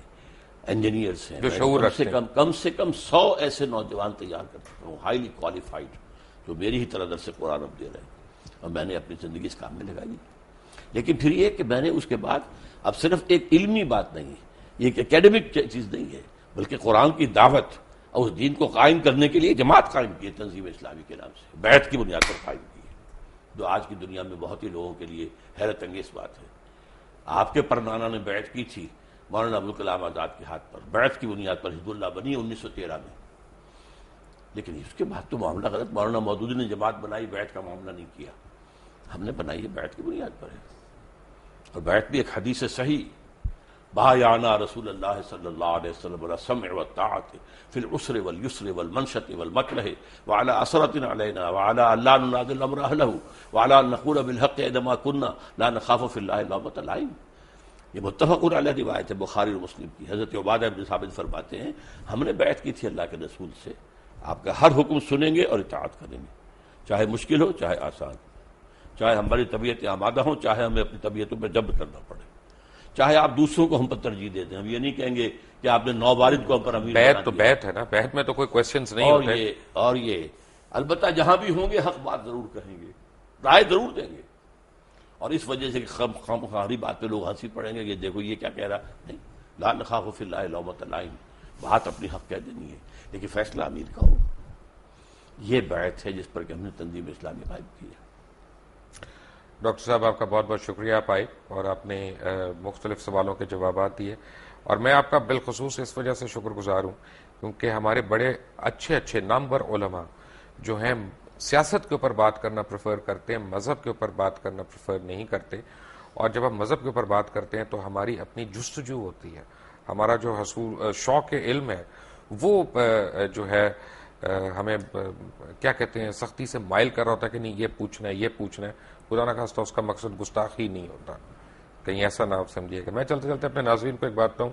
انجینئرس ہیں، جو شعور رکھتے ہیں. کم سے کم 100 ایسے نوجوان تیار کر چکا ہوں، ہائیلی کوالیفائڈ، جو میری ہی طرح درس قرآن اب دے رہے ہیں، اور میں نے اپنی زندگی اس کام میں لگائی. لیکن پھر یہ کہ میں نے اس کے بعد اب صرف ایک علمی بات نہیں ہے، یہ ایک اکیڈمک چیز نہیں ہے، بلکہ قرآن کی دعوت اور اس دین کو قائم کرنے کے لیے جماعت قائم کی ہے تنظیم اسلامی کے نام سے، بیعت کی بنیاد پر قائم کی ہے، جو آج کی دنیا میں بہت ہی لوگوں کے لیے حیرت انگیز بات ہے. آپ کے پرنانا نے بیعت کی تھی مولانا ابوالکلام آزاد کے ہاتھ پر، بیعت کی بنیاد پر حزب اللہ بنی 1913 میں. لیکن اس کے بعد تو معاملہ غلط. مولانا مودودی نے جماعت بنائی، بیعت کا معاملہ نہیں کیا. ہم نے بنائی ہے بیعت کی بنیاد پر ہے، اور بیعت بھی ایک حدیث صحیح، بایعنا رسول اللہ صلی اللہ علیہ وسلم علی السمع والطاعۃ فی العسر والیسر والمنشط والمکرہ وعلی اثرۃ علینا وعلی الا ننازع الامر اہلہ وعلی ان نقول بالحق عندما كنا لا نخاف فی اللہ لومۃ لائم. یہ متفق علیہ روایت ہے بخاری اور مسلم کی. حضرت عبادہ بن ثابت فرماتے ہیں ہم نے بیعت کی تھی اللہ کے رسول سے، آپ کا ہر حکم سنیں گے اور اطاعت کریں گے، چاہے مشکل ہو چاہے آسان، چاہے ہماری طبیعتیں آمادہ ہوں چاہے ہمیں اپنی طبیعتوں پہ جبر کرنا پڑے، چاہے آپ دوسروں کو ہم پر ترجیح دے دیں. ہم یہ نہیں کہیں گے کہ آپ نے نوبارد کو ہم پر امیر بنا دیا. بیعت تو بیعت ہے نا، بیعت میں تو کوئی کویسچنز نہیں ہوتے. اور یہ البتہ جہاں بھی ہوں گے حق بات ضرور کہیں گے، رائے ضرور دیں گے، اور اس وجہ سے کہ خامخواہی بات پہ لوگ ہنسی پڑیں گے کہ دیکھو یہ کیا کہہ رہا. نہیں، لا نخاف فی اللہ لومۃ لائم، بات اپنی حق کہہ دینی ہے، لیکن فیصلہ امیر کا ہو. یہ بیعت ہے جس پر کہ ہم نے تنظیم اسلامی قائم کی ہے. ڈاکٹر صاحب آپ کا بہت بہت شکریہ، آپ آئے اور آپ نے مختلف سوالوں کے جوابات دیے، اور میں آپ کا بالخصوص اس وجہ سے شکر گزار ہوں کیونکہ ہمارے بڑے اچھے نامور علماء جو ہیں سیاست کے اوپر بات کرنا پریفر کرتے ہیں، مذہب کے اوپر بات کرنا پریفر نہیں کرتے. اور جب ہم مذہب کے اوپر بات کرتے ہیں تو ہماری اپنی جستجو ہوتی ہے، ہمارا جو شوق علم ہے وہ جو ہے ہمیں کیا کہتے ہیں سختی سے مائل کر رہا ہوتا ہے کہ نہیں یہ پوچھنا ہے یہ پوچھنا ہے. خدا نہ خواستہ اس کا مقصد گستاخی نہیں ہوتا، کہیں ایسا نہ آپ سمجھیے گا. میں چلتے چلتے اپنے ناظرین کو ایک بات کہوں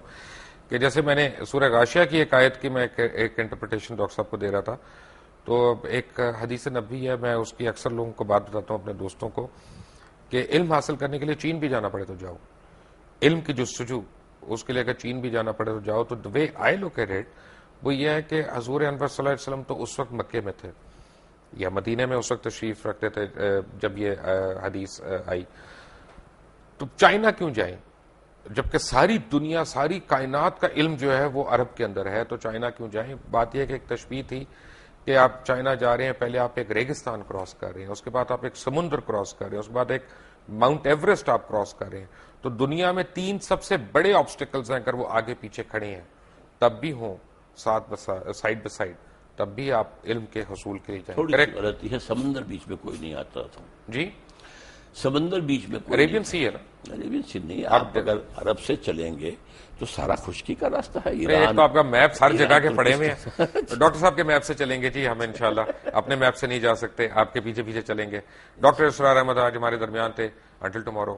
کہ جیسے میں نے سورہ غاشیہ کی ایک آیت کی میں ایک انٹرپریٹیشن ڈاکٹر صاحب کو دے رہا تھا، تو ایک حدیث نبوی ہے، میں اس کی اکثر لوگوں کو بات بتاتا ہوں اپنے دوستوں کو، کہ علم حاصل کرنے کے لیے چین بھی جانا پڑے تو جاؤ، علم کی جستجو اس کے لیے اگر چین بھی جانا پڑے تو جاؤ. تو the way I look at it وہ یہ ہے کہ حضور انور صلی اللہ علیہ وسلم تو اس وقت مکے میں تھے یا مدینے میں اس وقت تشریف رکھتے تھے جب یہ حدیث آئی، تو چائنا کیوں جائیں جبکہ ساری دنیا ساری کائنات کا علم جو ہے وہ عرب کے اندر ہے، تو چائنا کیوں جائیں؟ بات یہ ہے کہ ایک تشبیہ تھی کہ آپ چائنا جا رہے ہیں، پہلے آپ ایک ریگستان کراس کر رہے ہیں، اس کے بعد آپ ایک سمندر کراس کر رہے ہیں، اس کے بعد ایک ماؤنٹ ایوریسٹ آپ کراس کر رہے ہیں. تو دنیا میں 3 سب سے بڑے آبسٹیکلز ہیں، اگر وہ آگے پیچھے کھڑے ہیں تب بھی ہوں سائڈ بائی سائڈ تب بھی آپ علم کے حصول کے لیے جائیں. تھوڑی سی غلطی ہے، سمندر بیچ میں کوئی نہیں آتا تھا. جی سمندر بیچ میں کوئی عربین سی ہے نا، عربین سی نہیں. آپ اگر عرب سے چلیں گے تو سارا خشکی کا راستہ ہے. ایک تو آپ کا میپ ہر جگہ کے پڑے ہوئے ہیں. ڈاکٹر صاحب کے میپ سے چلیں گے جی ہم انشاءاللہ، اپنے میپ سے نہیں جا سکتے، آپ کے پیچھے پیچھے چلیں گے. ڈاکٹر اسرار احمد آج ہمارے درمیان تھے. Until tomorrow.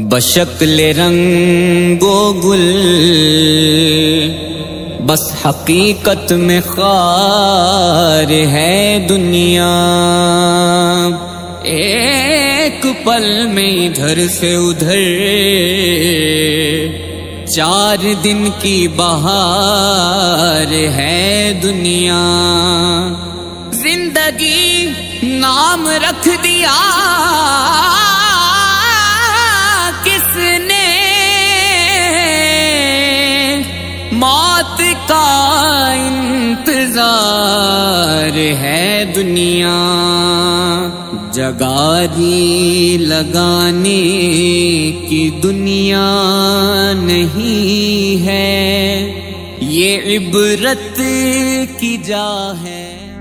بشکل رنگ و گل بس حقیقت میں خار ہے دنیا، ایک پل میں ادھر سے ادھر 4 دن کی بہار ہے دنیا. زندگی نام رکھ دیا کس نے، موت کا انتظار ہے دنیا. جگاری لگانے کی دنیا نہیں ہے، یہ عبرت کی جا ہے.